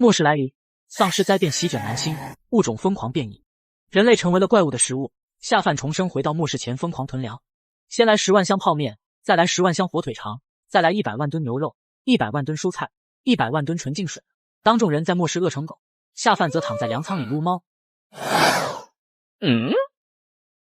末世来临，丧尸灾变席卷南星，物种疯狂变异，人类成为了怪物的食物。下饭重生回到末世前疯狂囤粮，先来10万箱泡面，再来10万箱火腿肠，再来100万吨牛肉，100万吨蔬菜，100万吨纯净水。当众人在末世饿成狗，下饭则躺在粮仓里撸猫。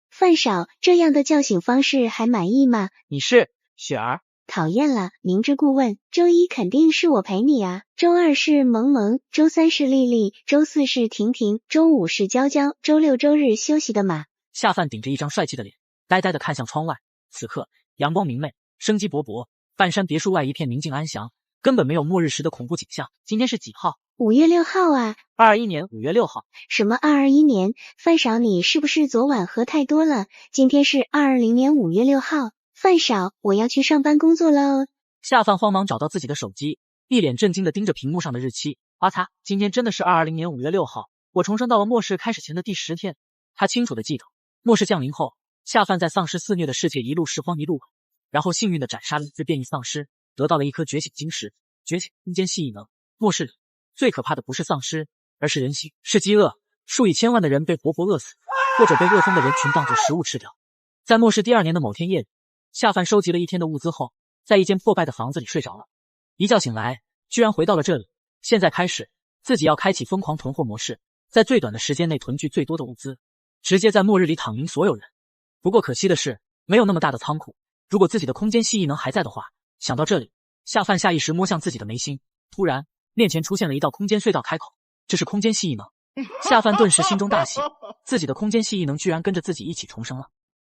饭少，这样的叫醒方式还满意吗？你是雪儿？讨厌了，明知故问。周一肯定是我陪你啊，周二是萌萌，周三是丽丽，周四是婷婷，周五是娇娇，周六周日休息的嘛。下饭顶着一张帅气的脸，呆呆地看向窗外。此刻阳光明媚，生机勃勃，半山别墅外一片宁静安详，根本没有末日时的恐怖景象。今天是几号？5月6号啊。221年5月6号。什么221年？饭少，你是不是昨晚喝太多了？今天是220年5月6号。饭少，我要去上班工作喽。下饭慌忙找到自己的手机，一脸震惊地盯着屏幕上的日期。啊擦，今天真的是220年5月6号，我重生到了末世开始前的第10天。他清楚地记得，末世降临后，下饭在丧尸肆虐的世界一路拾荒一路稳，然后幸运地斩杀了一只变异丧尸，得到了一颗觉醒晶石，觉醒空间系异能。末世里最可怕的不是丧尸，而是人性，是饥饿，数以千万的人被活活饿死，或者被饿疯的人群当作食物吃掉。在末世第2年的某天夜里，下饭收集了一天的物资后，在一间破败的房子里睡着了。一觉醒来，居然回到了这里。现在开始，自己要开启疯狂囤货模式，在最短的时间内囤聚最多的物资，直接在末日里躺赢所有人。不过可惜的是，没有那么大的仓库。如果自己的空间系异能还在的话，想到这里，下饭下意识摸向自己的眉心，突然面前出现了一道空间隧道开口，这是空间系异能。下饭顿时心中大喜，自己的空间系异能居然跟着自己一起重生了。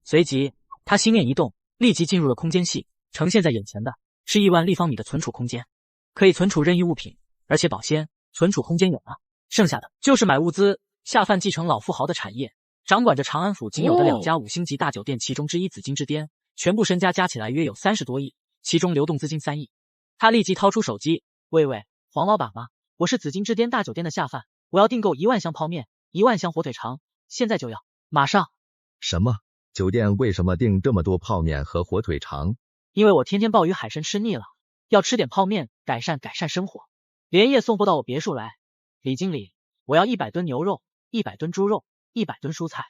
随即他心念一动，立即进入了空间系，呈现在眼前的是1万立方米的存储空间，可以存储任意物品，而且保鲜，存储空间有了，剩下的就是买物资。下饭继承老富豪的产业，掌管着长安府仅有的2家5星级大酒店其中之一紫金之巅，全部身家加起来约有30多亿，其中流动资金3亿。他立即掏出手机，喂，黄老板吗？我是紫金之巅大酒店的下饭，我要订购1万箱泡面，1万箱火腿肠，现在就要，马上。什么？酒店为什么订这么多泡面和火腿肠？因为我天天鲍鱼海参吃腻了，要吃点泡面，改善生活。连夜送货到我别墅来。李经理，我要100吨牛肉，100吨猪肉，100吨蔬菜。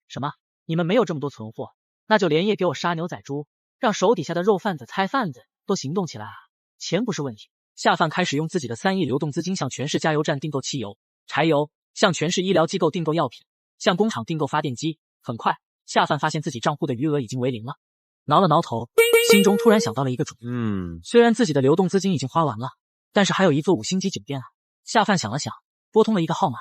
什么？你们没有这么多存货？那就连夜给我杀牛宰猪，让手底下的肉贩子、菜贩子都行动起来啊！钱不是问题。下饭开始用自己的3亿流动资金向全市加油站订购汽油、柴油，向全市医疗机构订购药品，向工厂订购发电机。很快，下饭发现自己账户的余额已经为0了，挠了挠头，心中突然想到了一个主意。虽然自己的流动资金已经花完了，但是还有一座5星级酒店啊。下饭想了想，拨通了一个号码。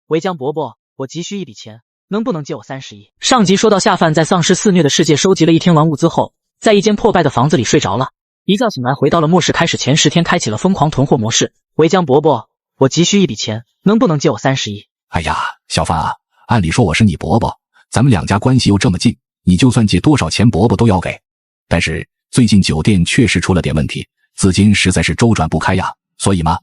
喂，江伯伯，我急需一笔钱，能不能借我30亿？上集说到下饭在丧尸肆虐的世界收集了一天完物资后，在一间破败的房子里睡着了。一觉醒来，回到了末世开始前10天，开启了疯狂囤货模式。喂，江伯伯，我急需一笔钱，能不能借我30亿？哎呀，小范啊，按理说我是你伯伯，咱们2家关系又这么近，你就算借多少钱伯伯都要给。但是最近酒店确实出了点问题，资金实在是周转不开呀，所以嘛，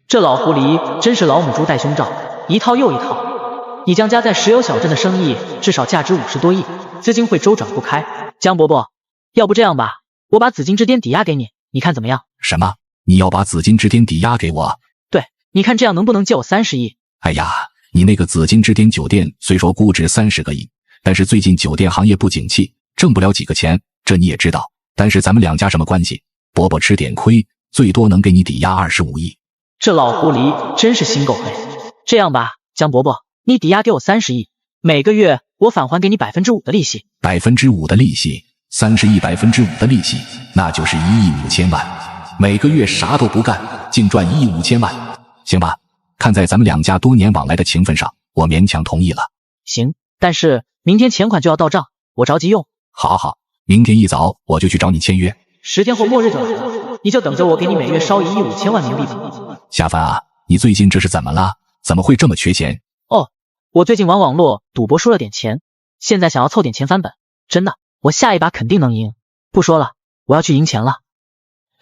这老狐狸真是老母猪戴胸罩，一套又一套。你江家在石油小镇的生意至少价值50多亿，资金会周转不开。江伯伯，要不这样吧，我把紫金之巅抵押给你，你看怎么样？什么？你要把紫金之巅抵押给我？对，你看这样能不能借我30亿？哎呀，你那个紫金之巅酒店虽说估值30个亿，但是最近酒店行业不景气，挣不了几个钱，这你也知道。但是咱们2家什么关系？伯伯吃点亏，最多能给你抵押25亿。这老狐狸真是心够黑。这样吧，江伯伯，你抵押给我30亿，每个月我返还给你5%的利息。5%的利息，30亿5%的利息，那就是1亿5千万。每个月啥都不干，净赚1亿5千万，行吧？看在咱们2家多年往来的情分上，我勉强同意了。行，但是明天钱款就要到账，我着急用。好，明天一早我就去找你签约。10天后末日就来了，你就等着我给你每月烧1亿5千万冥币吧。下饭啊，你最近这是怎么了？怎么会这么缺钱？哦，我最近玩网络赌博输了点钱，现在想要凑点钱翻本。真的，我下一把肯定能赢。不说了，我要去赢钱了。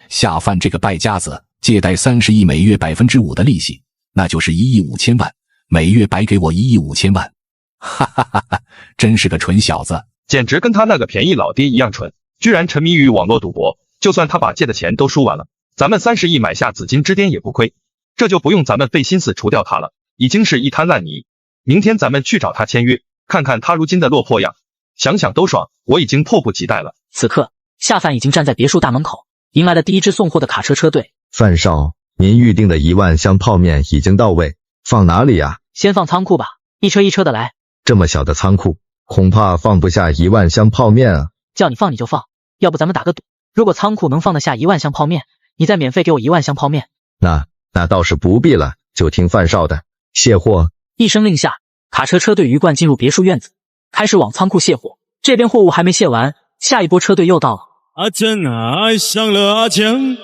下饭这个败家子，借贷30亿，每月5%的利息，那就是1亿5千万，每月白给我1亿5千万。哈哈哈哈，真是个蠢小子，简直跟他那个便宜老爹一样蠢，居然沉迷于网络赌博，就算他把借的钱都输完了，咱们30亿买下紫金之巅也不亏，这就不用咱们费心思除掉他了，已经是一滩烂泥。明天咱们去找他签约，看看他如今的落魄样，想想都爽，我已经迫不及待了。此刻，夏范已经站在别墅大门口，迎来了第一支送货的卡车车队。范少，您预定的1万箱泡面已经到位，放哪里呀？先放仓库吧，一车一车的来。这么小的仓库，恐怕放不下1万箱泡面啊。叫你放你就放，要不咱们打个赌，如果仓库能放得下1万箱泡面，你再免费给我1万箱泡面。那倒是不必了，就听范少的，卸货。一声令下，卡车车队鱼贯进入别墅院子，开始往仓库卸货。这边货物还没卸完，下一波车队又到了。阿珍爱上了阿强。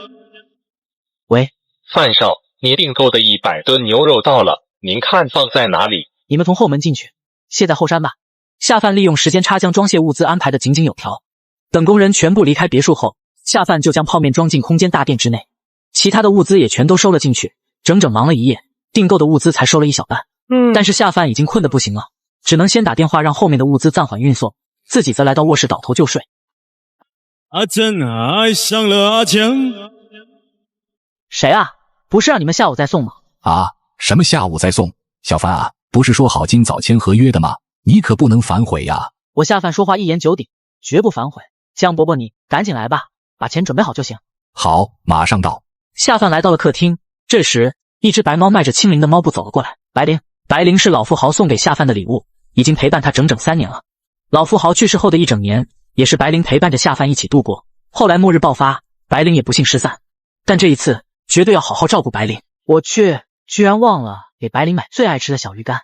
喂，范少，你订购的100吨牛肉到了，您看放在哪里？你们从后门进去，卸在后山吧。夏范利用时间差将装卸物资安排得井井有条。等工人全部离开别墅后，夏范就将泡面装进空间大殿之内，其他的物资也全都收了进去。整整忙了一夜，订购的物资才收了一小半。但是夏范已经困得不行了，只能先打电话让后面的物资暂缓运送，自己则来到卧室倒头就睡。阿珍爱上了阿强。谁啊？不是让你们下午再送吗？啊，什么下午再送？小范啊，不是说好今早签合约的吗？你可不能反悔呀！我夏范说话一言九鼎，绝不反悔。江伯伯，你赶紧来吧，把钱准备好就行。好，马上到。夏范来到了客厅，这时一只白猫迈着轻灵的猫步走了过来。白灵是老富豪送给夏范的礼物，已经陪伴他整整3年了。老富豪去世后的一整年，也是白灵陪伴着夏范一起度过。后来末日爆发，白灵也不幸失散，但这一次绝对要好好照顾白灵。我去，居然忘了给白灵买最爱吃的小鱼干。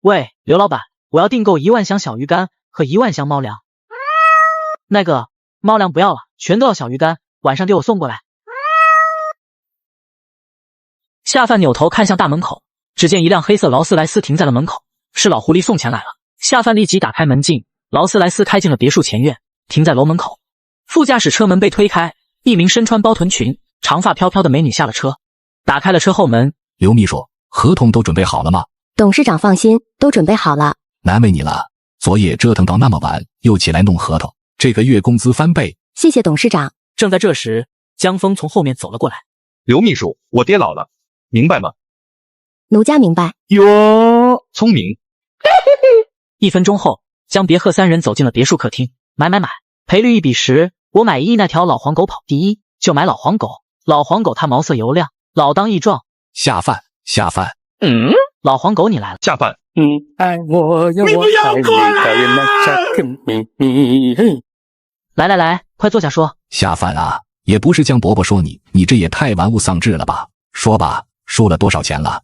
喂，刘老板，我要订购1万箱小鱼干和1万箱猫粮。那个猫粮不要了，全都要小鱼干，晚上给我送过来。夏范扭头看向大门口，只见一辆黑色劳斯莱斯停在了门口，是老狐狸送钱来了。夏范立即打开门禁，劳斯莱斯开进了别墅前院，停在楼门口。副驾驶车门被推开，一名身穿包臀裙、长发飘飘的美女下了车，打开了车后门。刘秘书，合同都准备好了吗？董事长放心，都准备好了。难为你了，昨夜折腾到那么晚，又起来弄合同，这个月工资翻倍。谢谢董事长。正在这时，江峰从后面走了过来。刘秘书，我爹老了，明白吗？奴家明白。哟，聪明。1分钟后，江别鹤3人走进了别墅客厅。买，赔率1比10，我买1亿那条老黄狗跑第一，就买老黄狗。老黄狗它毛色油亮，老当益壮。下饭。老黄狗你来了。下饭。你爱我呀，你不要我爱你，过来讨厌那傻甜蜜蜜。来，快坐下说。下饭啊，也不是江伯伯说你这也太玩物丧志了吧？说吧，输了多少钱了？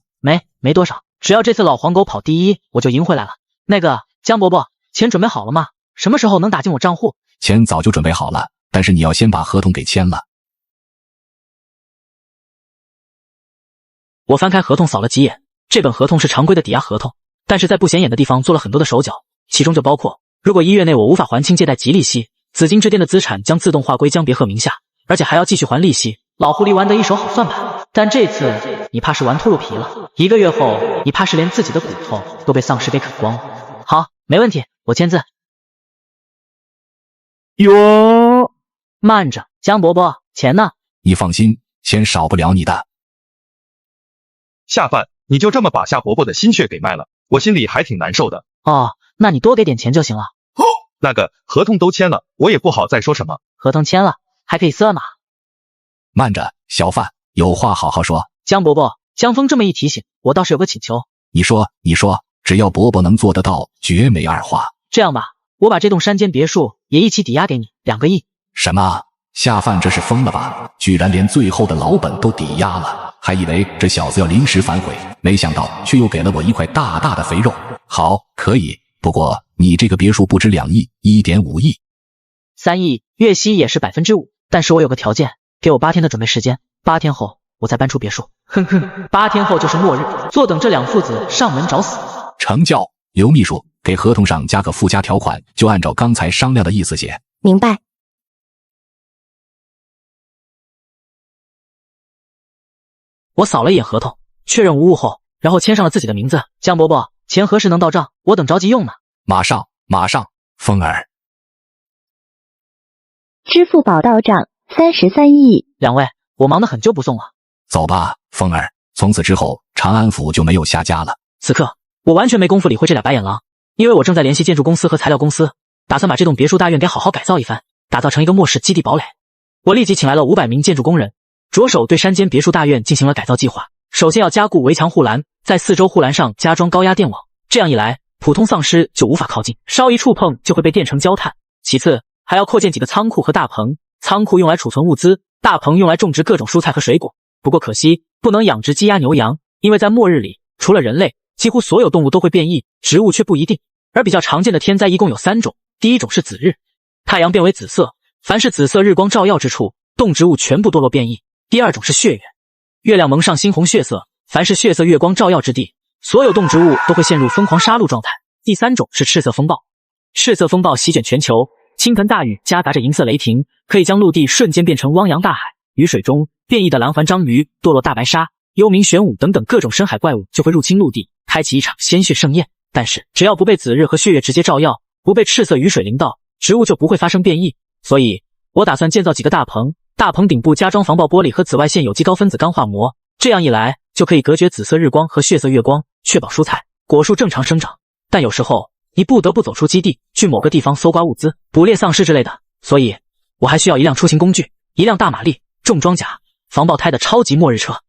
没多少，只要这次老黄狗跑第一，我就赢回来了。那个江伯伯，钱准备好了吗？什么时候能打进我账户？钱早就准备好了，但是你要先把合同给签了。我翻开合同扫了几眼，这本合同是常规的抵押合同，但是在不显眼的地方做了很多的手脚，其中就包括，如果1月内我无法还清借贷及利息，紫金之巅的资产将自动划归江别鹤名下，而且还要继续还利息。老狐狸玩得一手好算盘，但这次你怕是玩秃噜皮了。1个月后，你怕是连自己的骨头都被丧尸给啃光了。好，没问题，我签字。哟，慢着，江伯伯，钱呢？你放心，钱少不了你的。下饭，你就这么把夏伯伯的心血给卖了，我心里还挺难受的。哦，那你多给点钱就行了。那个合同都签了，我也不好再说什么。合同签了，还可以算码。慢着，小范，有话好好说。江伯伯，江峰这么一提醒，我倒是有个请求。你说，只要伯伯能做得到，绝没二话。这样吧，我把这栋山间别墅也一起抵押给你，2个亿。什么？下饭这是疯了吧？居然连最后的老本都抵押了，还以为这小子要临时反悔，没想到却又给了我一块大大的肥肉。好，可以，不过你这个别墅不止2亿，1.5亿。3亿，月息也是5%，但是我有个条件，给我8天的准备时间，8天后我再搬出别墅。8天后就是末日，坐等这2父子上门找死。成交。刘秘书，给合同上加个附加条款，就按照刚才商量的意思写。明白。我扫了一眼合同，确认无误后，然后签上了自己的名字。江伯伯，钱何时能到账？我等着急用呢。马上，风儿。支付宝到账33亿。2位，我忙得很就不送了。走吧，凤儿。从此之后，长安府就没有下家了。此刻我完全没工夫理会这俩白眼狼，因为我正在联系建筑公司和材料公司，打算把这栋别墅大院给好好改造一番，打造成一个末世基地堡垒。我立即请来了500名建筑工人，着手对山间别墅大院进行了改造计划。首先要加固围墙护栏，在四周护栏上加装高压电网，这样一来，普通丧尸就无法靠近，稍一触碰就会被电成焦炭。其次，还要扩建几个仓库和大棚，仓库用来储存物资，大棚用来种植各种蔬菜和水果。不过可惜，不能养殖鸡鸭牛羊，因为在末日里，除了人类，几乎所有动物都会变异，植物却不一定。而比较常见的天灾一共有3种，第一种是紫日，太阳变为紫色，凡是紫色日光照耀之处，动植物全部堕落变异。第二种是血月，月亮蒙上猩红血色，凡是血色月光照耀之地，所有动植物都会陷入疯狂杀戮状态。第3种是赤色风暴，赤色风暴席卷全球，倾盆大雨夹杂着银色雷霆，可以将陆地瞬间变成汪洋大海。雨水中变异的蓝环章鱼、堕落大白鲨、幽冥玄武等等各种深海怪物就会入侵陆地，开启一场鲜血盛宴。但是只要不被紫日和血月直接照耀，不被赤色雨水淋到，植物就不会发生变异。所以我打算建造几个大棚，大棚顶部加装防爆玻璃和紫外线有机高分子钢化膜，这样一来就可以隔绝紫色日光和血色月光，确保蔬菜果树正常生长。但有时候你不得不走出基地，去某个地方搜刮物资、捕猎丧尸之类的，所以我还需要一辆出行工具，一辆大马力、重装甲、防爆胎的超级末日车。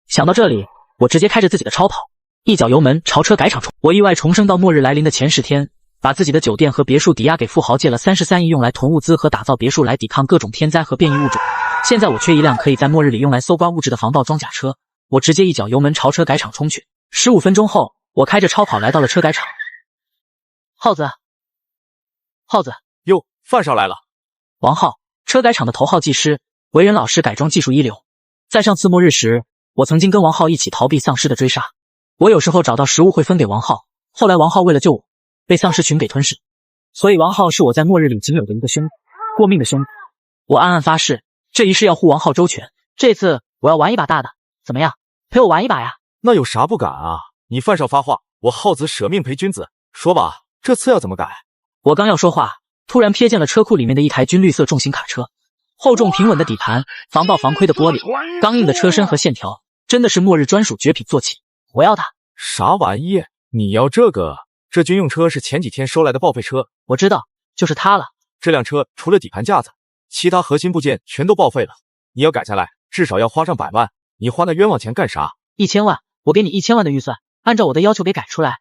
想到这里，我直接开着自己的超跑，一脚油门朝车改场冲。我意外重生到末日来临的前10天，把自己的酒店和别墅抵押给富豪借了33亿，用来囤物资和打造别墅来抵抗各种天灾和变异物种。现在我缺一辆可以在末日里用来搜刮物质的防爆装甲车，我直接一脚油门朝车改场冲去。15分钟后，我开着超跑来到了车改场。耗子，哟，范少来了。王浩，车改厂的头号技师，为人老实，改装技术一流。在上次末日时，我曾经跟王浩一起逃避丧尸的追杀。我有时候找到食物会分给王浩，后来王浩为了救我，被丧尸群给吞噬。所以王浩是我在末日里仅有的一个兄弟，过命的兄弟。我暗暗发誓，这一世要护王浩周全。这次我要玩一把大的，怎么样？陪我玩一把呀？那有啥不敢啊？你范少发话，我浩子舍命陪君子。说吧，这次要怎么改？我刚要说话，突然瞥见了车库里面的一台军绿色重型卡车，厚重平稳的底盘，防爆防窥的玻璃，刚硬的车身和线条，真的是末日专属绝品坐骑。我要它。啥玩意？你要这个？这军用车是前几天收来的报废车。我知道，就是它了。这辆车除了底盘架子，其他核心部件全都报废了。你要改下来，至少要花上100万。你花那冤枉钱干啥？1000万，我给你1000万的预算，按照我的要求给改出来。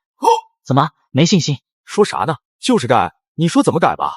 怎么没信心？说啥呢？就是改，你说怎么改吧？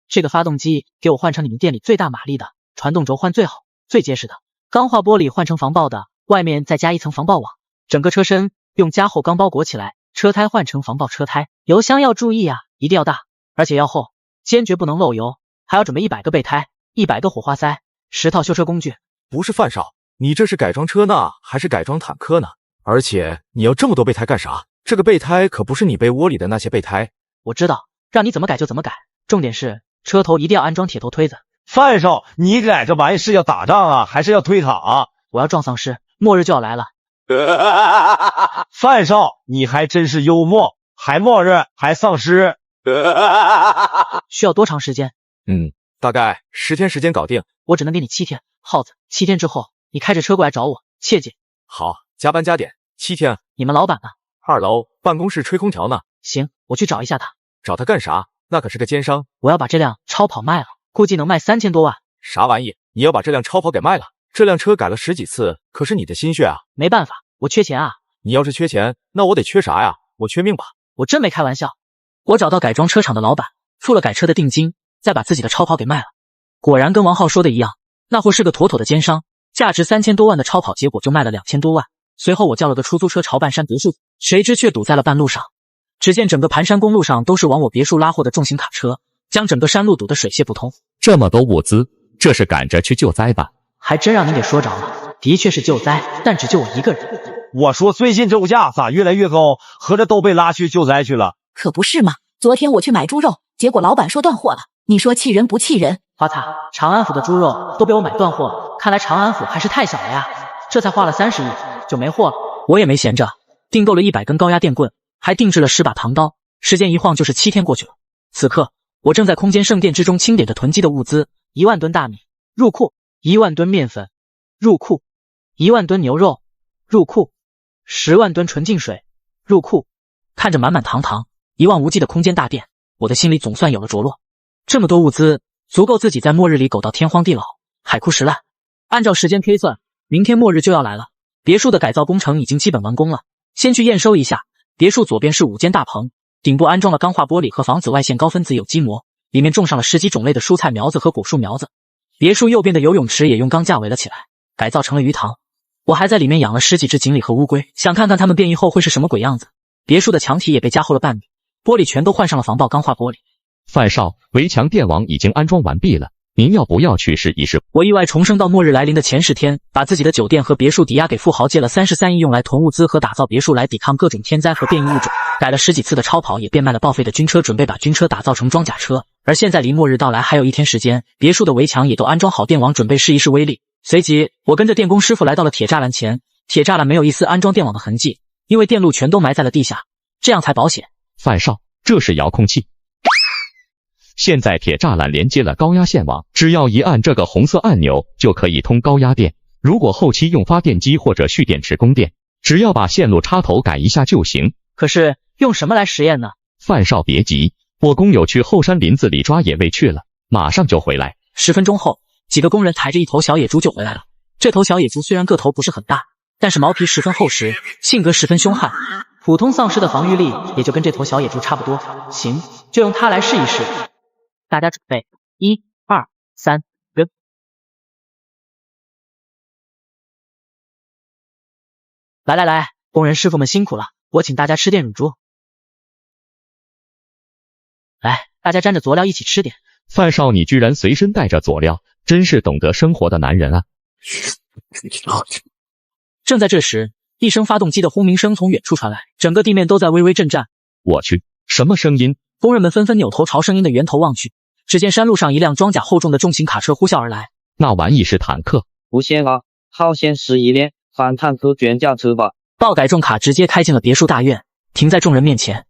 这个发动机给我换成你们店里最大马力的，传动轴换最好、最结实的，钢化玻璃换成防爆的，外面再加一层防爆网，整个车身用加厚钢包裹起来，车胎换成防爆车胎，油箱要注意啊，一定要大，而且要厚，坚决不能漏油，还要准备100个备胎、100个火花塞、10套修车工具。不是范少，你这是改装车呢，还是改装坦克呢？而且你要这么多备胎干啥？这个备胎可不是你被窝里的那些备胎。我知道，让你怎么改就怎么改，重点是车头一定要安装铁头推子。范少，你改这玩意是要打仗啊，还是要推塔啊？我要撞丧尸，末日就要来了。范少，你还真是幽默，还末日，还丧尸。需要多长时间？大概10天时间搞定。我只能给你7天，耗子，7天之后你开着车过来找我，切记。好，加班加点，7天。你们老板呢？2楼办公室吹空调呢。行，我去找一下他。找他干啥？那可是个奸商。我要把这辆超跑卖了，估计能卖3000多万。啥玩意？你要把这辆超跑给卖了？这辆车改了10几次，可是你的心血啊。没办法，我缺钱啊。你要是缺钱，那我得缺啥呀？我缺命吧。我真没开玩笑。我找到改装车厂的老板，付了改车的定金，再把自己的超跑给卖了。果然跟王浩说的一样，那货是个妥妥的奸商，价值3000多万的超跑，结果就卖了2000多万。随后我叫了个出租车朝半山别墅，谁知却堵在了半路上。只见整个盘山公路上都是往我别墅拉货的重型卡车，将整个山路堵得水泄不通。这么多物资，这是赶着去救灾吧？还真让你给说着了，的确是救灾，但只救我一个人。我说最近肉价咋越来越高，合着都被拉去救灾去了？可不是嘛，昨天我去买猪肉，结果老板说断货了，你说气人不气人？花擦，长安府的猪肉都被我买断货了，看来长安府还是太小了呀，这才花了30亿就没货了。我也没闲着，订购了100根高压电棍，还定制了10把唐刀。时间一晃就是7天过去了。此刻我正在空间圣殿之中清点着囤积的物资：1万吨大米入库，1万吨面粉，入库；1万吨牛肉，入库；10万吨纯净水，入库。看着满满堂堂、一望无际的空间大殿，我的心里总算有了着落。这么多物资，足够自己在末日里苟到天荒地老、海枯石烂。按照时间推算，明天末日就要来了。别墅的改造工程已经基本完工了，先去验收一下。别墅左边是5间大棚，顶部安装了钢化玻璃和防紫外线高分子有机膜，里面种上了10几种类的蔬菜苗子和果树苗子。别墅右边的游泳池也用钢架围了起来，改造成了鱼塘。我还在里面养了10几只锦鲤和乌龟，想看看它们变异后会是什么鬼样子。别墅的墙体也被加厚了半米，玻璃全都换上了防爆钢化玻璃。范少，围墙电网已经安装完毕了，您要不要去试一试？我意外重生到末日来临的前10天，把自己的酒店和别墅抵押给富豪，借了33亿用来囤物资和打造别墅来抵抗各种天灾和变异物种，改了10几次的超跑，也变卖了报废的军车，准备把军车打造成装甲车。而现在离末日到来还有1天时间，别墅的围墙也都安装好电网，准备试一试威力。随即我跟着电工师傅来到了铁栅栏前，铁栅栏没有一丝安装电网的痕迹，因为电路全都埋在了地下，这样才保险。范少，这是遥控器。现在铁栅栏连接了高压线网，只要一按这个红色按钮就可以通高压电。如果后期用发电机或者蓄电池供电，只要把线路插头改一下就行。可是用什么来实验呢？范少别急，我工友去后山林子里抓野味去了，马上就回来。10分钟后，几个工人抬着一头小野猪就回来了。这头小野猪虽然个头不是很大，但是毛皮十分厚实，性格十分凶悍，普通丧尸的防御力也就跟这头小野猪差不多。行，就用它来试一试。大家准备，1、2、3， Go！ 来，工人师傅们辛苦了，我请大家吃点乳猪。来，大家沾着佐料一起吃点。范少，你居然随身带着佐料，真是懂得生活的男人啊！正在这时，一声发动机的轰鸣声从远处传来，整个地面都在微微震颤。我去，什么声音？工人们纷纷扭头朝声音的源头望去，只见山路上一辆装甲厚重的重型卡车呼啸而来。那玩意是坦克？不像啊，好像是一辆反坦克装甲车吧。爆改重卡直接开进了别墅大院，停在众人面前。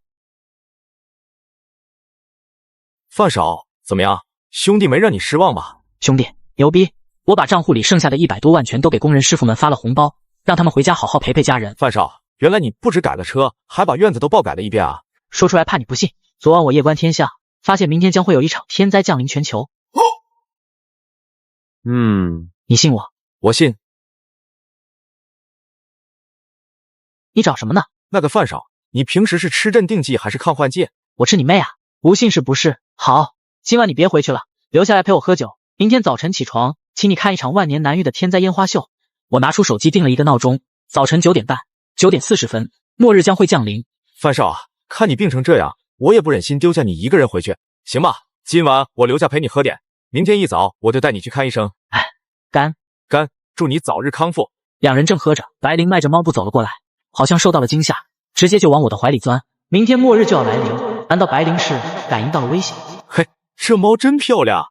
范少，怎么样？兄弟没让你失望吧？兄弟，牛逼！我把账户里剩下的100多万全都给工人师傅们发了红包，让他们回家好好陪陪家人。范少，原来你不止改了车，还把院子都爆改了一遍啊！说出来怕你不信，昨晚我夜观天象，发现明天将会有一场天灾降临全球。你信我？我信。你找什么呢？那个范少，你平时是吃镇定剂还是抗幻剂？我吃你妹啊！不信是不是？好，今晚你别回去了，留下来陪我喝酒。明天早晨起床，请你看一场万年难遇的天灾烟花秀。我拿出手机定了一个闹钟，早晨9点半，9点40分，末日将会降临。范少啊，看你病成这样，我也不忍心丢下你一个人回去。行吧，今晚我留下陪你喝点，明天一早我就带你去看医生。干，祝你早日康复。两人正喝着，白灵迈着猫步走了过来，好像受到了惊吓，直接就往我的怀里钻。明天末日就要来临，难道白灵是感应到了危险？嘿，这猫真漂亮。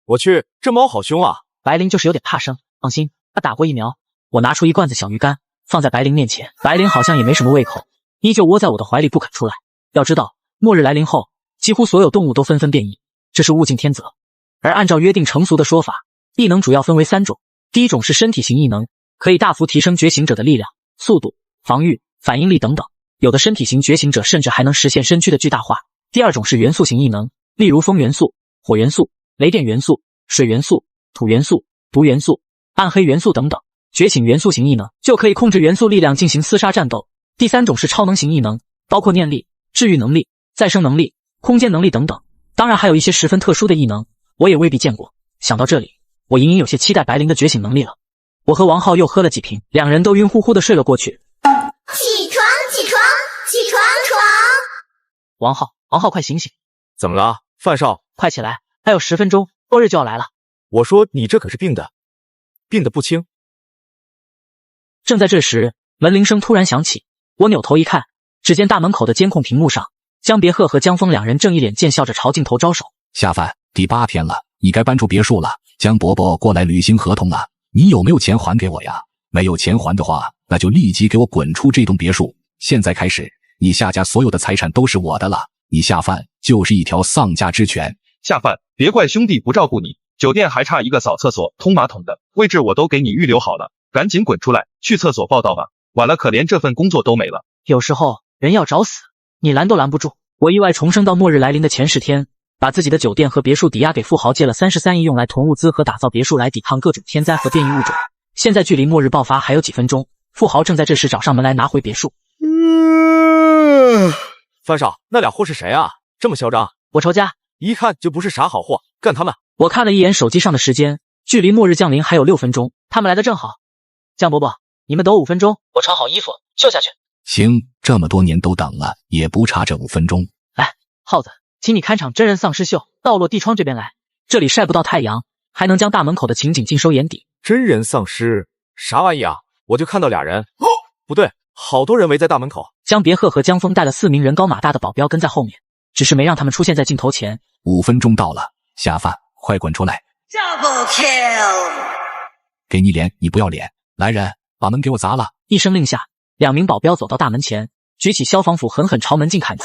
我去，这猫好凶啊！白灵就是有点怕生，放心，他打过疫苗。我拿出一罐子小鱼干，放在白灵面前，白灵好像也没什么胃口，依旧窝在我的怀里不肯出来。要知道，末日来临后，几乎所有动物都纷纷变异，这是物竞天择。而按照约定成俗的说法，异能主要分为3种，第一种是身体型异能，可以大幅提升觉醒者的力量、速度、防御、反应力等等，有的身体型觉醒者甚至还能实现身躯的巨大化。第二种是元素型异能，例如风元素、火元素、雷电元素、水元素、土元素、毒元素、暗黑元素等等。觉醒元素型异能就可以控制元素力量进行厮杀战斗。第3种是超能型异能，包括念力、治愈能力、再生能力、空间能力等等，当然还有一些十分特殊的异能，我也未必见过。想到这里，我隐隐有些期待白灵的觉醒能力了。我和王浩又喝了几瓶，两人都晕乎乎的睡了过去。起床！王浩快醒醒！怎么了，范少？快起来，还有10分钟，末日就要来了。我说你这可是病得不轻。正在这时，门铃声突然响起，我扭头一看，只见大门口的监控屏幕上，江别鹤和江峰两人正一脸贱笑着朝镜头招手。下饭，第8天了，你该搬出别墅了。江伯伯过来履行合同了，你有没有钱还给我呀？没有钱还的话，那就立即给我滚出这栋别墅。现在开始，你夏家所有的财产都是我的了，你下饭就是一条丧家之犬。下饭，别怪兄弟不照顾你，酒店还差一个扫厕所、通马桶的位置，我都给你预留好了，赶紧滚出来，去厕所报到吧，晚了可连这份工作都没了。有时候人要找死，你拦都拦不住。我意外重生到末日来临的前10天，把自己的酒店和别墅抵押给富豪，借了33亿用来囤物资和打造别墅来抵抗各种天灾和变异物种。现在距离末日爆发还有几分钟，富豪正在这时找上门来拿回别墅。范少，那俩货是谁啊？这么嚣张？我仇家，一看就不是啥好货，干他们！我看了一眼手机上的时间，距离末日降临还有6分钟，他们来的正好。江伯伯，你们等5分钟，我穿好衣服就下去。行，这么多年都等了，也不差这5分钟。来，耗子，请你看场真人丧尸秀，到落地窗这边来，这里晒不到太阳，还能将大门口的情景尽收眼底。真人丧尸？啥玩意啊？我就看到俩人，不对，好多人围在大门口。江别鹤和江峰带了4名人高马大的保镖跟在后面，只是没让他们出现在镜头前。5分钟到了，下饭，快滚出来 ！Double kill！ 给你脸，你不要脸！来人，把门给我砸了！一声令下，2名保镖走到大门前，举起消防斧，狠狠朝门镜砍去。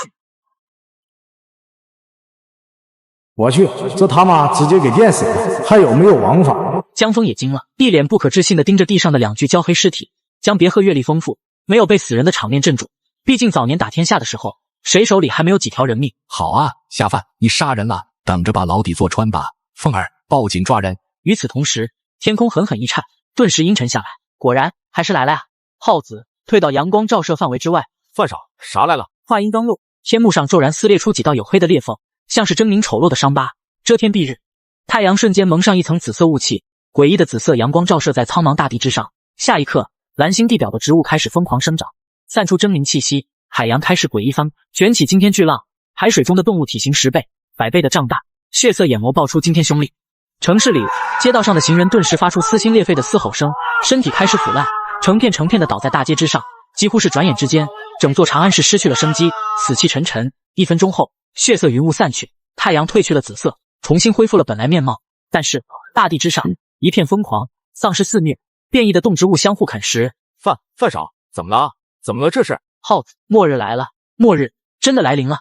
我去，这他妈直接给电死了，还有没有王法？江峰也惊了，一脸不可置信地盯着地上的2具焦黑尸体。江别鹤阅历丰富，没有被死人的场面镇住，毕竟早年打天下的时候，谁手里还没有几条人命？好啊，下饭，你杀人了，等着把牢底坐穿吧！凤儿，报警抓人！与此同时，天空狠狠一颤，顿时阴沉下来。果然还是来了呀！耗子退到阳光照射范围之外。范少，啥来了？话音刚落，天幕上骤然撕裂出几道黝黑的裂缝，像是狰狞丑陋的伤疤，遮天蔽日。太阳瞬间蒙上一层紫色雾气，诡异的紫色阳光照射在苍茫大地之上。下一刻，蓝星地表的植物开始疯狂生长，散出狰狞气息，海洋开始诡异翻，卷起惊天巨浪。海水中的动物体型10倍、100倍的胀大，血色眼眸爆出惊天凶厉。城市里，街道上的行人顿时发出撕心裂肺的嘶吼声，身体开始腐烂，成片成片的倒在大街之上。几乎是转眼之间，整座长安市失去了生机，死气沉沉。1分钟后，血色云雾散去，太阳褪去了紫色，重新恢复了本来面貌。但是大地之上一片疯狂，丧尸肆虐，变异的动植物相互啃食。范少，怎么了？怎么了？这是耗子，末日来了，末日真的来临了。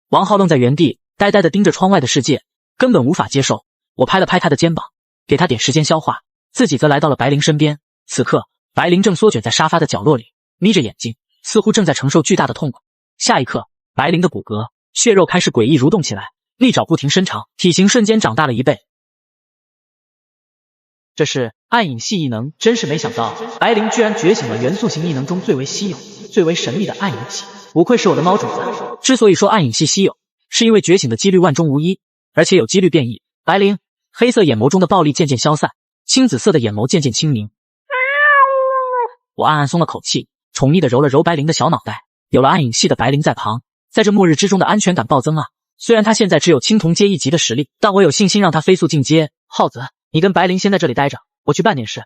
王浩愣在原地，呆呆地盯着窗外的世界，根本无法接受。我拍了拍他的肩膀，给他点时间消化，自己则来到了白灵身边。此刻，白灵正缩卷在沙发的角落里，眯着眼睛，似乎正在承受巨大的痛苦。下一刻，白灵的骨骼、血肉开始诡异蠕动起来，利爪不停伸长，体型瞬间长大了1倍。这是暗影系异能，真是没想到，白灵居然觉醒了元素型异能中最为稀有、最为神秘的暗影系，不愧是我的猫种子。之所以说暗影系稀有，是因为觉醒的几率万中无一，而且有几率变异。白灵黑色眼眸中的暴力渐渐消散，青紫色的眼眸渐渐清明。我暗暗松了口气，宠溺地揉了揉白灵的小脑袋。有了暗影系的白灵在旁，在这末日之中的安全感暴增啊！虽然他现在只有青铜阶1级的实力，但我有信心让他飞速进阶。耗子，你跟白灵先在这里待着，我去办点事。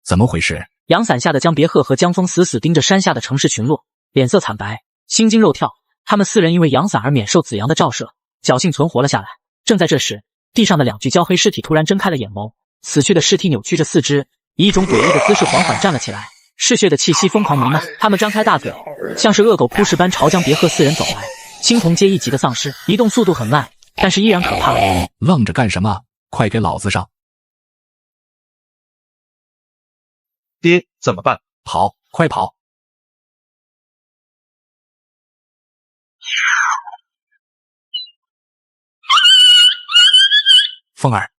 怎么回事？阳伞下的江别鹤和江峰死死盯着山下的城市群落，脸色惨白，心惊肉跳。他们4人因为阳伞而免受紫阳的照射，侥幸存活了下来。正在这时，地上的2具焦黑尸体突然睁开了眼眸，死去的尸体扭曲着4肢，以一种诡异的姿势缓缓站了起来，嗜血的气息疯狂弥漫。他们张开大嘴，像是恶狗扑食般朝江别鹤4人走来。青铜阶1级的丧尸，移动速度很慢，但是依然可怕。愣着干什么？快给老子上！爹，怎么办？跑，快跑！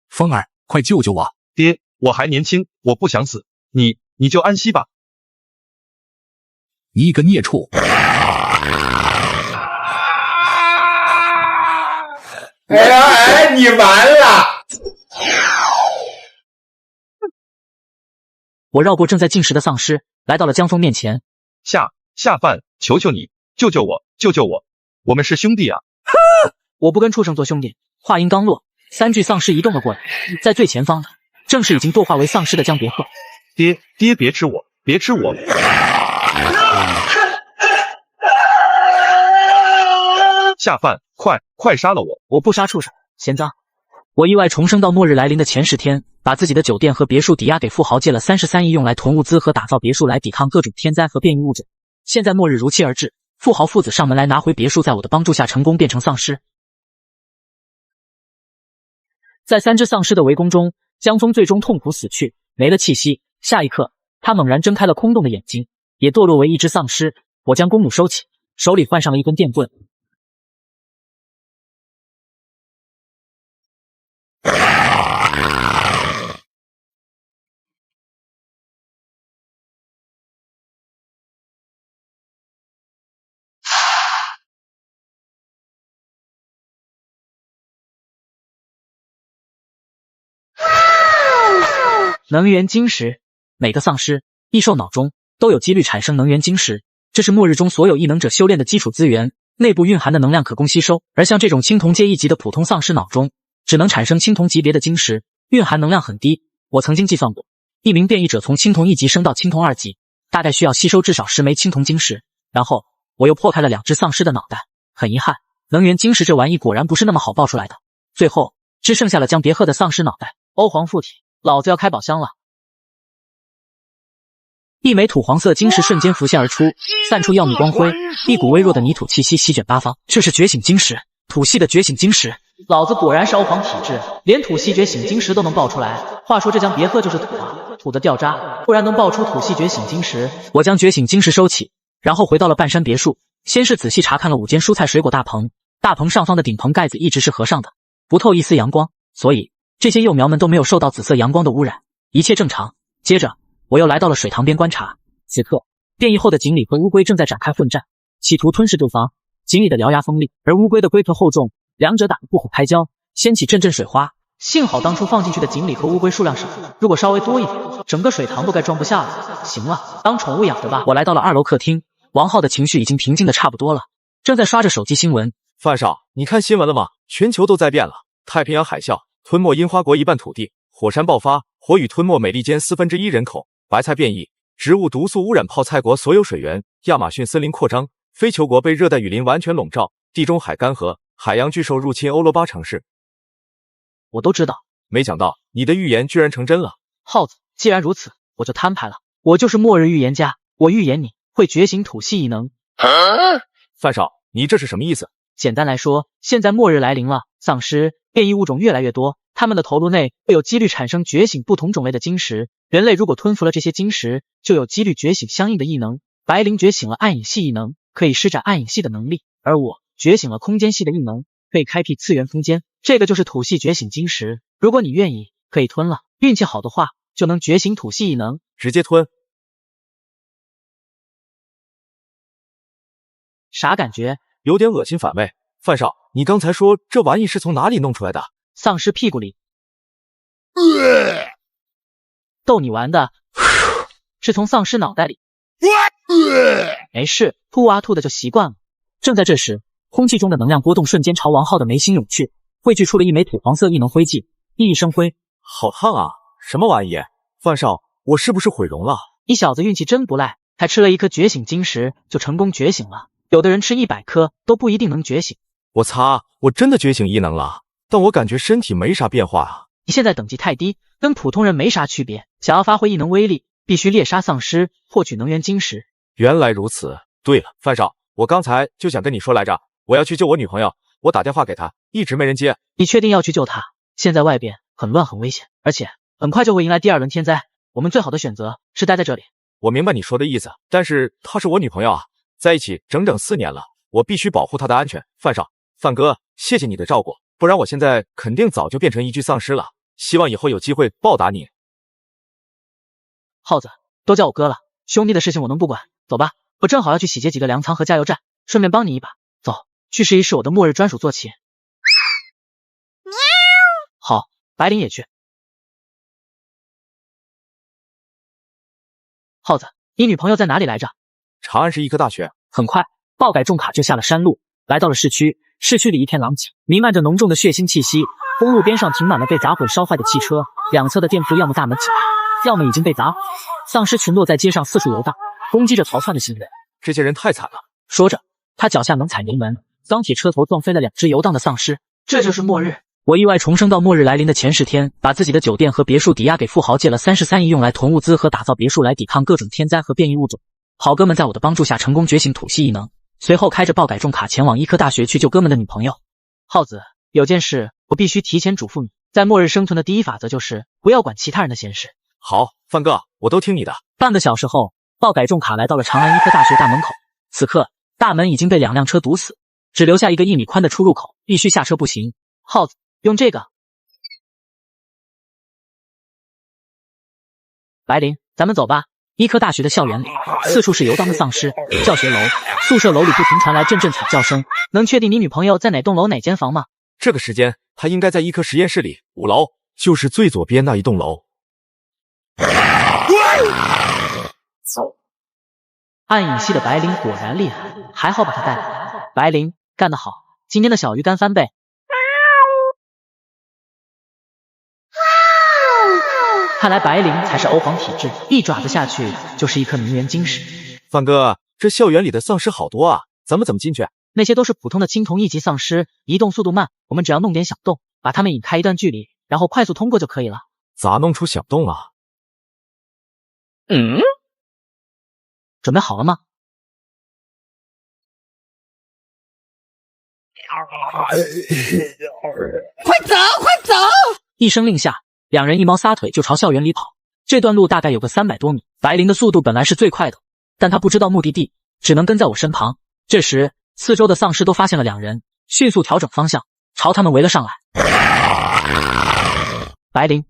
风儿，快救救我！爹，我还年轻，我不想死，你就安息吧。你个孽畜！你完了！我绕过正在进食的丧尸，来到了江峰面前。下饭，求求你，救救我，救救我！我们是兄弟啊！我不跟畜生做兄弟。话音刚落，3具丧尸移动了过来，在最前方的正是已经堕化为丧尸的江别鹤。爹，别吃我，别吃我！下饭，快杀了我！我不杀畜生，嫌脏。我意外重生到末日来临的前10天，把自己的酒店和别墅抵押给富豪，借了33亿用来囤物资和打造别墅来抵抗各种天灾和变异物种。现在末日如期而至，富豪父子上门来拿回别墅，在我的帮助下成功变成丧尸。在3只丧尸的围攻中，江峰最终痛苦死去，没了气息。下一刻，他猛然睁开了空洞的眼睛，也堕落为一只丧尸。我将弓弩收起，手里换上了一根电棍。能源晶石，每个丧尸、异兽脑中都有几率产生能源晶石，这是末日中所有异能者修炼的基础资源，内部蕴含的能量可供吸收。而像这种青铜阶一级的普通丧尸脑中，只能产生青铜级别的晶石，蕴含能量很低。我曾经计算过，一名变异者从青铜1级升到青铜2级，大概需要吸收至少10枚青铜晶石。然后我又破开了2只丧尸的脑袋，很遗憾，能源晶石这玩意果然不是那么好爆出来的。最后只剩下了将别鹤的丧尸脑袋。欧皇附体，老子要开宝箱了！一枚土黄色晶石瞬间浮现而出，散出耀目光辉，一股微弱的泥土气息席卷八方。这是觉醒晶石，土系的觉醒晶石。老子果然是欧皇体质，连土系觉醒晶石都能爆出来。话说这将别鹤就是土啊，土的掉渣，不然能爆出土系觉醒晶石。我将觉醒晶石收起，然后回到了半山别墅，先是仔细查看了5间蔬菜水果大棚。大棚上方的顶棚盖子一直是合上的，不透一丝阳光，所以这些幼苗们都没有受到紫色阳光的污染，一切正常。接着我又来到了水塘边观察，此刻变异后的锦鲤和乌龟正在展开混战，企图吞噬对方。锦鲤的獠牙锋利，而乌龟的龟壳厚重，两者打得不可开交，掀起阵阵水花。幸好当初放进去的锦鲤和乌龟数量少，如果稍微多一点，整个水塘都该装不下了。行了，当宠物养着吧。我来到了2楼客厅，王浩的情绪已经平静的差不多了，正在刷着手机新闻。范少，你看新闻了吗？全球都在变了，太平洋海啸吞没樱花国一半土地，火山爆发，火雨吞没美利坚1/4人口，白菜变异，植物毒素污染泡菜国所有水源，亚马逊森林扩张，非球国被热带雨林完全笼罩，地中海干涸，海洋巨兽入侵欧罗巴城市。我都知道，没想到你的预言居然成真了。耗子，既然如此，我就摊牌了，我就是末日预言家，我预言你会觉醒土系异能。范少，你这是什么意思？简单来说，现在末日来临了，丧尸、变异物种越来越多，它们的头颅内会有几率产生觉醒不同种类的晶石，人类如果吞服了这些晶石，就有几率觉醒相应的异能。白灵觉醒了暗影系异能，可以施展暗影系的能力，而我觉醒了空间系的异能，可以开辟次元空间，这个就是土系觉醒晶石。如果你愿意，可以吞了，运气好的话，就能觉醒土系异能。直接吞。啥感觉？有点恶心反胃。范少，你刚才说这玩意是从哪里弄出来的？丧尸屁股里。逗你玩的，是从丧尸脑袋里。没事，吐啊吐的就习惯了。正在这时，空气中的能量波动瞬间朝王浩的眉心涌去，汇聚出了一枚土黄色异能灰烬，熠熠生辉。好烫啊！什么玩意？范少，我是不是毁容了？你小子运气真不赖，才吃了1颗觉醒晶石就成功觉醒了。有的人吃100颗都不一定能觉醒。我擦，我真的觉醒异能了，但我感觉身体没啥变化啊。你现在等级太低，跟普通人没啥区别。想要发挥异能威力，必须猎杀丧尸，获取能源晶石。原来如此。对了，范少，我刚才就想跟你说来着，我要去救我女朋友，我打电话给她，一直没人接。你确定要去救她？现在外边很乱很危险，而且很快就会迎来第2轮天灾，我们最好的选择是待在这里。我明白你说的意思，但是她是我女朋友啊，在一起整整4年了，我必须保护她的安全。范少，范哥，谢谢你的照顾，不然我现在肯定早就变成一具丧尸了。希望以后有机会报答你。耗子，都叫我哥了，兄弟的事情我能不管？走吧，我正好要去洗劫几个粮仓和加油站，顺便帮你一把。走，去试一试我的末日专属坐骑。好，白灵也去。耗子，你女朋友在哪里来着？长安市医科大学。很快，爆改重卡就下了山路，来到了市区。市区里一片狼藉，弥漫着浓重的血腥气息。公路边上停满了被砸毁烧坏的汽车，两侧的店铺要么大门起来，要么已经被砸毁。丧尸群落在街上四处游荡，攻击着逃窜的行人。这些人太惨了。说着，他脚下猛踩油门，钢铁车头撞飞了2只游荡的丧尸。这就是末日。我意外重生到末日来临的前10天，把自己的酒店和别墅抵押给富豪，借了33亿用来囤物资和打造别墅，来抵抗各种天灾和变异物种。好哥们在我的帮助下成功觉醒土系异能，随后开着爆改重卡前往医科大学去救哥们的女朋友。耗子，有件事我必须提前嘱咐你，在末日生存的第一法则就是不要管其他人的闲事。好，范哥，我都听你的。半个小时后，爆改重卡来到了长安医科大学大门口。此刻，大门已经被2辆车堵死，只留下一个1米宽的出入口，必须下车步行。耗子，用这个。白灵，咱们走吧。医科大学的校园里，四处是游荡的丧尸。教学楼、宿舍楼里不停传来阵阵惨叫声。能确定你女朋友在哪栋楼哪间房吗？这个时间，她应该在医科实验室里，5楼，就是最左边那一栋楼。暗影系的白灵果然厉害，还好把他带来。白灵干得好，今天的小鱼干翻倍。看来白灵才是欧皇体质，一爪子下去就是一颗名媛晶石。范哥，这校园里的丧尸好多啊，咱们怎么进去？那些都是普通的青铜1级丧尸，移动速度慢，我们只要弄点小洞，把他们引开一段距离，然后快速通过就可以了。咋弄出小洞啊？准备好了吗？快走，快走！一声令下，2人一猫撒腿就朝校园里跑。这段路大概有个300多米。白灵的速度本来是最快的，但他不知道目的地，只能跟在我身旁。这时，四周的丧尸都发现了2人，迅速调整方向，朝他们围了上来。白灵，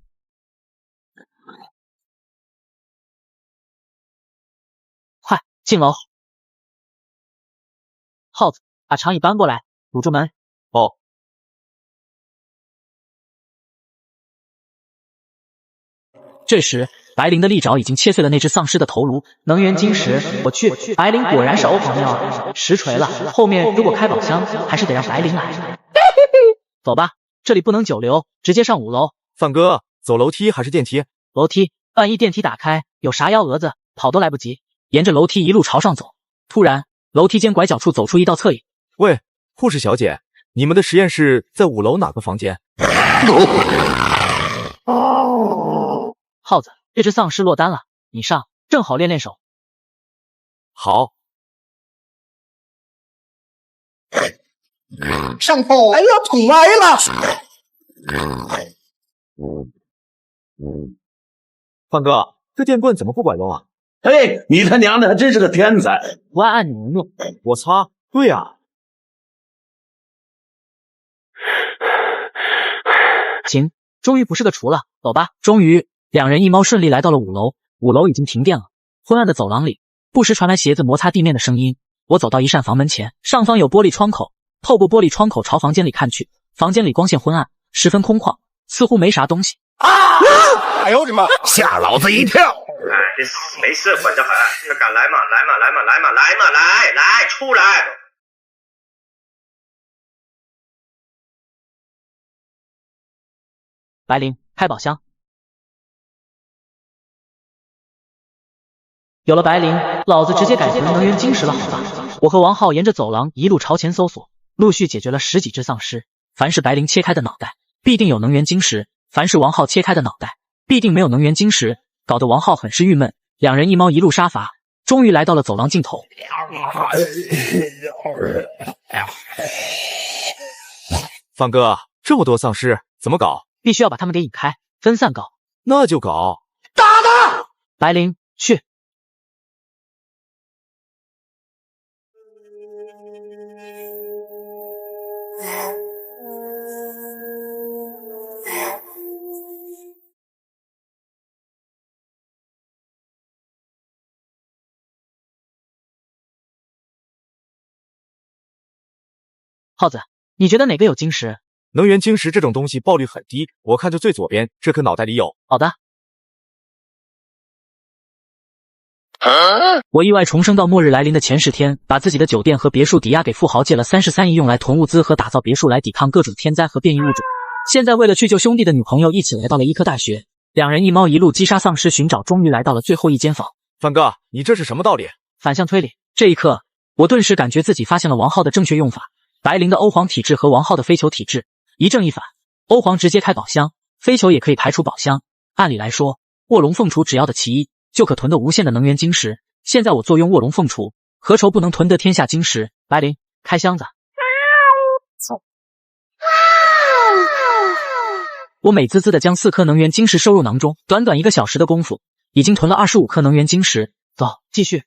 快进楼！耗子，把长椅搬过来，堵住门。哦。这时，白灵的利爪已经切碎了那只丧尸的头颅。能源晶石，我去！白灵果然是欧皇料，实锤了。后面如果开宝箱，还是得让白灵来。走吧，这里不能久留，直接上5楼。范哥，走楼梯还是电梯？楼梯，万一电梯打开，有啥幺蛾子，跑都来不及。沿着楼梯一路朝上走。突然，楼梯间拐角处走出一道侧影。喂，护士小姐，你们的实验室在5楼哪个房间？耗子，这只丧尸落单了，你上，正好练练手。好。上头，哎呀，捅歪了！范哥，这电棍怎么不管用啊？嘿，你他娘的还真是个天才！不按按钮用，我擦，对啊。行，终于不是个厨了，走吧。终于，2人一猫顺利来到了5楼。5楼已经停电了，昏暗的走廊里，不时传来鞋子摩擦地面的声音。我走到一扇房门前，上方有玻璃窗口，透过玻璃窗口朝房间里看去，房间里光线昏暗，十分空旷，似乎没啥东西。哎呦我的妈！吓老子一跳！哎，没事，管着很。那敢来嘛？来嘛，来嘛，来嘛，来嘛，来，出来！白灵，开宝箱。有了白灵，老子直接改存能源晶石了，好吧？我和王浩沿着走廊一路朝前搜索，陆续解决了10几只丧尸。凡是白灵切开的脑袋，必定有能源晶石；凡是王浩切开的脑袋，必定没有能源晶石，搞得王浩很是郁闷。2人一猫一路杀伐，终于来到了走廊尽头。范哥，这么多丧尸怎么搞？必须要把他们给引开，分散搞。那就搞。打他！白灵，去。耗子，你觉得哪个有晶石？能源晶石这种东西爆率很低，我看就最左边这颗脑袋里有。好的。我意外重生到末日来临的前10天，把自己的酒店和别墅抵押给富豪，借了33亿用来囤物资和打造别墅来抵抗各种天灾和变异物种。现在为了去救兄弟的女朋友，一起来到了医科大学。2人一猫一路击杀丧尸寻找，终于来到了最后一间房。范哥，你这是什么道理？反向推理。这一刻，我顿时感觉自己发现了王浩的正确用法。白灵的欧皇体质和王浩的飞球体质一正一反，欧皇直接开宝箱，飞球也可以排除宝箱。按理来说，卧龙凤雏只要的其一，就可囤得无限的能源晶石。现在我坐拥卧龙凤雏，何愁不能囤得天下晶石？白灵，开箱子。我美滋滋的将4颗能源晶石收入囊中，短短1个小时的功夫，已经囤了25颗能源晶石。走，继续。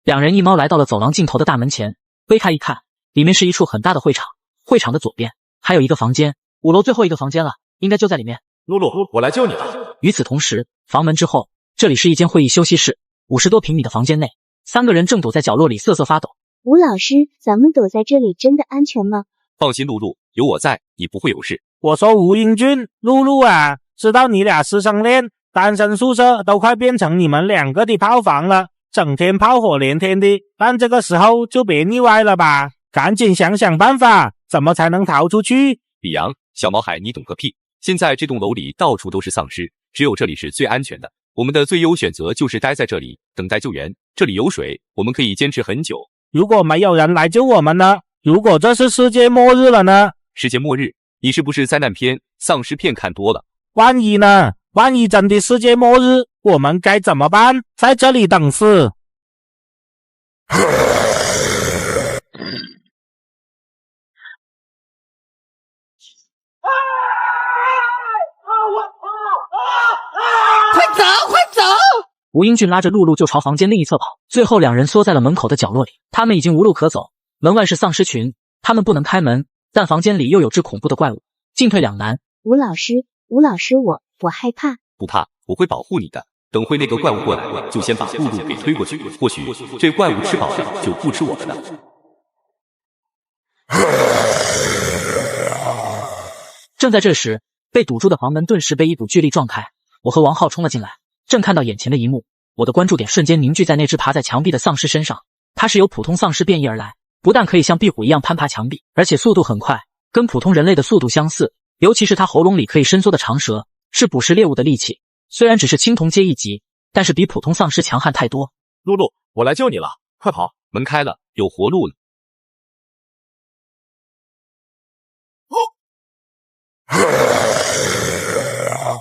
两人一猫来到了走廊尽头的大门前，推开一看，里面是一处很大的会场。会场的左边还有一个房间，5楼最后一个房间了，应该就在里面。露露，我来救你了。与此同时，房门之后，这里是一间会议休息室，50多平米的房间内，3个人正躲在角落里瑟瑟发抖。吴老师，咱们躲在这里真的安全吗？放心，露露，有我在，你不会有事。我说吴英俊、露露啊，知道你俩师生恋，单身宿舍都快变成你们2个的炮房了，整天炮火连天的，但这个时候就别腻歪了吧，赶紧想想办法，怎么才能逃出去？李阳，小毛孩，你懂个屁！现在这栋楼里到处都是丧尸，只有这里是最安全的。我们的最优选择就是待在这里，等待救援。这里有水，我们可以坚持很久。如果没有人来救我们呢？如果这是世界末日了呢？世界末日？你是不是灾难片、丧尸片看多了？万一呢？万一真的世界末日，我们该怎么办？在这里等死？快走，快走！吴英俊拉着露露就朝房间另一侧跑，最后2人缩在了门口的角落里。他们已经无路可走，门外是丧尸群，他们不能开门，但房间里又有只恐怖的怪物，进退两难。吴老师，我害怕。不怕，我会保护你的。等会那个怪物过来，就先把露露给推过去，或许这怪物吃饱了就不吃我们了。正在这时，被堵住的房门顿时被一股巨力撞开，我和王浩冲了进来。正看到眼前的一幕，我的关注点瞬间凝聚在那只爬在墙壁的丧尸身上。它是由普通丧尸变异而来，不但可以像壁虎一样攀爬墙壁，而且速度很快，跟普通人类的速度相似。尤其是它喉咙里可以伸缩的长舌，是捕食猎物的利器。虽然只是青铜阶1级，但是比普通丧尸强悍太多。露露，我来救你了，快跑！门开了，有活路了。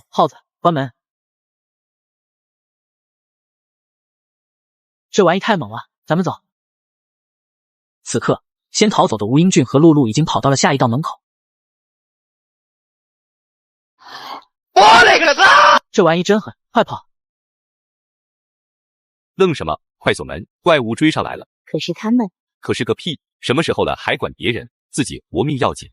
耗子，关门！这玩意太猛了，咱们走。此刻，先逃走的吴英俊和露露已经跑到了下一道门口。我勒个擦！这玩意真狠，快跑！愣什么？快锁门！怪物追上来了。可是他们……可是个屁！什么时候了还管别人？自己活命要紧。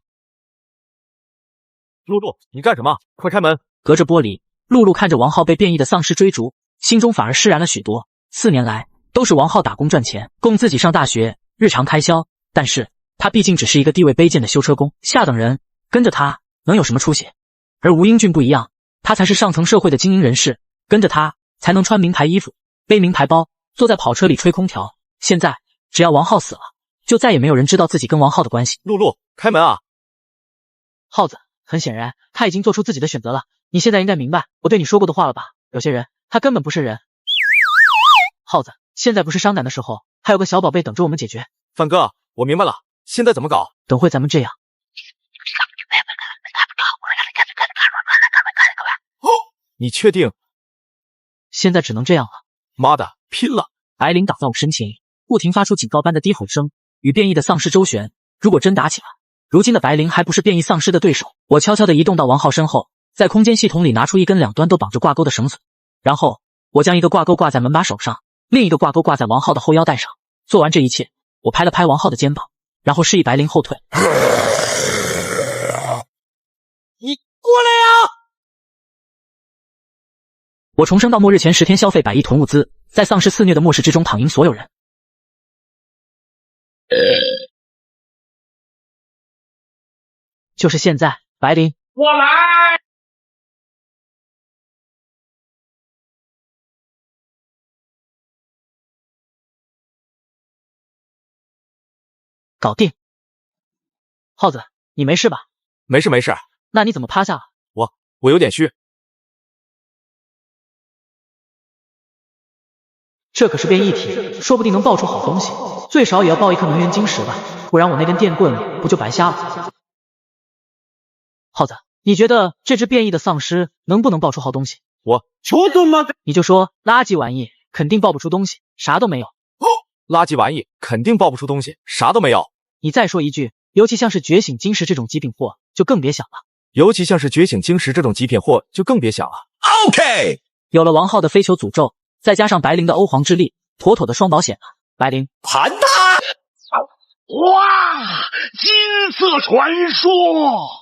露露，你干什么？快开门！隔着玻璃，露露看着王浩被变异的丧尸追逐，心中反而释然了许多。4年来，都是王浩打工赚钱，供自己上大学，日常开销。但是他毕竟只是一个地位卑贱的修车工，下等人，跟着他能有什么出息？而吴英俊不一样，他才是上层社会的精英人士，跟着他才能穿名牌衣服，背名牌包，坐在跑车里吹空调。现在只要王浩死了，就再也没有人知道自己跟王浩的关系。露露，开门啊！耗子，很显然他已经做出自己的选择了，你现在应该明白我对你说过的话了吧？有些人他根本不是人。耗子，现在不是伤胆的时候，还有个小宝贝等着我们解决。范哥，我明白了，现在怎么搞？等会咱们这样。你确定？现在只能这样了。妈的，拼了！白灵打在我身前，不停发出警告般的低吼声，与变异的丧尸周旋。如果真打起来，如今的白灵还不是变异丧尸的对手。我悄悄地移动到王浩身后，在空间系统里拿出一根2端都绑着挂钩的绳索，然后我将一个挂钩挂在门把手上，另一个挂钩挂在王浩的后腰带上。做完这一切，我拍了拍王浩的肩膀，然后示意白灵后退。你过来呀！我重生到末日前10天消费100亿囤物资，在丧尸肆虐的末世之中躺赢所有人。就是现在，白灵，我来！搞定。耗子，你没事吧？没事没事。那你怎么趴下了？我有点虚。这可是变异体，说不定能爆出好东西，最少也要爆1颗能源晶石吧，不然我那根电棍不就白瞎了？耗子，你觉得这只变异的丧尸能不能爆出好东西？你就说垃圾玩意，肯定爆不出东西，啥都没有。垃圾玩意肯定爆不出东西，啥都没有。你再说一句，尤其像是觉醒晶石这种极品货，就更别想了。尤其像是觉醒晶石这种极品货，就更别想了。OK， 有了王浩的飞球诅咒，再加上白灵的欧皇之力，妥妥的双保险啊！白灵，盘他！哇，金色传说！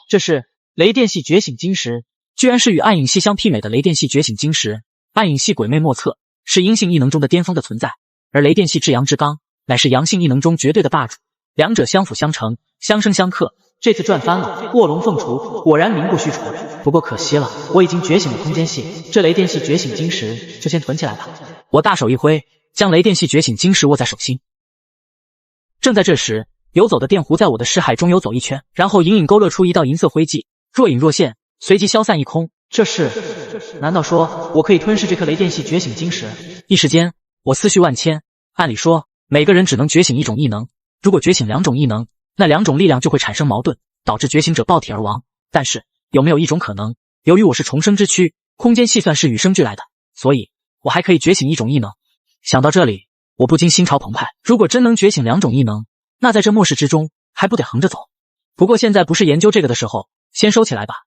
这是雷电系觉醒晶石，居然是与暗影系相媲美的雷电系觉醒晶石。暗影系鬼魅莫测，是阴性异能中的巅峰的存在，而雷电系至阳之刚，乃是阳性异能中绝对的霸主。两者相辅相成，相生相克。这次赚翻了，卧龙凤雏果然名不虚传。不过可惜了，我已经觉醒了空间系，这雷电系觉醒晶石就先囤起来吧。我大手一挥，将雷电系觉醒晶石握在手心。正在这时，游走的电弧在我的视海中游走一圈，然后隐隐勾勒出一道银色灰迹，若隐若现，随即消散一空。这是？难道说我可以吞噬这颗雷电系觉醒晶石？一时间，我思绪万千。按理说，每个人只能觉醒一种异能，如果觉醒两种异能，那两种力量就会产生矛盾，导致觉醒者爆体而亡。但是有没有一种可能，由于我是重生之躯，空间系算是与生俱来的，所以我还可以觉醒一种异能。想到这里，我不禁心潮澎湃。如果真能觉醒两种异能，那在这末世之中还不得横着走？不过现在不是研究这个的时候，先收起来吧。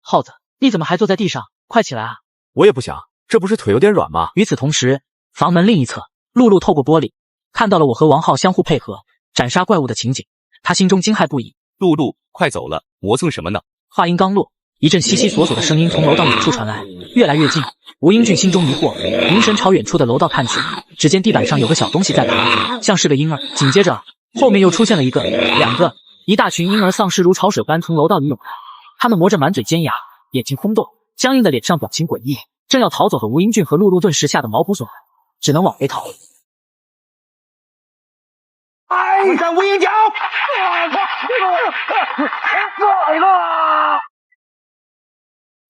耗子，你怎么还坐在地上？快起来啊！我也不想，这不是腿有点软吗？与此同时，房门另一侧，露露透过玻璃看到了我和王浩相互配合斩杀怪物的情景，他心中惊骇不已。露露，快走了，磨蹭什么呢？话音刚落，一阵悉悉索索的声音从楼道远处传来，越来越近。吴英俊心中疑惑，凝神朝远处的楼道看去，只见地板上有个小东西在爬，像是个婴儿。紧接着，后面又出现了一个、两个，一大群婴儿丧尸如潮水般从楼道里涌来。他们磨着满嘴尖牙，眼睛空洞，僵硬的脸上表情诡异，正要逃走的吴英俊和露露顿时吓得毛骨悚然，只能往回逃。快闪无影脚！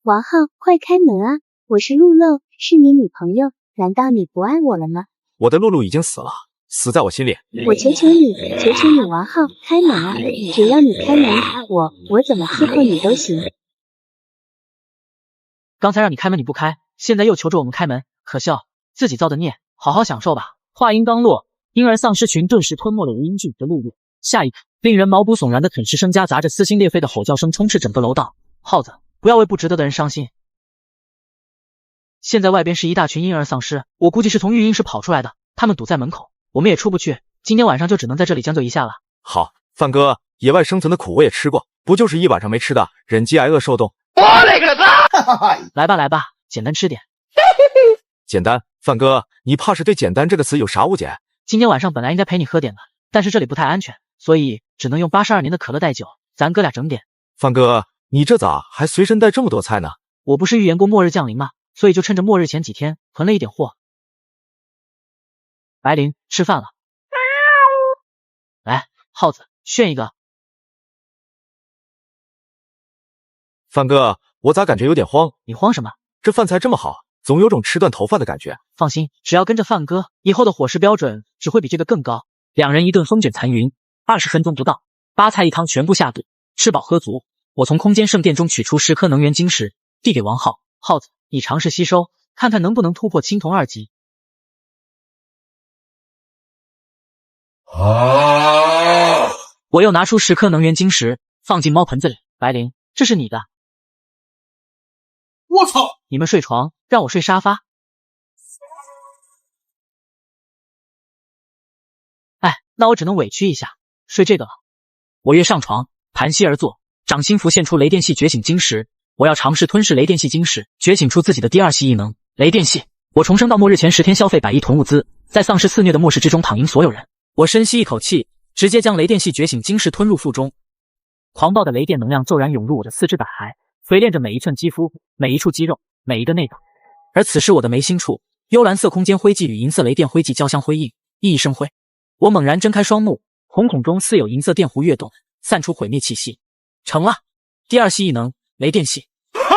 王浩，快开门啊！我是露露，是你女朋友，难道你不爱我了吗？我的露露已经死了，死在我心里。我求求你，求求你，王浩，开门啊！只要你开门，我怎么伺候你都行。刚才让你开门你不开，现在又求着我们开门，可笑，自己造的孽，好好享受吧。话音刚落，婴儿丧尸群顿时吞没了吴英俊和露露。下一刻，令人毛骨悚然的啃食声夹杂着撕心裂肺的吼叫声充斥整个楼道。耗子，不要为不值得的人伤心。现在外边是一大群婴儿丧尸，我估计是从育婴室跑出来的，他们堵在门口，我们也出不去，今天晚上就只能在这里将就一下了。好，范哥，野外生存的苦我也吃过，不就是一晚上没吃的，忍饥挨饿受冻。我勒个擦！来吧来吧，简单吃点。简单，范哥，你怕是对简单这个词有啥误解？今天晚上本来应该陪你喝点的，但是这里不太安全，所以只能用82年的可乐代酒，咱哥俩整点。范哥，你这咋还随身带这么多菜呢？我不是预言过末日降临吗？所以就趁着末日前几天囤了一点货。白灵，吃饭了。来，耗子，炫一个。范哥，我咋感觉有点慌？你慌什么？这饭菜这么好，总有种吃断头发的感觉。放心，只要跟着范哥，以后的伙食标准只会比这个更高。两人一顿风卷残云，20分钟不到，8菜1汤全部下肚，吃饱喝足。我从空间圣殿中取出10颗能源晶石，递给王浩。耗子，你尝试吸收，看看能不能突破青铜2级。我又拿出10颗能源晶石，放进猫盆子里。白灵，这是你的。我操！你们睡床，让我睡沙发。哎，那我只能委屈一下，睡这个了。我跃上床，盘膝而坐，掌心浮现出雷电系觉醒晶石。我要尝试吞噬雷电系晶石，觉醒出自己的第2系异能雷电系。我重生到末日前10天消费100亿囤物资，在丧尸肆虐的末世之中躺赢所有人。我深吸一口气，直接将雷电系觉醒晶石吞入腹中。狂暴的雷电能量骤然涌入我的四肢百骸，锤炼着每一寸肌肤，每一处肌肉，每一个内脏。而此时我的眉心处，幽蓝色空间灰烬与银色雷电灰烬交相辉映，熠熠生辉。我猛然睁开双目，瞳孔中似有银色电弧跃动，散出毁灭气息。成了，第2系异能雷电系。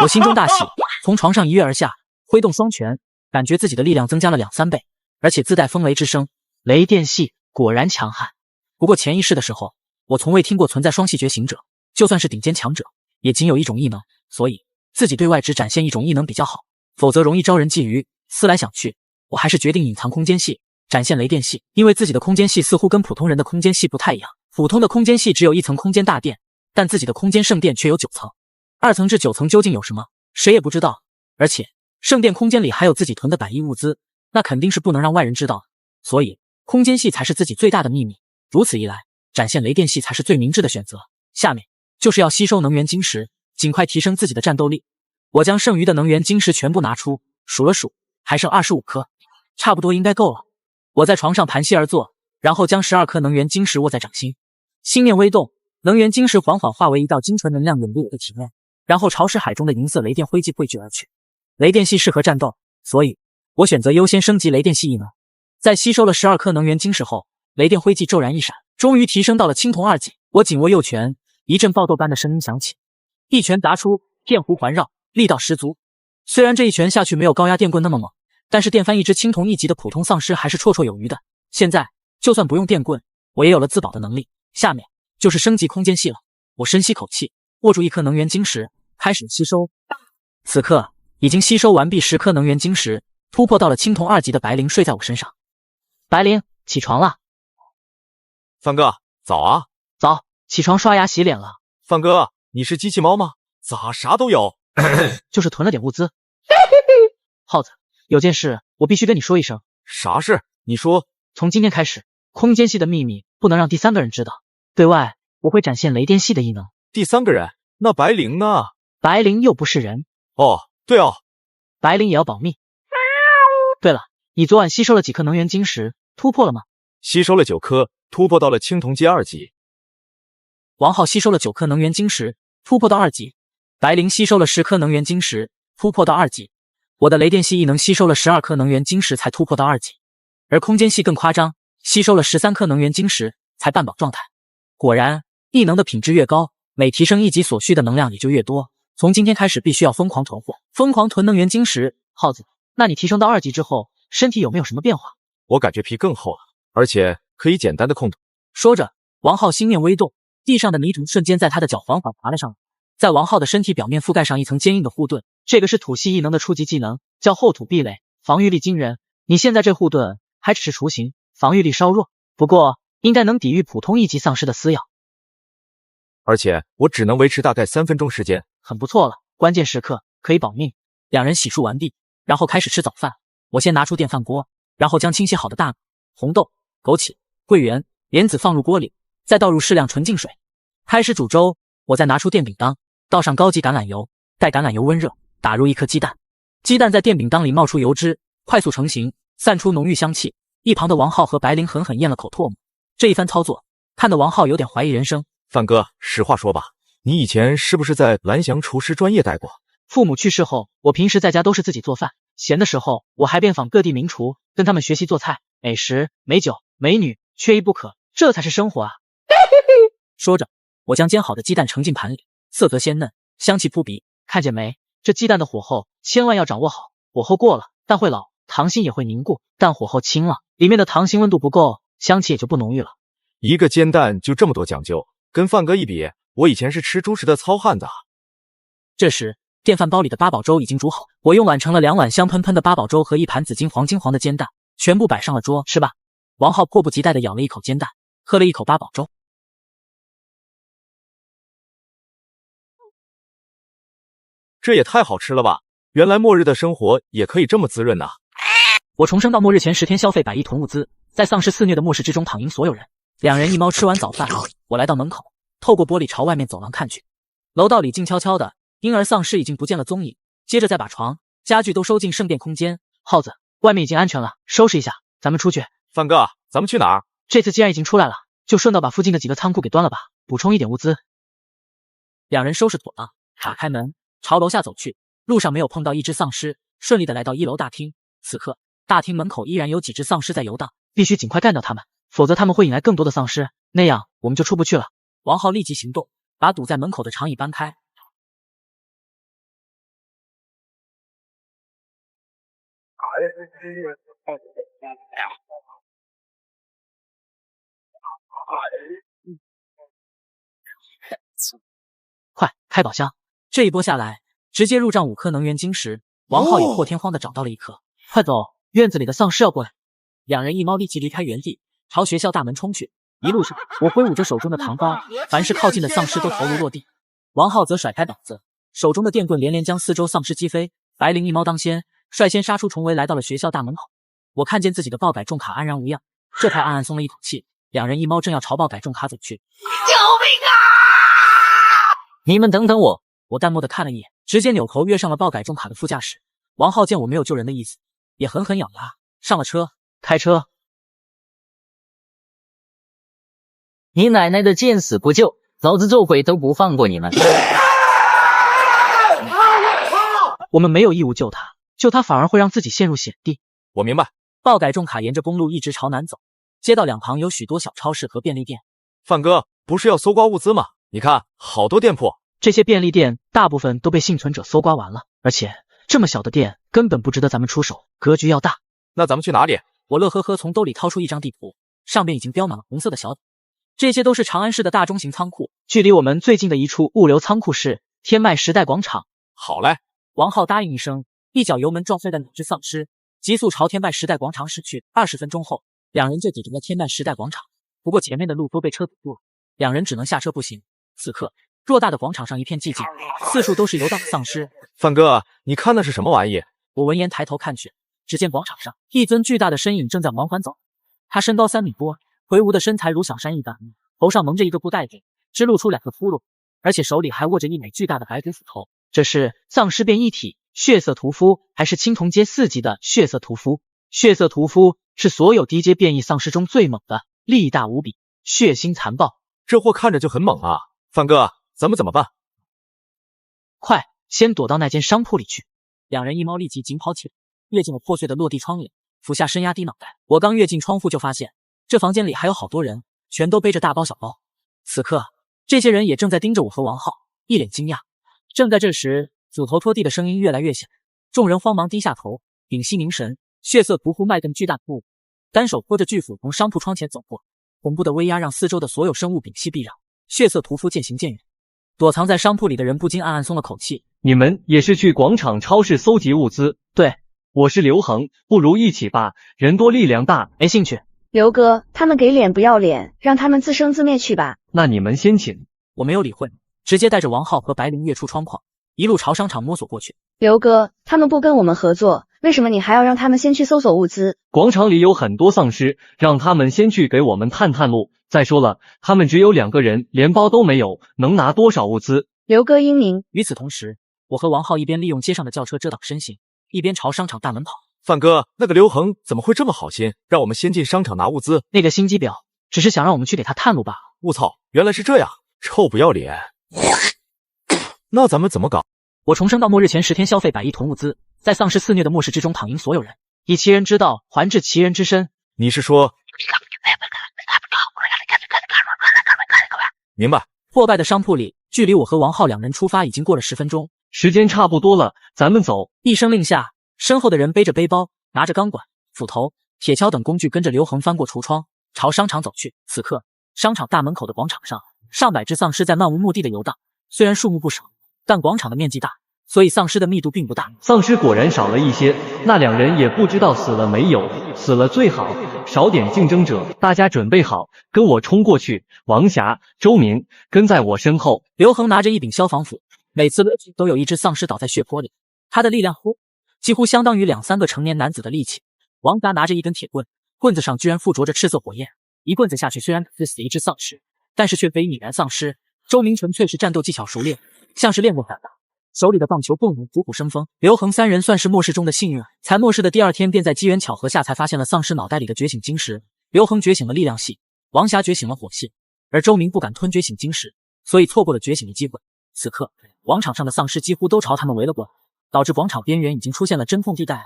我心中大喜，从床上一跃而下，挥动双拳，感觉自己的力量增加了2-3倍，而且自带风雷之声。雷电系果然强悍。不过潜意识的时候，我从未听过存在双系觉醒者，就算是顶尖强者，也仅有一种异能，所以自己对外只展现一种异能比较好，否则容易招人觊觎。思来想去，我还是决定隐藏空间系，展现雷电系，因为自己的空间系似乎跟普通人的空间系不太一样，普通的空间系只有一层空间大殿，但自己的空间圣殿却有9层。2层至9层究竟有什么，谁也不知道。而且圣殿空间里还有自己囤的百亿物资，那肯定是不能让外人知道的。所以空间系才是自己最大的秘密。如此一来，展现雷电系才是最明智的选择。下面就是要吸收能源晶石，尽快提升自己的战斗力。我将剩余的能源晶石全部拿出，数了数，还剩25颗，差不多应该够了。我在床上盘膝而坐，然后将12颗能源晶石握在掌心，心念微动，能源晶石缓缓化为一道精纯能量涌入我的体内，然后朝识海中的银色雷电灰烬汇聚而去。雷电系适合战斗，所以我选择优先升级雷电系异能。在吸收了12颗能源晶石后，雷电灰烬骤然一闪，终于提升到了青铜2级。我紧握右拳，一阵爆豆般的声音响起，一拳砸出，电弧环绕，力道十足。虽然这一拳下去没有高压电棍那么猛，但是电翻一只青铜1级的普通丧尸还是绰绰有余的。现在就算不用电棍，我也有了自保的能力。下面就是升级空间系了。我深吸口气，握住1颗能源晶石，开始吸收。此刻已经吸收完毕10颗能源晶石，突破到了青铜2级的白灵睡在我身上。白灵，起床了。范哥，早啊。早，起床刷牙洗脸了。范哥，你是机器猫吗？咋啥都有？就是囤了点物资。耗子，有件事我必须跟你说一声。啥事？你说。从今天开始，空间系的秘密不能让第3个人知道。对外，我会展现雷电系的异能。第3个人？那白灵呢？白灵又不是人。哦，对哦，白灵也要保密。对了，你昨晚吸收了几颗能源晶石，突破了吗？吸收了9颗，突破到了青铜阶2级。王浩吸收了9颗能源晶石，突破到2级。白灵吸收了10颗能源晶石，突破到2级。我的雷电系异能吸收了12颗能源晶石才突破到2级，而空间系更夸张，吸收了13颗能源晶石才半保状态。果然，异能的品质越高，每提升1级所需的能量也就越多。从今天开始必须要疯狂囤货，疯狂囤能源晶石。耗子，那你提升到2级之后，身体有没有什么变化？我感觉皮更厚了，而且可以简单的控制。说着，王浩心念微动，地上的泥土瞬间在他的脚缓缓爬了上来，在王浩的身体表面覆盖上一层坚硬的护盾。这个是土系异能的初级技能，叫厚土壁垒，防御力惊人。你现在这护盾还只是雏形，防御力稍弱，不过应该能抵御普通1级丧尸的撕咬。而且我只能维持大概3分钟时间，很不错了。关键时刻可以保命。两人洗漱完毕，然后开始吃早饭。我先拿出电饭锅，然后将清洗好的大米、红豆、枸杞、桂圆、莲子放入锅里，再倒入适量纯净水，开始煮粥。我再拿出电饼铛，倒上高级橄榄油，待橄榄油温热，打入1颗鸡蛋。鸡蛋在电饼铛里冒出油脂，快速成型，散出浓郁香气。一旁的王浩和白灵狠狠咽了口唾沫。这一番操作，看得王浩有点怀疑人生。范哥，实话说吧，你以前是不是在蓝翔厨师专业待过？父母去世后，我平时在家都是自己做饭，闲的时候我还遍访各地名厨，跟他们学习做菜。美食、美酒、美女，缺一不可，这才是生活啊！说着，我将煎好的鸡蛋盛进盘里，色泽鲜嫩，香气扑鼻。看见没？这鸡蛋的火候千万要掌握好，火候过了，蛋会老，糖心也会凝固；但火候轻了，里面的糖心温度不够，香气也就不浓郁了。一个煎蛋就这么多讲究，跟范哥一比，我以前是吃猪食的糙汉子啊。这时，电饭煲里的八宝粥已经煮好，我用碗盛了2碗香喷喷的八宝粥和1盘紫金黄金黄的煎蛋，全部摆上了桌。吃吧。王浩迫不及待地咬了一口煎蛋，喝了一口八宝粥。这也太好吃了吧！原来末日的生活也可以这么滋润啊。我重生到末日前10天消费100亿囤物资，在丧尸肆虐的末世之中躺赢所有人。两人一猫吃完早饭，我来到门口，透过玻璃朝外面走廊看去。楼道里静悄悄的，婴儿丧尸已经不见了踪影。接着再把床、家具都收进圣殿空间。耗子，外面已经安全了，收拾一下，咱们出去。范哥，咱们去哪儿？这次既然已经出来了，就顺道把附近的几个仓库给端了吧，补充一点物资。两人收拾妥当，打开门，朝楼下走去。路上没有碰到一只丧尸，顺利的来到1楼大厅。此刻，大厅门口依然有几只丧尸在游荡，必须尽快干掉他们，否则他们会引来更多的丧尸，那样我们就出不去了。王浩立即行动，把堵在门口的长椅搬开。快开宝箱！这一波下来，直接入账5颗能源晶石。王浩也破天荒的找到了1颗。快走，院子里的丧尸要过来！两人一猫立即离开原地，朝学校大门冲去。一路上，我挥舞着手中的唐刀，凡是靠近的丧尸都头颅落地。王浩则甩开膀子，手中的电棍连连将四周丧尸击飞。白灵一猫当先，率先杀出重围，来到了学校大门口。我看见自己的爆改重卡安然无恙，这才暗暗松了一口气。两人一猫正要朝爆改重卡走去。救命啊！你们等等我！我淡漠的看了一眼，直接扭头跃上了爆改重卡的副驾驶。王浩见我没有救人的意思，也狠狠咬牙上了车，开车。你奶奶的见死不救，老子做鬼都不放过你们！我们没有义务救他，救他反而会让自己陷入险地。我明白。爆改重卡沿着公路一直朝南走，街道两旁有许多小超市和便利店。范哥，不是要搜刮物资吗？你看，好多店铺。这些便利店大部分都被幸存者搜刮完了，而且这么小的店根本不值得咱们出手，格局要大。那咱们去哪里？我乐呵呵从兜里掏出一张地图，上面已经标满了红色的小点。这些都是长安市的大中型仓库，距离我们最近的一处物流仓库是天迈时代广场。好嘞！王浩答应一声，一脚油门撞飞了两只丧尸，急速朝天迈时代广场驶去。20分钟后，两人就抵达了天迈时代广场。不过前面的路都被车堵住了，两人只能下车步行。此刻，偌大的广场上一片寂静，四处都是游荡的丧尸。范哥，你看那是什么玩意？我闻言抬头看去，只见广场上一尊巨大的身影正在缓缓走。他身高3米多，魁梧的身材如小山一般，头上蒙着一个布袋子，只露出2个窟窿，而且手里还握着一枚巨大的白骨斧头。这是丧尸变异体血色屠夫，还是青铜阶4级的血色屠夫？血色屠夫是所有低阶变异丧尸中最猛的，力大无比，血腥残暴。这货看着就很猛啊！范哥，咱们怎么办？快，先躲到那间商铺里去。两人一猫立即紧跑起来，跃进了破碎的落地窗帘，俯下身压低脑袋。我刚跃进窗户就发现，这房间里还有好多人，全都背着大包小包。此刻，这些人也正在盯着我和王浩，一脸惊讶。正在这时，斧头拖地的声音越来越响，众人慌忙低下头，屏息凝神。血色屠夫迈动巨大的步，单手托着巨斧从商铺窗前走过，恐怖的威压让四周的所有生物屏息避让。血色屠夫渐行渐远，躲藏在商铺里的人不禁暗暗松了口气。你们也是去广场超市搜集物资？对，我是刘恒，不如一起吧，人多力量大。没兴趣。刘哥，他们给脸不要脸，让他们自生自灭去吧。那你们先请。我没有理会，直接带着王浩和白灵跃出窗框，一路朝商场摸索过去。刘哥，他们不跟我们合作，为什么你还要让他们先去搜索物资？广场里有很多丧尸，让他们先去给我们探探路。再说了，他们只有2个人，连包都没有，能拿多少物资？刘哥英明。与此同时，我和王浩一边利用街上的轿车遮挡身形，一边朝商场大门跑。范哥，那个刘恒怎么会这么好心，让我们先进商场拿物资？那个心机婊只是想让我们去给他探路罢了。我操，原来是这样，臭不要脸！那咱们怎么搞？我重生到末日前10天消费100亿囤物资，在丧尸肆虐的末世之中躺赢所有人，以其人之道还治其人之身。你是说？明白。破败的商铺里，距离我和王浩2人出发已经过了10分钟，时间差不多了，咱们走。一声令下，身后的人背着背包，拿着钢管、斧头、铁锹等工具，跟着刘恒翻过橱窗，朝商场走去。此刻，商场大门口的广场上，上百只丧尸在漫无目的的游荡。虽然数目不少，但广场的面积大，所以丧尸的密度并不大。丧尸果然少了一些，那2人也不知道死了没有，死了最好，少点竞争者。大家准备好，跟我冲过去。王霞、周明跟在我身后。刘恒拿着一柄消防斧，每次都有一只丧尸倒在血泊里，他的力量几乎相当于2-3个成年男子的力气。王霞拿着一根铁棍，棍子上居然附着着赤色火焰，一棍子下去，虽然只死一只丧尸，但是却非泯然丧尸。周明纯粹是战斗技巧熟练，像是练过散打，手里的棒球棍虎虎生风。刘恒3人算是末世中的幸运儿，才末世的第2天便在机缘巧合下才发现了丧尸脑袋里的觉醒晶石。刘恒觉醒了力量系，王霞觉醒了火系，而周明不敢吞觉醒晶石，所以错过了觉醒的机会。此刻，广场上的丧尸几乎都朝他们围了过来，导致广场边缘已经出现了真空地带。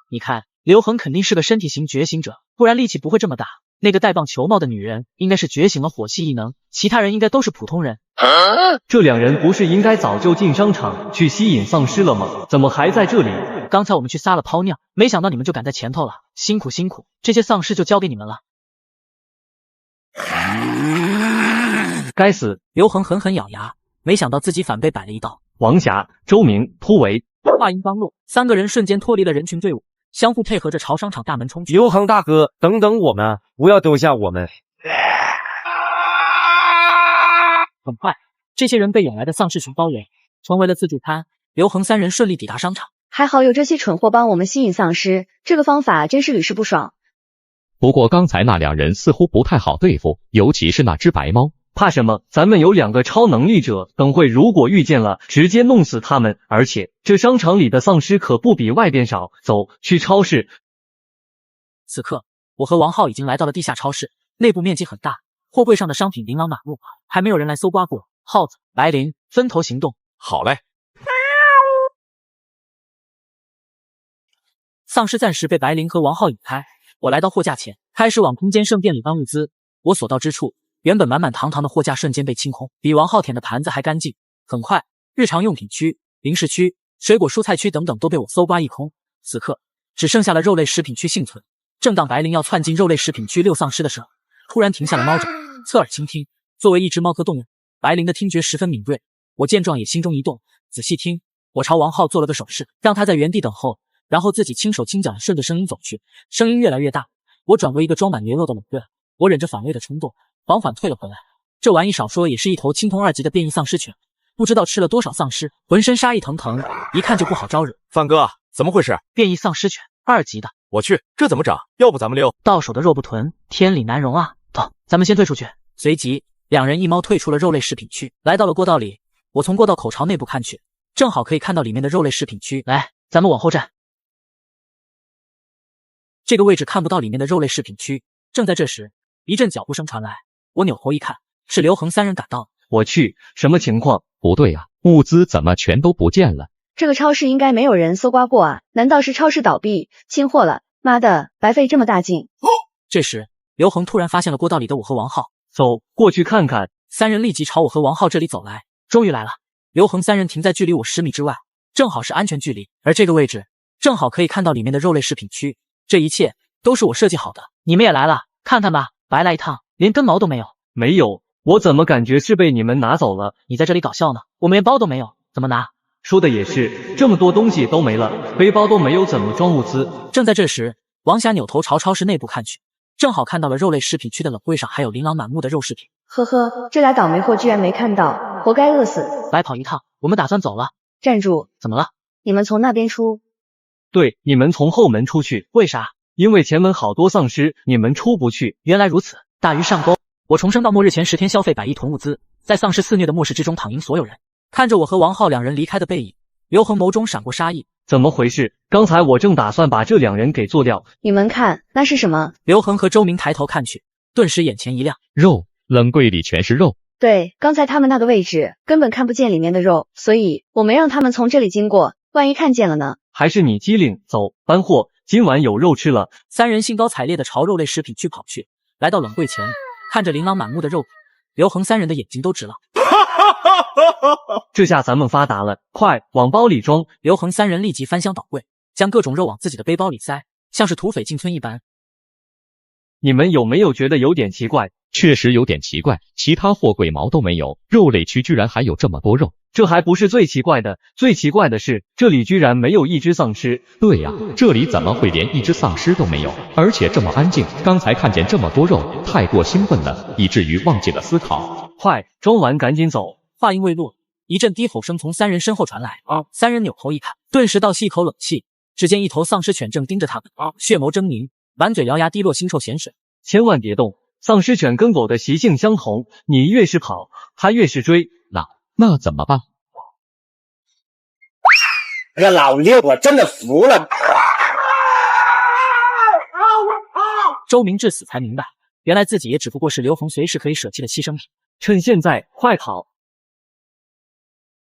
你看，刘恒肯定是个身体型觉醒者，不然力气不会这么大。那个戴棒球帽的女人应该是觉醒了火系异能，其他人应该都是普通人。这2人不是应该早就进商场去吸引丧尸了吗？怎么还在这里？刚才我们去撒了泡尿，没想到你们就赶在前头了，辛苦辛苦，这些丧尸就交给你们了。该死！刘恒狠狠咬牙，没想到自己反被摆了一道。王霞、周明突围。话音刚落，3个人瞬间脱离了人群队伍，相互配合着朝商场大门冲去。刘恒大哥，等等我们，不要丢下我们！很快，这些人被涌来的丧尸群包围，成为了自助餐。刘恒三人顺利抵达商场。还好有这些蠢货帮我们吸引丧尸，这个方法真是屡试不爽。不过刚才那两人似乎不太好对付，尤其是那只白猫。怕什么？咱们有2个超能力者，等会如果遇见了，直接弄死他们。而且这商场里的丧尸可不比外边少。走，去超市。此刻，我和王浩已经来到了地下超市，内部面积很大，货柜上的商品琳琅满目，还没有人来搜刮过。耗子、白灵分头行动。好嘞。丧尸暂时被白灵和王浩引开，我来到货架前，开始往空间圣殿里搬物资。我所到之处，原本满满堂堂的货架瞬间被清空，比王浩舔的盘子还干净。很快，日常用品区、零食区、水果蔬菜区等等都被我搜刮一空。此刻，只剩下了肉类食品区幸存。正当白灵要窜进肉类食品区遛丧尸的时候，突然停下了猫爪，侧耳倾听。作为一只猫科动物，白灵的听觉十分敏锐。我见状也心中一动，仔细听。我朝王浩做了个手势，让他在原地等候，然后自己轻手轻脚地顺着声音走去。声音越来越大，我转过一个装满牛肉的冷刃，我忍着反胃的冲动，缓缓退了回来。这玩意少说也是一头青铜2级的变异丧尸犬，不知道吃了多少丧尸，浑身杀意腾腾，一看就不好招惹。范哥，怎么回事？变异丧尸犬2级的，我去，这怎么整？要不咱们溜？到手的肉不囤，天理难容啊！走，咱们先退出去。随即，两人一猫退出了肉类食品区，来到了过道里。我从过道口朝内部看去，正好可以看到里面的肉类食品区。来，咱们往后站。这个位置看不到里面的肉类食品区。正在这时，一阵脚步声传来，我扭头一看，是刘恒三人赶到。我去，什么情况？不对啊，物资怎么全都不见了？这个超市应该没有人搜刮过啊？难道是超市倒闭清货了？妈的，白费这么大劲！这时，刘恒突然发现了过道里的我和王浩，走过去看看。三人立即朝我和王浩这里走来。终于来了，刘恒三人停在距离我10米之外，正好是安全距离，而这个位置正好可以看到里面的肉类食品区。这一切都是我设计好的。你们也来了，看看吧，白来一趟，连根毛都没有。没有，我怎么感觉是被你们拿走了？你在这里搞笑呢？我们连包都没有，怎么拿？说的也是，这么多东西都没了，背包都没有，怎么装物资？正在这时，王霞扭头朝超市内部看去，正好看到了肉类食品区的冷柜上还有琳琅满目的肉食品。呵呵，这俩倒霉货居然没看到，活该饿死！白跑一趟，我们打算走了。站住！怎么了？你们从那边出。对，你们从后门出去。为啥？因为前门好多丧尸，你们出不去。原来如此，大鱼上钩。我重生到末日前10天消费100亿囤物资，在丧尸肆虐的末世之中躺赢所有人。看着我和王浩两人离开的背影，刘恒眸中闪过杀意。怎么回事？刚才我正打算把这2人给做掉。你们看，那是什么？刘恒和周明抬头看去，顿时眼前一亮。肉，冷柜里全是肉。对，刚才他们那个位置根本看不见里面的肉，所以我没让他们从这里经过，万一看见了呢？还是你机灵，走，搬货，今晚有肉吃了。三人兴高采烈地朝肉类食品区跑去，来到冷柜前，看着琳琅满目的肉品，刘恒三人的眼睛都直了。这下咱们发达了，快往包里装！刘恒三人立即翻箱倒柜，将各种肉往自己的背包里塞，像是土匪进村一般。你们有没有觉得有点奇怪？确实有点奇怪，其他货柜毛都没有，肉类区居然还有这么多肉。这还不是最奇怪的，最奇怪的是这里居然没有一只丧尸。对呀，这里怎么会连一只丧尸都没有？而且这么安静，刚才看见这么多肉，太过兴奋了，以至于忘记了思考。快，装完赶紧走！话音未落，一阵低吼声从三人身后传来。三人扭头一看，顿时倒吸一口冷气。只见一头丧尸犬正盯着他们，血眸狰狞，满嘴獠牙滴落腥臭咸水。千万别动！丧尸犬跟狗的习性相同，你越是跑，它越是追。那怎么办？这老六，我真的服了。周明至死才明白，原来自己也只不过是刘恒随时可以舍弃的牺牲品。趁现在，快跑！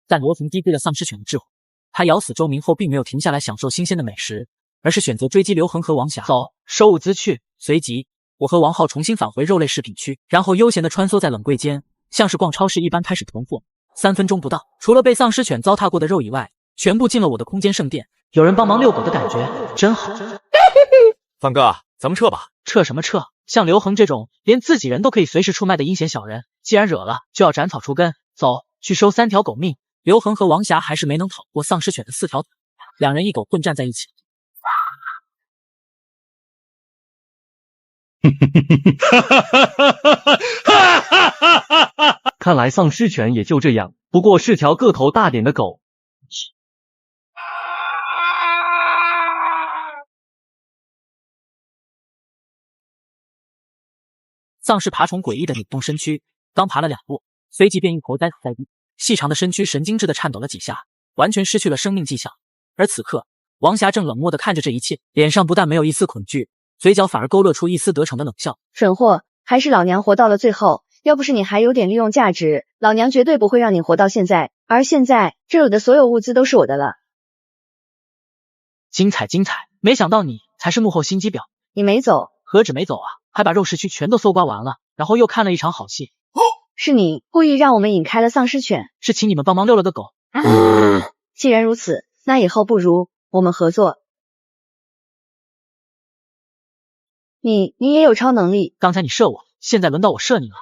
但罗恒低估了丧尸犬的智慧，他咬死周明后，并没有停下来享受新鲜的美食，而是选择追击刘恒和王霞。走，收物资去。随即，我和王浩重新返回肉类食品区，然后悠闲地穿梭在冷柜间，像是逛超市一般开始囤货。3分钟不到，除了被丧尸犬糟蹋过的肉以外，全部进了我的空间圣殿。有人帮忙遛狗的感觉真好。范哥，咱们撤吧。撤什么撤？像刘恒这种连自己人都可以随时出卖的阴险小人，既然惹了，就要斩草除根。走，去收3条狗命。刘恒和王霞还是没能逃过丧尸犬的4条腿，两人一狗混战在一起。看来丧尸犬也就这样，不过是条个头大点的狗。丧尸爬虫诡异的扭动身躯，刚爬了2步，随即便一头栽死在地，细长的身躯神经质的颤抖了几下，完全失去了生命迹象。而此刻，王霞正冷漠的看着这一切，脸上不但没有一丝恐惧，嘴角反而勾勒出一丝得逞的冷笑。蠢货，还是老娘活到了最后，要不是你还有点利用价值，老娘绝对不会让你活到现在。而现在，这里的所有物资都是我的了。精彩精彩，没想到你才是幕后心机婊。你没走？何止没走啊，还把肉食区全都搜刮完了，然后又看了一场好戏。是你故意让我们引开了丧尸犬，是请你们帮忙遛了个狗。既然如此，那以后不如我们合作。你也有超能力。刚才你射我，现在轮到我射你了。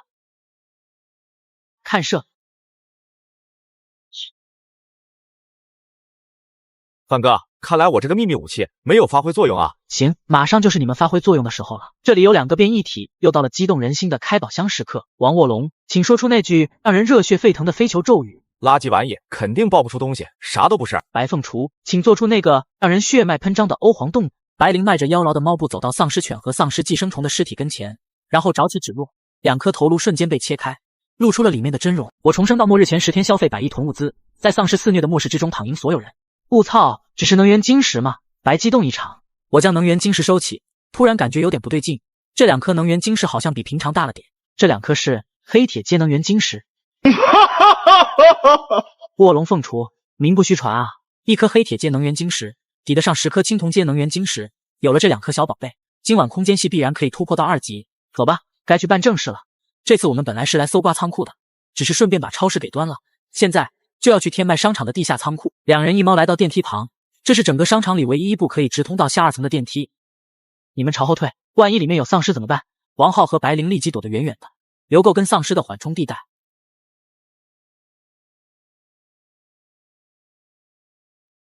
看射。范哥，看来我这个秘密武器没有发挥作用啊。行，马上就是你们发挥作用的时候了。这里有2个变异体，又到了激动人心的开宝箱时刻。王卧龙，请说出那句让人热血沸腾的飞球咒语。垃圾玩意，肯定爆不出东西，啥都不是。白凤雏，请做出那个让人血脉喷张的欧皇动。白灵迈着妖娆的猫步走到丧尸犬和丧尸寄生虫的尸体跟前，然后爪起指落，2颗头颅瞬间被切开，露出了里面的真容。我重生到末日前10天消费100亿囤物资，在丧尸肆虐的末世之中躺赢所有人。物操，只是能源晶石吗？白激动一场。我将能源晶石收起，突然感觉有点不对劲，这2颗能源晶石好像比平常大了点。这2颗是黑铁阶能源晶石。卧龙凤雏，名不虚传啊！1颗黑铁阶能源晶石抵得上10颗青铜阶能源晶石，有了这2颗小宝贝，今晚空间系必然可以突破到2级。走吧，该去办正事了。这次我们本来是来搜刮仓库的，只是顺便把超市给端了，现在就要去天麦商场的地下仓库。2人一猫来到电梯旁，这是整个商场里唯一一部可以直通到下2层的电梯。你们朝后退，万一里面有丧尸怎么办？王浩和白灵立即躲得远远的，留够跟丧尸的缓冲地带。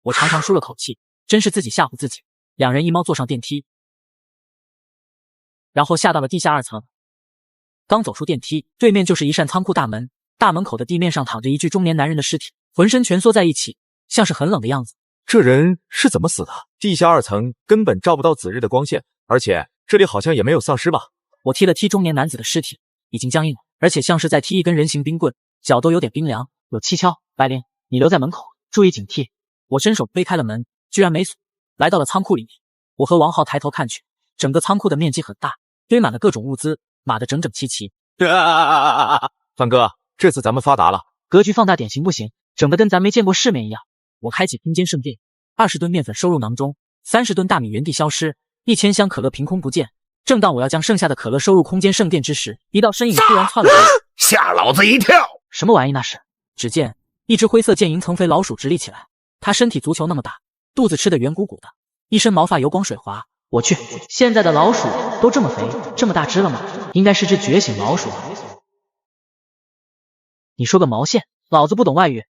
我长长舒了口气，真是自己吓唬自己。2人一猫坐上电梯，然后下到了地下2层。刚走出电梯，对面就是一扇仓库大门，大门口的地面上躺着一具中年男人的尸体，浑身蜷缩在一起，像是很冷的样子。这人是怎么死的？地下2层根本照不到子日的光线，而且这里好像也没有丧尸吧？我踢了踢中年男子的尸体，已经僵硬了，而且像是在踢一根人形冰棍，脚都有点冰凉，有蹊跷。白灵，你留在门口，注意警惕。我伸手推开了门，居然没锁，来到了仓库里面。我和王浩抬头看去，整个仓库的面积很大，堆满了各种物资，码得整整齐齐。范哥，这次咱们发达了，格局放大点行不行？整得跟咱没见过世面一样。我开启拼接圣殿，20吨面粉收入囊中，30吨大米原地消失，1000箱可乐凭空不见。正当我要将剩下的可乐收入空间圣殿之时，一道身影突然窜了过来，吓老子一跳！什么玩意那是？只见一只灰色剑银层肥老鼠直立起来，它身体足球那么大，肚子吃得圆鼓鼓的，一身毛发油光水滑。我去，现在的老鼠都这么肥这么大只了吗？应该是只觉醒老鼠啊。你说个毛线，老子不懂外语。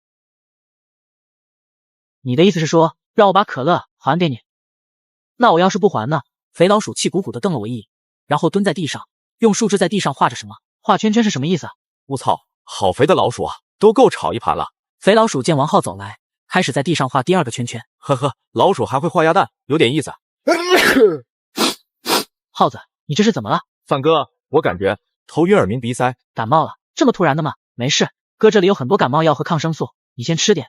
你的意思是说让我把可乐还给你？那我要是不还呢？肥老鼠气鼓鼓的瞪了我一眼，然后蹲在地上，用树枝在地上画着什么。画圈圈是什么意思啊？我操，好肥的老鼠啊，都够炒一盘了。肥老鼠见王浩走来，开始在地上画第2个圈圈。呵呵，老鼠还会画鸭蛋，有点意思。耗子，你这是怎么了？范哥，我感觉头晕耳鸣鼻塞，感冒了？这么突然的吗？没事，哥这里有很多感冒药和抗生素，你先吃点。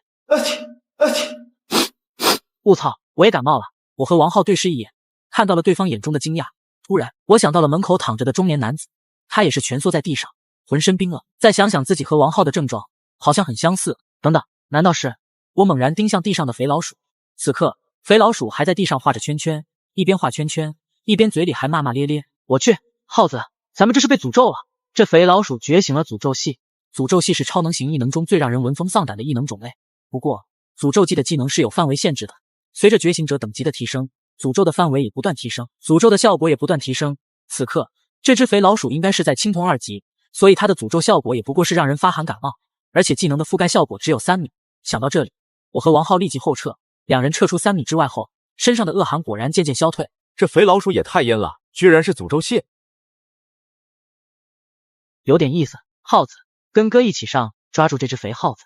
我操，我也感冒了。我和王浩对视一眼，看到了对方眼中的惊讶。突然，我想到了门口躺着的中年男子，他也是蜷缩在地上，浑身冰冷。再想想自己和王浩的症状，好像很相似。等等，难道是？我猛然盯向地上的肥老鼠。此刻，肥老鼠还在地上画着圈圈，一边画圈圈，一边嘴里还骂骂咧咧。我去，耗子，咱们这是被诅咒了。这肥老鼠觉醒了诅咒系。诅咒系是超能型异能中最让人闻风丧胆的异能种类。不过，诅咒系的技能是有范围限制的。随着觉醒者等级的提升，诅咒的范围也不断提升，诅咒的效果也不断提升。此刻，这只肥老鼠应该是在青铜2级，所以它的诅咒效果也不过是让人发寒感冒，而且技能的覆盖效果只有3米。想到这里，我和王浩立即后撤，2人撤出3米之外后，身上的恶寒果然渐渐消退。这肥老鼠也太阴了，居然是诅咒系。有点意思。耗子，跟哥一起上，抓住这只肥耗子。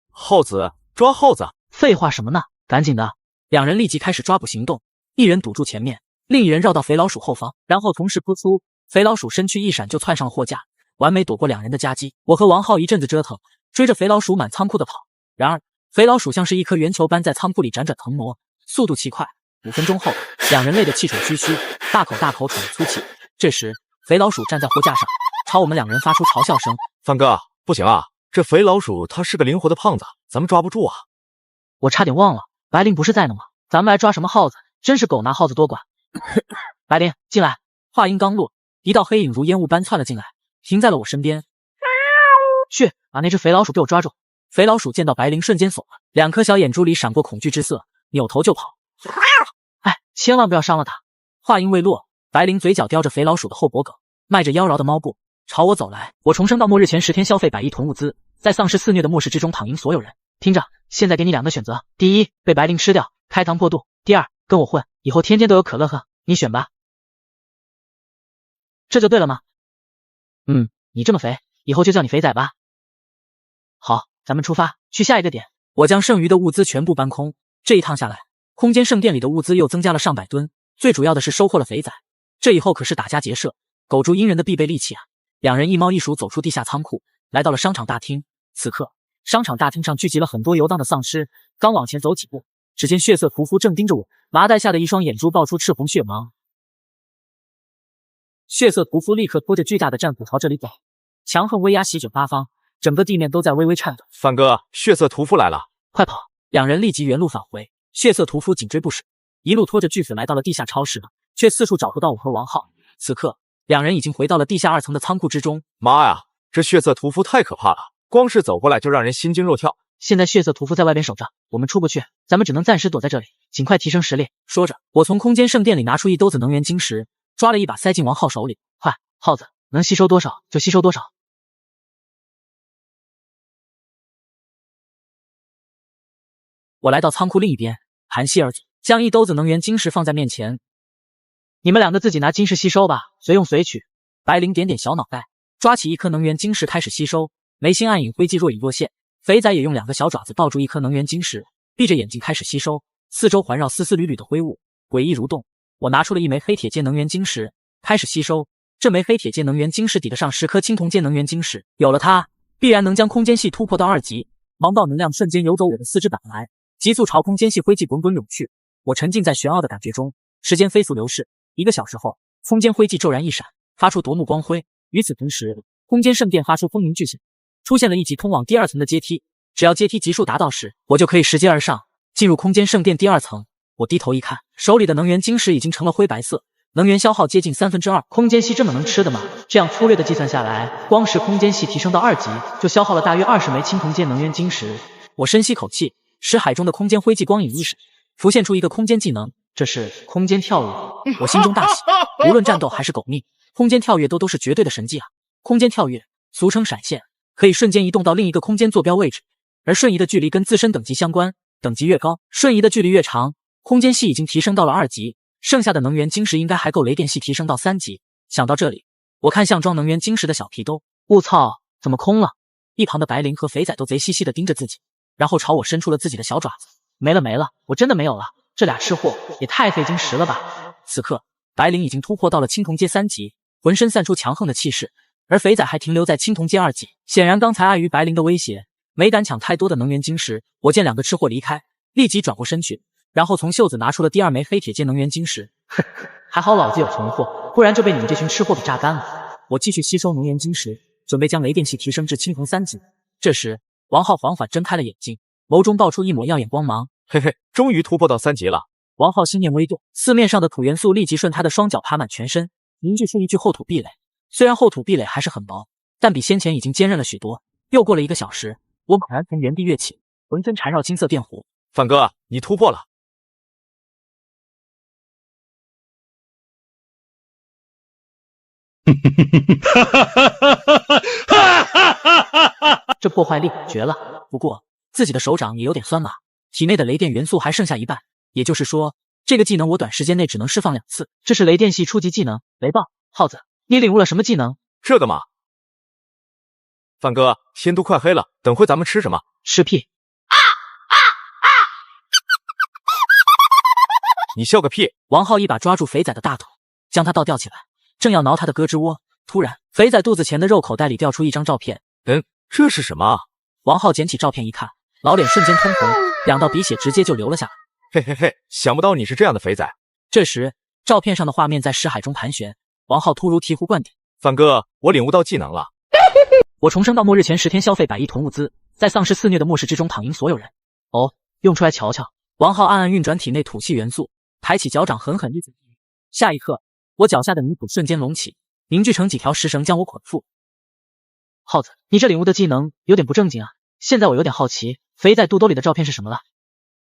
耗子抓耗子？废话什么呢？赶紧的！两人立即开始抓捕行动，一人堵住前面，另一人绕到肥老鼠后方，然后同时扑出。肥老鼠身躯一闪就窜上了货架，完美躲过两人的夹击。我和王浩一阵子折腾，追着肥老鼠满仓库的跑。然而肥老鼠像是一颗圆球般在仓库里辗转腾挪，速度奇快。5分钟后，两人累得气喘吁吁，大口大口喘着粗气。这时肥老鼠站在货架上，朝我们两人发出嘲笑声。范哥，不行啊，这肥老鼠它是个灵活的胖子，咱们抓不住啊。我差点忘了，白灵不是在呢吗？咱们来抓什么耗子？真是狗拿耗子多管。白灵，进来。话音刚落，一道黑影如烟雾般窜了进来，停在了我身边。去，把那只肥老鼠给我抓住！肥老鼠见到白灵瞬间怂了，2颗小眼珠里闪过恐惧之色，扭头就跑。哎，千万不要伤了它！话音未落，白灵嘴角叼着肥老鼠的后脖梗，迈着妖娆的猫步朝我走来。我重生到末日前10天消费100亿囤物资，在丧尸肆虐的末世之中躺赢所有人。听着，现在给你2个选择：第一，被白灵吃掉，开膛破肚；第二，跟我混，以后天天都有可乐喝，你选吧。这就对了吗？你这么肥，以后就叫你肥仔吧。好，咱们出发，去下一个点。我将剩余的物资全部搬空，这一趟下来，空间圣殿里的物资又增加了上百吨，最主要的是收获了肥仔，这以后可是打家劫舍、狗逐阴人的必备利器啊！两人一猫一鼠走出地下仓库，来到了商场大厅。此刻，商场大厅上聚集了很多游荡的丧尸，刚往前走几步，只见血色屠夫正盯着我，麻袋下的一双眼珠爆出赤红血芒。血色屠夫立刻拖着巨大的战斧朝这里走，强横威压席卷八方，整个地面都在微微颤抖。范哥，血色屠夫来了，快跑！两人立即原路返回，血色屠夫紧追不舍，一路拖着巨斧来到了地下超市，却四处找不到我和王浩。此刻，两人已经回到了地下2层的仓库之中。妈呀，这血色屠夫太可怕了，光是走过来就让人心惊肉跳。现在血色屠夫在外边守着，我们出不去，咱们只能暂时躲在这里，尽快提升实力。说着，我从空间圣殿里拿出1兜子能源晶石，抓了一把塞进王浩手里。快，耗子，能吸收多少就吸收多少。我来到仓库另一边，盘膝而坐，将1兜子能源晶石放在面前。你们2个自己拿晶石吸收吧，随用随取。白灵点点小脑袋，抓起1颗能源晶石开始吸收，眉心暗影，灰迹若隐若现。肥仔也用2个小爪子抱住1颗能源晶石，闭着眼睛开始吸收，四周环绕丝丝缕缕的灰雾，诡异蠕动。我拿出了1枚黑铁阶能源晶石，开始吸收。这枚黑铁阶能源晶石抵得上10颗青铜阶能源晶石，有了它，必然能将空间系突破到2级。盲道能量瞬间游走我的4肢板来，急速朝空间系灰烬滚滚涌去。我沉浸在玄奥的感觉中，时间飞速流逝。1个小时后，空间灰烬骤然一闪，发出夺目光辉。与此同时，空间圣殿发出风鸣巨响，出现了1级通往第2层的阶梯。只要阶梯级数达到时，我就可以拾阶而上，进入空间圣殿第2层。我低头一看，手里的能源晶石已经成了灰白色，能源消耗接近2/3。空间系这么能吃的吗？这样粗略的计算下来，光是空间系提升到2级，就消耗了大约20枚青铜阶能源晶石。我深吸口气，识海中的空间灰烬光影一闪，浮现出一个空间技能，这是空间跳跃。我心中大喜，无论战斗还是苟命，空间跳跃都是绝对的神技啊！空间跳跃俗称闪现，可以瞬间移动到另一个空间坐标位置，而瞬移的距离跟自身等级相关，等级越高，瞬移的距离越长。空间系已经提升到了2级，剩下的能源晶石应该还够雷电系提升到3级。想到这里，我看向装能源晶石的小皮兜，我操，怎么空了？一旁的白灵和肥仔都贼兮兮的盯着自己，然后朝我伸出了自己的小爪子。没了，我真的没有了，这俩吃货也太费晶石了吧！此刻，白灵已经突破到了青铜阶3级，浑身散出强横的气势，而肥仔还停留在青铜阶2级。显然刚才碍于白灵的威胁，没敢抢太多的能源晶石。我见2个吃货离开，立即转过身去，然后从袖子拿出了第2枚黑铁阶能源晶石。还好老子有存货，不然就被你们这群吃货给榨干了。我继续吸收能源晶石，准备将雷电系提升至青铜3级。这时，王浩缓缓睁开了眼睛，眸中爆出一抹耀眼光芒。嘿嘿，终于突破到3级了。王浩心念微动，四面上的土元素立即顺他的双脚爬满全身，凝聚出一具厚土壁垒。虽然厚土壁垒还是很薄，但比先前已经坚韧了许多。又过了1个小时，我猛然从原地跃起，浑身缠绕金色电弧。范哥，你突破了！这破坏力绝了！不过自己的手掌也有点酸麻，体内的雷电元素还剩下1半，也就是说，这个技能我短时间内只能释放2次。这是雷电系初级技能雷暴。耗子，你领悟了什么技能？这个嘛，范哥，仙都快黑了，等会咱们吃什么？吃屁！你笑个屁！王浩一把抓住肥仔的大腿，将他倒吊起来，正要挠他的胳肢窝，突然，肥仔肚子前的肉口袋里掉出一张照片。这是什么啊？王浩捡起照片一看，老脸瞬间通红，2道鼻血直接就流了下来。嘿嘿嘿，想不到你是这样的肥仔。这时，照片上的画面在识海中盘旋，王浩突如醍醐灌顶。范哥，我领悟到技能了。我重生到末日前10天消费100亿囤物资，在丧尸肆虐的末世之中躺赢所有人。哦，用出来瞧瞧。王浩暗暗运转体内土气元素，抬起脚掌狠狠一指。下一刻，我脚下的泥土瞬间隆起，凝聚成几条石绳将我捆缚。耗子，你这领悟的技能有点不正经啊！现在我有点好奇，肥仔肚兜里的照片是什么了？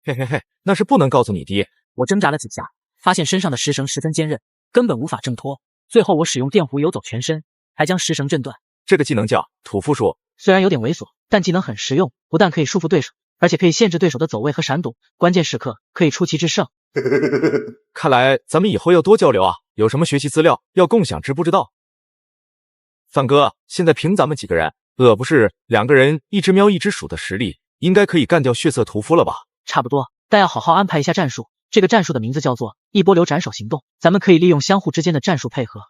嘿嘿嘿，那是不能告诉你的。我挣扎了几下，发现身上的石绳十分坚韧，根本无法挣脱。最后我使用电弧游走全身，还将石绳震断。这个技能叫土缚术，虽然有点猥琐，但技能很实用，不但可以束缚对手，而且可以限制对手的走位和闪躲，关键时刻可以出奇制胜。看来咱们以后要多交流啊，有什么学习资料要共享知不知道？范哥，现在凭咱们几个人，不是2个人1只喵1只鼠的实力，应该可以干掉血色屠夫了吧？差不多，但要好好安排一下战术。这个战术的名字叫做一波流斩首行动，咱们可以利用相互之间的战术配合。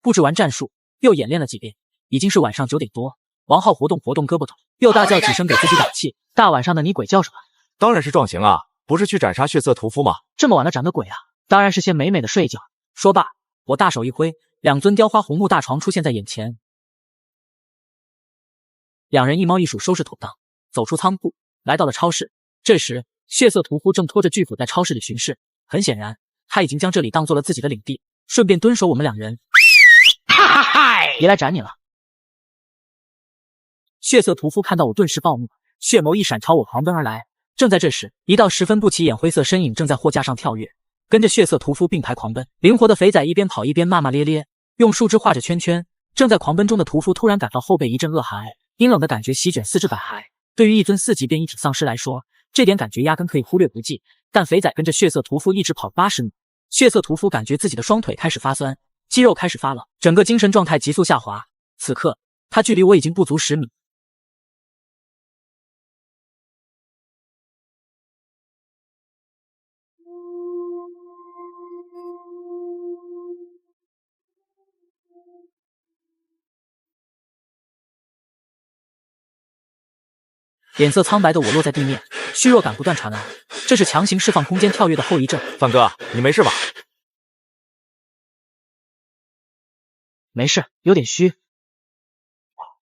布置完战术，又演练了几遍，已经是晚上9点多。王浩活动活动胳膊腿，又大叫几声给自己打气。大晚上的你鬼叫什么？当然是壮行啊，不是去斩杀血色屠夫吗？这么晚了斩个鬼啊！当然是先美美的睡一觉。说罢，我大手一挥，2尊雕花红木大床出现在眼前。2人一猫一鼠收拾妥当，走出仓库，来到了超市。这时，血色屠夫正拖着巨斧在超市里巡视，很显然，他已经将这里当做了自己的领地，顺便蹲守我们2人。哈哈，别来斩你了！血色屠夫看到我，顿时暴怒，血眸一闪，朝我狂奔而来。正在这时，一道十分不起眼灰色身影正在货架上跳跃，跟着血色屠夫并排狂奔。灵活的肥仔一边跑一边骂骂咧咧，用树枝画着圈圈。正在狂奔中的屠夫突然感到后背一阵恶寒，阴冷的感觉席卷4肢百骸。对于一尊4级变异体丧尸来说，这点感觉压根可以忽略不计。但肥仔跟着血色屠夫一直跑80米，血色屠夫感觉自己的双腿开始发酸，肌肉开始发冷，整个精神状态急速下滑。此刻，他距离我已经不足10米。脸色苍白的我落在地面，虚弱感不断传来，这是强行释放空间跳跃的后遗症。范哥，你没事吧？没事，有点虚，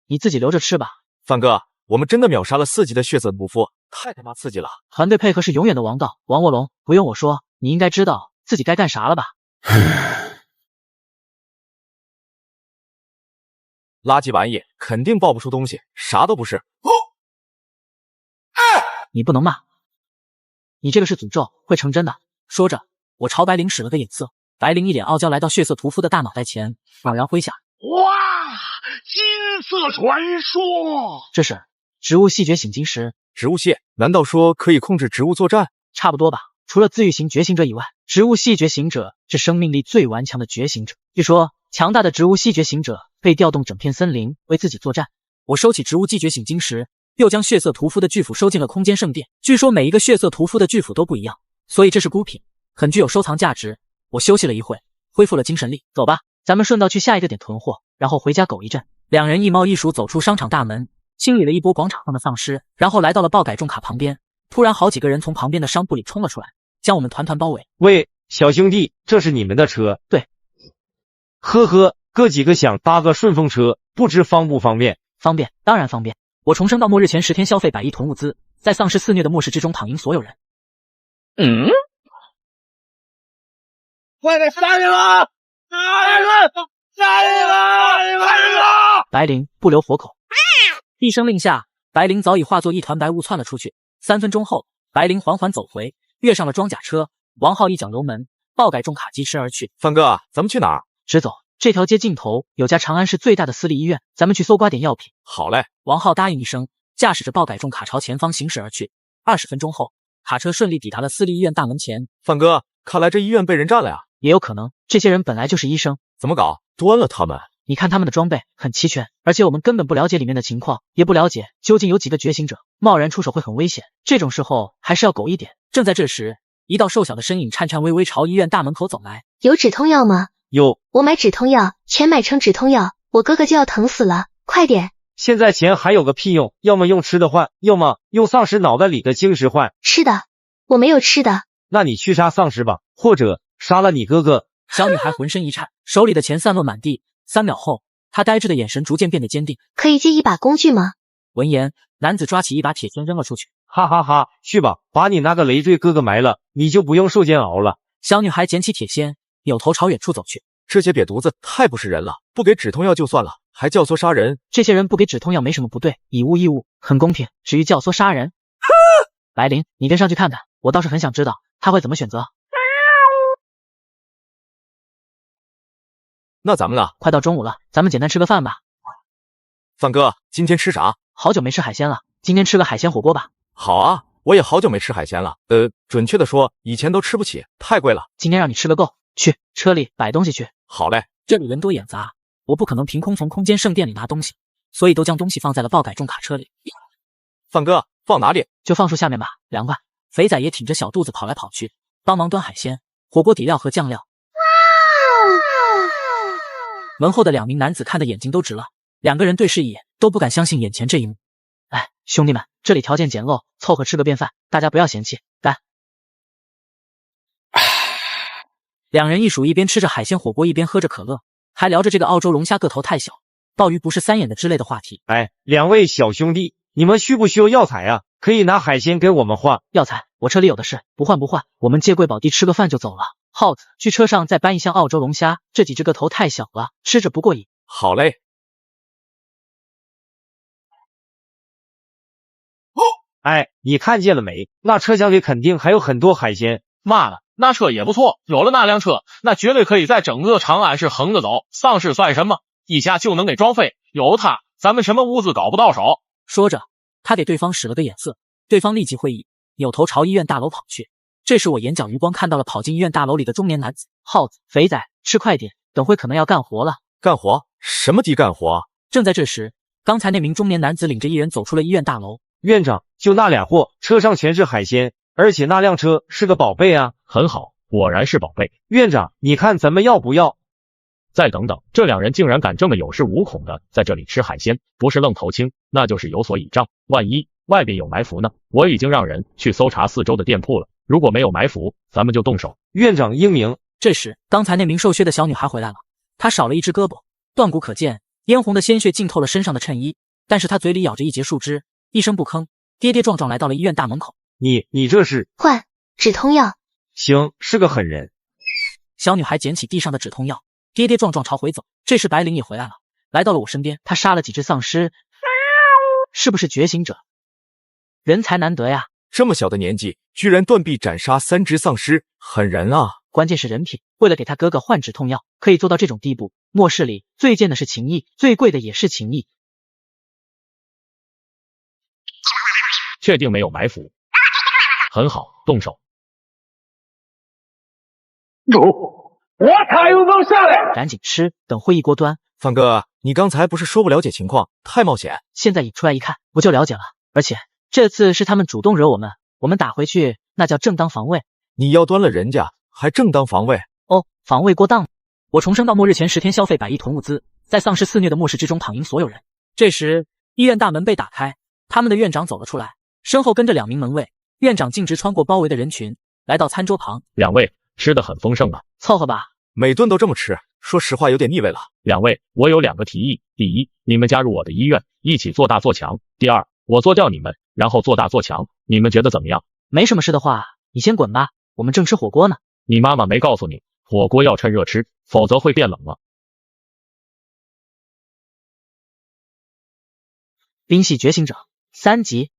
你自己留着吃吧。范哥，我们真的秒杀了4级的血色屠夫，太他妈刺激了！团队配合是永远的王道，王卧龙，不用我说，你应该知道自己该干啥了吧？垃圾玩意，肯定爆不出东西，啥都不是。你不能骂，你这个是诅咒，会成真的。说着，我朝白灵使了个眼色，白灵一脸傲娇来到血色屠夫的大脑袋前，猛然挥下。哇，金色传说！这是植物系觉醒晶石。植物系？难道说可以控制植物作战？差不多吧。除了自愈型觉醒者以外，植物系觉醒者是生命力最顽强的觉醒者。据说，强大的植物系觉醒者可以调动整片森林为自己作战。我收起植物系觉醒晶石，又将血色屠夫的巨斧收进了空间圣殿。据说每一个血色屠夫的巨斧都不一样，所以这是孤品，很具有收藏价值。我休息了一会，恢复了精神力。走吧，咱们顺道去下一个点囤货，然后回家苟一阵。2人一猫一鼠走出商场大门，清理了一波广场上的丧尸，然后来到了爆改重卡旁边。突然好几个人从旁边的商铺里冲了出来，将我们团团包围。喂，小兄弟，这是你们的车？对。呵呵，哥几个想搭个顺风车，不知方不方便？方便，当然方便。我重生到末日前10天消费100亿囤物资，在丧尸肆虐的末世之中躺赢所有人。快点杀人了！杀人了！杀人了！杀人了！白灵不留活口。一声令下，白灵早已化作一团白雾窜了出去。3分钟后，白灵缓缓走回，跃上了装甲车。王浩一脚油门，爆改重卡疾驰而去。范哥，咱们去哪儿？直走。这条街尽头有家长安市最大的私立医院，咱们去搜刮点药品。好嘞。王浩答应一声，驾驶着爆改重卡朝前方行驶而去。20分钟后，卡车顺利抵达了私立医院大门前。范哥，看来这医院被人占了呀。也有可能，这些人本来就是医生。怎么搞？端了他们？你看他们的装备很齐全，而且我们根本不了解里面的情况，也不了解究竟有几个觉醒者，贸然出手会很危险。这种时候还是要苟一点。正在这时，一道瘦小的身影颤颤巍巍朝医院大门口走来。有止痛药吗？有，我买止痛药，全买成止痛药，我哥哥就要疼死了，快点！现在钱还有个屁用，要么用吃的换，要么用丧尸脑袋里的晶石换。吃的，我没有吃的。那你去杀丧尸吧，或者杀了你哥哥。小女孩浑身一颤，手里的钱散落满地。3秒后，她呆滞的眼神逐渐变得坚定。可以借一把工具吗？闻言，男子抓起一把铁锨扔了出去。哈哈哈，去吧，把你那个累赘哥哥埋了，你就不用受煎熬了。小女孩捡起铁锨，扭头朝远处走去。这些瘪犊子太不是人了，不给止痛药就算了，还教唆杀人。这些人不给止痛药没什么不对，以物易物，很公平。至于教唆杀人，白灵，你跟上去看看，我倒是很想知道他会怎么选择。那咱们呢？快到中午了，咱们简单吃个饭吧。范哥，今天吃啥？好久没吃海鲜了，今天吃个海鲜火锅吧。好啊，我也好久没吃海鲜了。准确的说，以前都吃不起，太贵了。今天让你吃个够，去车里摆东西去。好嘞，这里人多眼杂，我不可能凭空从空间圣殿里拿东西，所以都将东西放在了爆改重卡车里。范哥，放哪里？就放树下面吧，凉快。肥仔也挺着小肚子跑来跑去，帮忙端海鲜、火锅底料和酱料。门后的2名男子看得眼睛都直了，2个人对视一眼，都不敢相信眼前这一幕。哎，兄弟们，这里条件简陋，凑合吃个便饭，大家不要嫌弃，干！2人一数一边吃着海鲜火锅，一边喝着可乐，还聊着这个澳洲龙虾个头太小，鲍鱼不是3眼的之类的话题。哎，2位小兄弟，你们需不需要药材啊？可以拿海鲜给我们换。药材我车里有的是，不换不换，我们借贵宝地吃个饭就走了。耗子，去车上再搬一箱澳洲龙虾，这几只个头太小了，吃着不过瘾。好嘞。哎，你看见了没？那车厢里肯定还有很多海鲜。妈的，那车也不错，有了那辆车，那绝对可以在整个长安市横着走。丧尸算什么？一下就能给撞飞。有它，咱们什么物资搞不到手。说着，他给对方使了个眼色，对方立即会意，扭头朝医院大楼跑去。这时我眼角余光看到了跑进医院大楼里的中年男子。耗子，肥仔，吃快点，等会可能要干活了。干活？什么地干活？正在这时，刚才那名中年男子领着一人走出了医院大楼。院长，就那俩货，车上全是海鲜，而且那辆车是个宝贝啊。很好，果然是宝贝。院长，你看咱们要不要？再等等，这2人竟然敢这么有恃无恐的在这里吃海鲜，不是愣头青，那就是有所倚仗。万一外边有埋伏呢？我已经让人去搜查4周的店铺了，如果没有埋伏，咱们就动手。院长英明。这时，刚才那名瘦削的小女孩回来了，她少了一只胳膊，断骨可见，嫣红的鲜血浸透了身上的衬衣，但是她嘴里咬着一截树枝，一声不吭，跌跌撞撞来到了医院大门口。你这是？换止痛药。行，是个狠人。小女孩捡起地上的止痛药，跌跌撞撞朝回走。这时白灵也回来了，来到了我身边。她杀了几只丧尸，是不是觉醒者？人才难得呀！这么小的年纪，居然断臂斩杀3只丧尸，狠人啊！关键是人品，为了给他哥哥换止痛药，可以做到这种地步。末世里最贱的是情义，最贵的也是情义。确定没有埋伏？很好，动手。我才有能上来！赶紧吃，等会一锅端。范哥，你刚才不是说不了解情况，太冒险。现在引出来一看，不就了解了？而且这次是他们主动惹我们，我们打回去那叫正当防卫。你要端了人家，还正当防卫？哦，防卫过当。我重生到末日前10天消费100亿囤物资，在丧尸肆虐的末世之中躺赢所有人。这时，医院大门被打开，他们的院长走了出来，身后跟着2名门卫。院长径直穿过包围的人群，来到餐桌旁。2位吃得很丰盛啊，凑合吧，每顿都这么吃，说实话有点腻味了。 2位，我有2个提议：第一，你们加入我的医院，一起做大做强；第二，我做掉你们，然后做大做强，你们觉得怎么样？没什么事的话，你先滚吧，我们正吃火锅呢。你妈妈没告诉你，火锅要趁热吃，否则会变冷了。冰系觉醒者3级。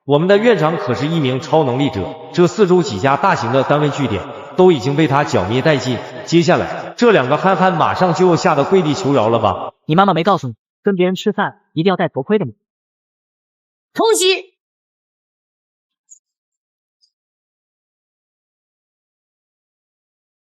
我们的院长可是一名超能力者，这4周几家大型的单位据点都已经被他剿灭殆尽。接下来这2个憨憨马上就要吓得跪地求饶了吧？你妈妈没告诉你，跟别人吃饭一定要戴头盔的吗？冲洗。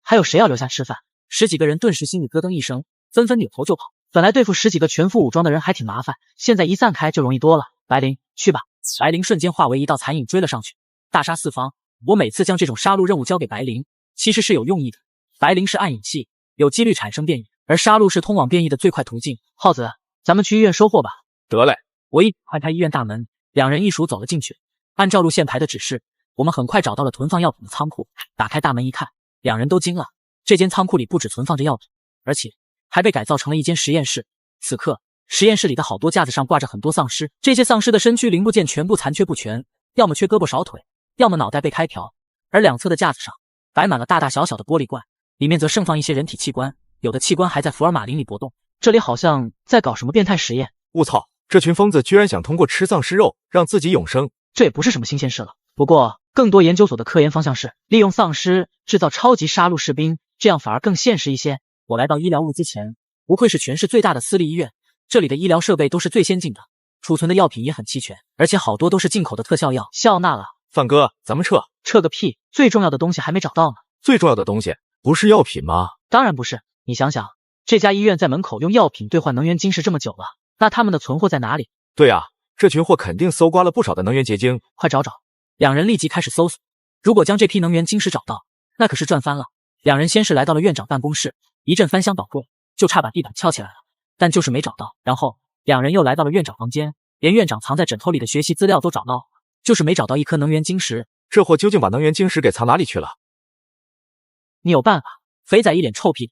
还有谁要留下吃饭？ 10几个人顿时心里咯噔一声，纷纷扭头就跑。本来对付10几个全副武装的人还挺麻烦，现在一散开就容易多了。白灵，去吧。白灵瞬间化为一道残影追了上去，大杀四方。我每次将这种杀戮任务交给白灵，其实是有用意的。白灵是暗影系，有几率产生变异，而杀戮是通往变异的最快途径。耗子，咱们去医院收货吧。得嘞。我一快开医院大门，两人一鼠走了进去。按照路线排的指示，我们很快找到了囤放药品的仓库。打开大门一看，两人都惊了。这间仓库里不止存放着药品，而且还被改造成了一间实验室。此刻，实验室里的好多架子上挂着很多丧尸，这些丧尸的身躯零部件全部残缺不全，要么缺胳膊少腿，要么脑袋被开瓢。而两侧的架子上摆满了大大小小的玻璃罐，里面则盛放一些人体器官，有的器官还在福尔马林里搏动。这里好像在搞什么变态实验。我操，这群疯子居然想通过吃丧尸肉让自己永生，这也不是什么新鲜事了。不过更多研究所的科研方向是利用丧尸制造超级杀戮士兵，这样反而更现实一些。我来到医疗物资前，不愧是全市最大的私立医院，这里的医疗设备都是最先进的，储存的药品也很齐全，而且好多都是进口的特效药。笑纳了。范哥，咱们撤。撤个屁，最重要的东西还没找到呢。最重要的东西不是药品吗？当然不是，你想想，这家医院在门口用药品兑换能源晶石这么久了，那他们的存货在哪里？对啊，这群货肯定搜刮了不少的能源结晶，快找找。两人立即开始搜索，如果将这批能源晶石找到，那可是赚翻了。两人先是来到了院长办公室，一阵翻箱倒柜，就差把地板撬起来了，但就是没找到。然后两人又来到了院长房间，连院长藏在枕头里的学习资料都找到了，就是没找到一颗能源晶石。这货究竟把能源晶石给藏哪里去了？你有办法？肥仔一脸臭屁，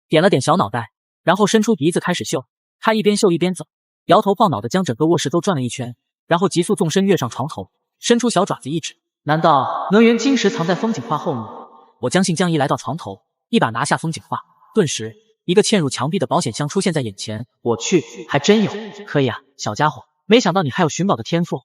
点了点小脑袋，然后伸出鼻子开始嗅。他一边嗅一边走，摇头晃脑的将整个卧室都转了一圈，然后急速纵身跃上床头，伸出小爪子一指。难道能源晶石藏在风景画后面？我将信将疑来到床头，一把拿下风景画，顿时一个嵌入墙壁的保险箱出现在眼前。我去，还真有！可以啊，小家伙，没想到你还有寻宝的天赋。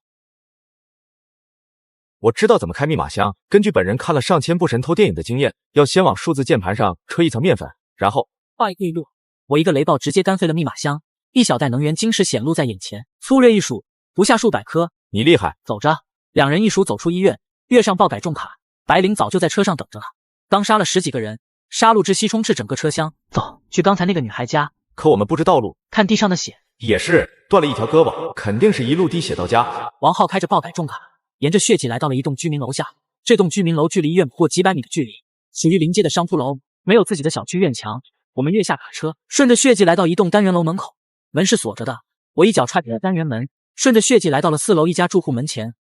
我知道怎么开密码箱，根据本人看了上千部神偷电影的经验，要先往数字键盘上吹一层面粉，然后画一个路。我一个雷暴直接单飞了密码箱，一小袋能源晶石显露在眼前，粗略一数，不下数百颗。你厉害！走着。两人一数走出医院，跃上爆改重卡。白灵早就在车上等着了，刚杀了10几个人，杀戮之息充斥整个车厢。走，去刚才那个女孩家。可我们不知道路，看地上的血，也是断了一条胳膊，肯定是一路滴血到家。王浩开着爆改重卡，沿着血迹来到了一栋居民楼下。这栋居民楼距离医院不过几百米的距离，属于临街的商铺楼，没有自己的小区院墙。我们跃下卡车，顺着血迹来到一栋单元楼门口，门是锁着的。我一脚踹开了单元门，顺着血迹来到了4楼一家住户门前。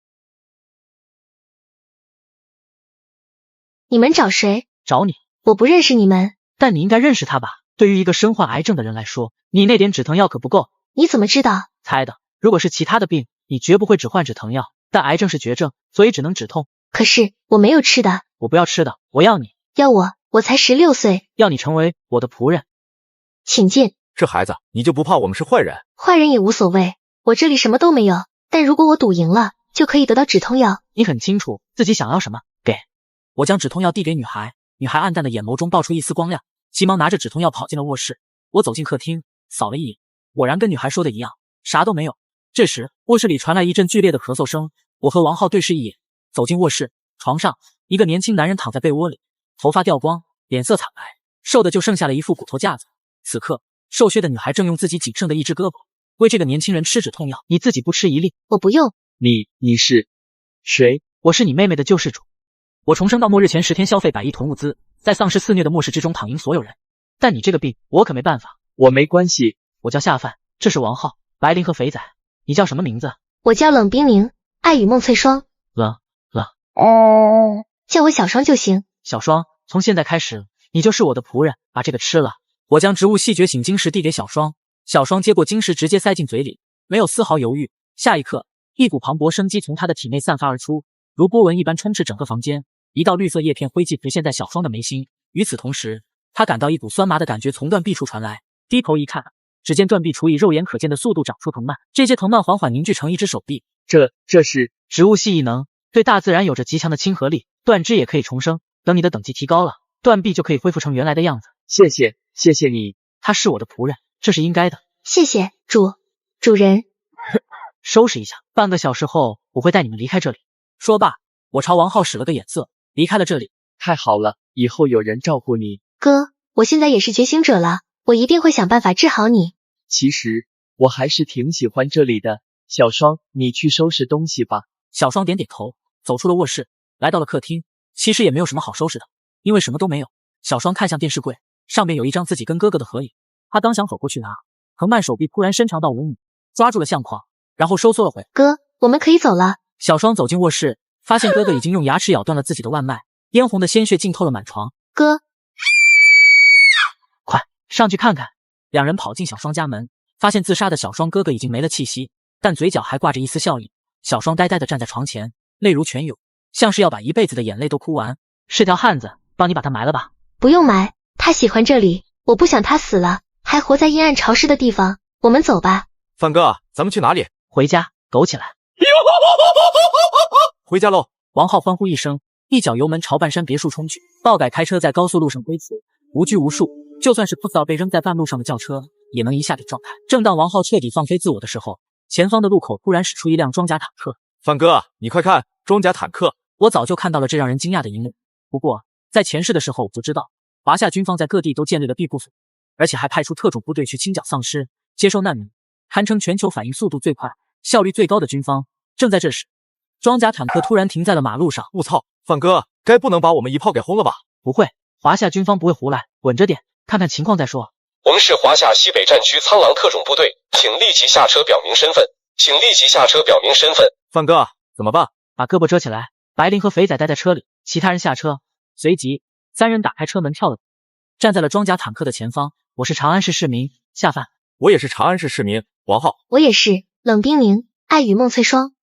你们找谁？找你。我不认识你们。但你应该认识他吧？对于一个身患癌症的人来说，你那点止疼药可不够。你怎么知道？猜的。如果是其他的病，你绝不会只换止疼药，但癌症是绝症，所以只能止痛。可是我没有吃的。我不要吃的，我要你。要我才16岁。要你成为我的仆人。请进。这孩子，你就不怕我们是坏人？坏人也无所谓，我这里什么都没有，但如果我赌赢了，就可以得到止痛药。你很清楚自己想要什么，给。我将止痛药递给女孩，女孩暗淡的眼眸中爆出一丝光亮，急忙拿着止痛药跑进了卧室。我走进客厅，扫了一眼，果然跟女孩说的一样，啥都没有。这时卧室里传来一阵剧烈的咳嗽声，我和王浩对视一眼，走进卧室，床上一个年轻男人躺在被窝里，头发掉光，脸色惨白，瘦的就剩下了一副骨头架子。此刻瘦削的女孩正用自己仅剩的一只胳膊为这个年轻人吃止痛药。你自己不吃一粒？我不用。你是谁？我是你妹妹的救世主。我重生到末日前10天消费100亿囤物资，在丧尸肆虐的末世之中躺赢所有人。但你这个病，我可没办法。我没关系。我叫夏饭，这是王浩、白灵和肥仔。你叫什么名字？我叫冷冰凌，爱与梦翠霜。冷。叫我小霜就行。小霜，从现在开始，你就是我的仆人，把这个吃了。我将植物系觉醒晶石递给小霜，小霜接过晶石直接塞进嘴里，没有丝毫犹豫。下一刻，一股磅礴生机从她的体内散发而出，如波纹一般充斥整个房间。一道绿色叶片灰烬浮现在小霜的眉心，与此同时，她感到一股酸麻的感觉从断壁处传来。低头一看，只见断壁处以肉眼可见的速度长出藤蔓，这些藤蔓缓缓凝聚成一只手臂。这是植物系异能，对大自然有着极强的亲和力，断肢也可以重生。等你的等级提高了，断臂就可以恢复成原来的样子。谢谢你。他是我的仆人，这是应该的。谢谢主人。收拾一下，半个小时后我会带你们离开这里。说罢，我朝王浩使了个眼色，离开了这里。太好了，以后有人照顾你。哥，我现在也是觉醒者了，我一定会想办法治好你。其实我还是挺喜欢这里的，小双，你去收拾东西吧。小双点点头，走出了卧室，来到了客厅。其实也没有什么好收拾的，因为什么都没有。小双看向电视柜，上面有一张自己跟哥哥的合影。他刚想走过去拿，藤蔓手臂突然伸长到5米，抓住了相框，然后收缩了回。哥，我们可以走了。小双走进卧室，发现哥哥已经用牙齿咬断了自己的腕脉，嫣红的鲜血浸透了满床。哥，快上去看看！两人跑进小双家门，发现自杀的小双哥哥已经没了气息，但嘴角还挂着一丝笑意。小双呆呆地站在床前，泪如泉涌，像是要把一辈子的眼泪都哭完。是条汉子，帮你把他埋了吧。不用埋，他喜欢这里，我不想他死了，还活在阴暗潮湿的地方。我们走吧。范哥，咱们去哪里？回家，苟起来。回家喽！王浩欢呼一声，一脚油门朝半山别墅冲去。爆改开车在高速路上飞驰，无拘无束，就算是不早被扔在半路上的轿车，也能一下给撞开。正当王浩彻底放飞自我的时候，前方的路口突然驶出一辆装甲坦克。范哥，你快看，装甲坦克！我早就看到了这让人惊讶的一幕。不过在前世的时候我就知道，华夏军方在各地都建立了庇护所，而且还派出特种部队去清剿丧尸、接收难民，堪称全球反应速度最快、效率最高的军方。正在这时，装甲坦克突然停在了马路上。我操，范哥，该不能把我们一炮给轰了吧？不会，华夏军方不会胡来，稳着点，看看情况再说。我们是华夏西北战区苍狼特种部队，请立即下车表明身份，请立即下车表明身份。范哥，怎么办？把胳膊遮起来。白灵和肥仔待在车里，其他人下车。随即3人打开车门跳了，站在了装甲坦克的前方。我是长安市市民，下饭。我也是长安市市民，王浩。我也是，冷冰凌，爱与梦翠霜。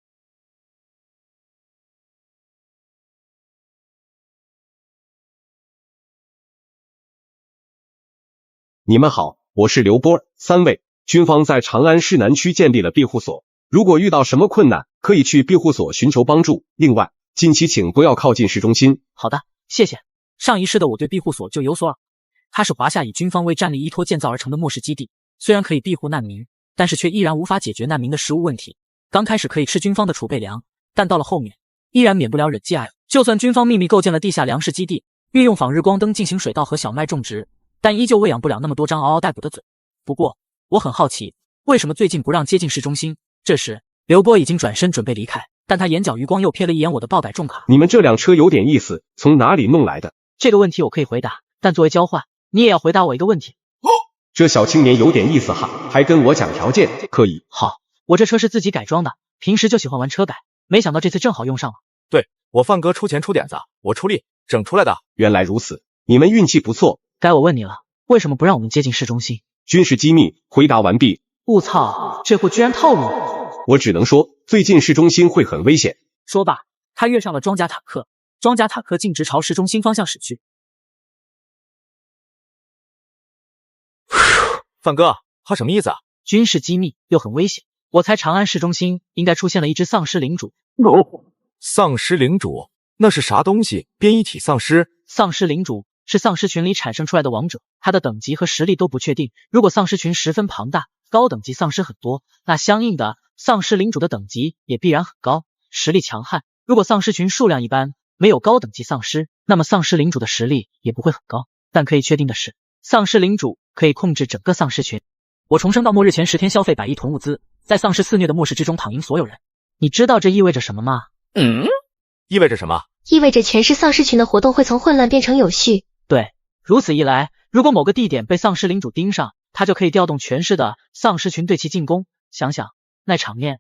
你们好，我是刘波。3位，军方在长安市南区建立了庇护所，如果遇到什么困难，可以去庇护所寻求帮助。另外，近期请不要靠近市中心。好的，谢谢。上一世的我对庇护所就有所耳，它是华夏以军方为战力依托建造而成的末世基地，虽然可以庇护难民，但是却依然无法解决难民的食物问题。刚开始可以吃军方的储备粮，但到了后面，依然免不了忍饥挨饿。就算军方秘密构建了地下粮食基地，运用仿日光灯进行水稻和小麦种植，但依旧喂养不了那么多张嗷嗷待哺的嘴。不过，我很好奇，为什么最近不让接近市中心？这时，刘波已经转身准备离开，但他眼角余光又瞥了一眼我的爆改重卡。你们这辆车有点意思，从哪里弄来的？这个问题我可以回答，但作为交换，你也要回答我一个问题。这小青年有点意思哈，还跟我讲条件，可以？好，我这车是自己改装的，平时就喜欢玩车改，没想到这次正好用上了。对，我范哥出钱出点子，我出力整出来的。原来如此，你们运气不错。该我问你了，为什么不让我们接近市中心？军事机密，回答完毕。我操，这货居然套路我！我只能说，最近市中心会很危险。说罢，他跃上了装甲坦克，装甲坦克径直朝市中心方向驶去。范哥，他什么意思啊？军事机密又很危险，我猜长安市中心应该出现了一只丧尸领主。丧尸领主？那是啥东西？变异体丧尸？丧尸领主是丧尸群里产生出来的王者，他的等级和实力都不确定。如果丧尸群十分庞大，高等级丧尸很多，那相应的丧尸领主的等级也必然很高，实力强悍。如果丧尸群数量一般，没有高等级丧尸，那么丧尸领主的实力也不会很高。但可以确定的是，丧尸领主可以控制整个丧尸群。我重生到末日前10天消费100亿囤物资，在丧尸肆虐的末世之中躺赢所有人。你知道这意味着什么吗？意味着什么？意味着全市丧尸群的活动会从混乱变成有序。对，如此一来，如果某个地点被丧尸领主盯上，他就可以调动全市的丧尸群对其进攻。想想那场面。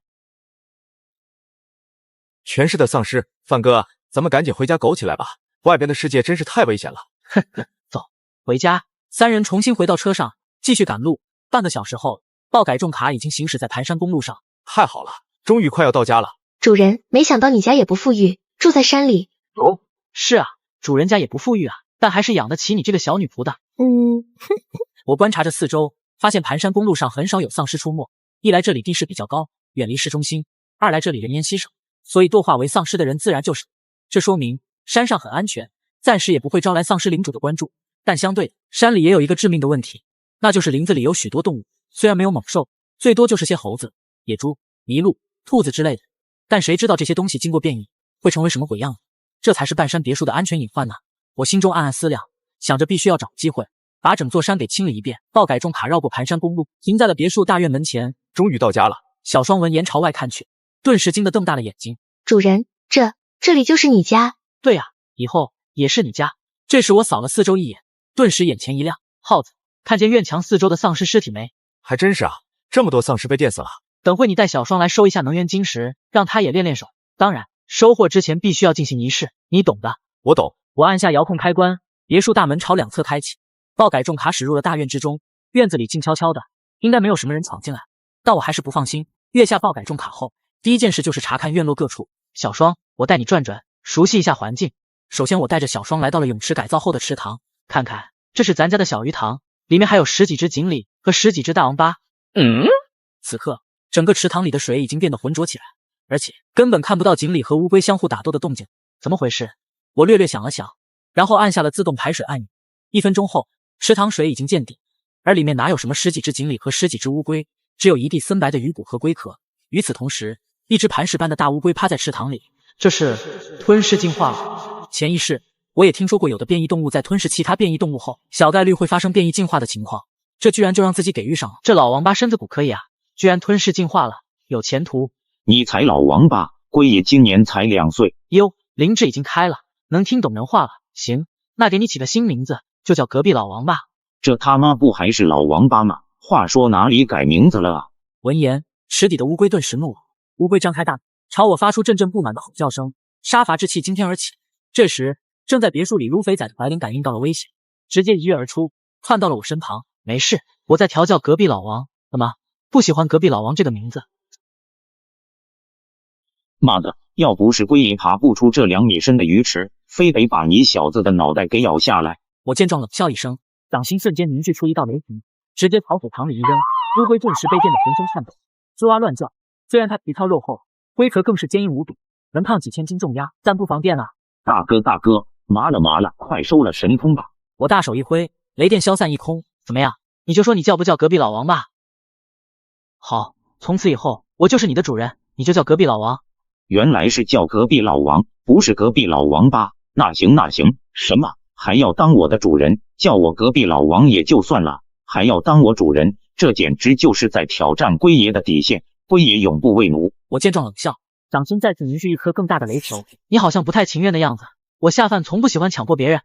全市的丧尸，范哥，咱们赶紧回家苟起来吧，外边的世界真是太危险了。呵呵，走，回家。3人重新回到车上，继续赶路。半个小时后，爆改重卡已经行驶在盘山公路上。太好了，终于快要到家了。主人，没想到你家也不富裕，住在山里。是啊，主人家也不富裕啊，但还是养得起你这个小女仆的。我观察着四周，发现盘山公路上很少有丧尸出没。一来这里地势比较高，远离市中心；二来这里人烟稀少，所以堕化为丧尸的人自然就少。这说明山上很安全，暂时也不会招来丧尸领主的关注。但相对的，山里也有一个致命的问题，那就是林子里有许多动物，虽然没有猛兽，最多就是些猴子、野猪、麋鹿、兔子之类的，但谁知道这些东西经过变异会成为什么鬼样子？这才是半山别墅的安全隐患呢。我心中暗暗思量，想着必须要找机会把整座山给清了一遍。爆改重卡绕过盘山公路，停在了别墅大院门前。终于到家了。小双闻言朝外看去，顿时惊得瞪大了眼睛。主人，这里就是你家？对啊，以后也是你家。这时我扫了四周一眼，顿时眼前一亮。耗子，看见院墙四周的丧尸尸体没？还真是啊，这么多丧尸被电死了。等会你带小双来收一下能源晶石，让他也练练手。当然，收获之前必须要进行仪式，你懂的。我懂。我按下遥控开关，别墅大门朝两侧开启，爆改重卡驶入了大院之中。院子里静悄悄的，应该没有什么人闯进来，但我还是不放心。跃下爆改重卡后，第一件事就是查看院落各处。小双，我带你转转，熟悉一下环境。首先，我带着小双来到了泳池改造后的池塘，看看，这是咱家的小鱼塘，里面还有10几只锦鲤和10几只大王八。此刻，整个池塘里的水已经变得浑浊起来，而且根本看不到锦鲤和乌龟相互打斗的动静。怎么回事？我略略想了想，然后按下了自动排水按钮。1分钟后，池塘水已经见底，而里面哪有什么10几只锦鲤和10几只乌龟，只有一地森白的鱼骨和龟壳。与此同时，一只磐石般的大乌龟趴在池塘里，这是吞噬进化了。潜意识，我也听说过有的变异动物在吞噬其他变异动物后，小概率会发生变异进化的情况，这居然就让自己给遇上了。这老王八身子骨可以啊，居然吞噬进化了，有前途。你才老王八，龟爷今年才2岁。哟，灵智已经开了，能听懂人话了。行，那给你起个新名字，就叫隔壁老王八。这他妈不还是老王八吗？话说哪里改名字了啊？闻言，池底的乌龟顿时怒了。乌龟张开大嘴，朝我发出阵阵不满的吼叫声，杀伐之气惊天而起。这时，正在别墅里撸肥仔的白灵感应到了危险，直接一跃而出，窜到了我身旁。没事，我在调教隔壁老王。怎么，不喜欢隔壁老王这个名字？妈的，要不是龟爷爬不出这2米深的鱼池，非得把你小子的脑袋给咬下来。我见状冷笑一声，掌心瞬间凝聚出一道雷霆，直接朝水塘里一扔。乌龟顿时被电得浑身颤抖，吱哇乱叫。虽然它皮糙肉厚，龟壳更是坚硬无比，能抗几千斤重压，但不防电啊。大哥，麻了，快收了神通吧！我大手一挥，雷电消散一空。怎么样？你就说你叫不叫隔壁老王吧？好，从此以后我就是你的主人，你就叫隔壁老王。原来是叫隔壁老王，不是隔壁老王八。那行，什么还要当我的主人？叫我隔壁老王也就算了，还要当我主人，这简直就是在挑战龟爷的底线。龟爷永不为奴。我见状冷笑，掌心再次凝聚一颗更大的雷球。你好像不太情愿的样子，我下饭从不喜欢强迫别人。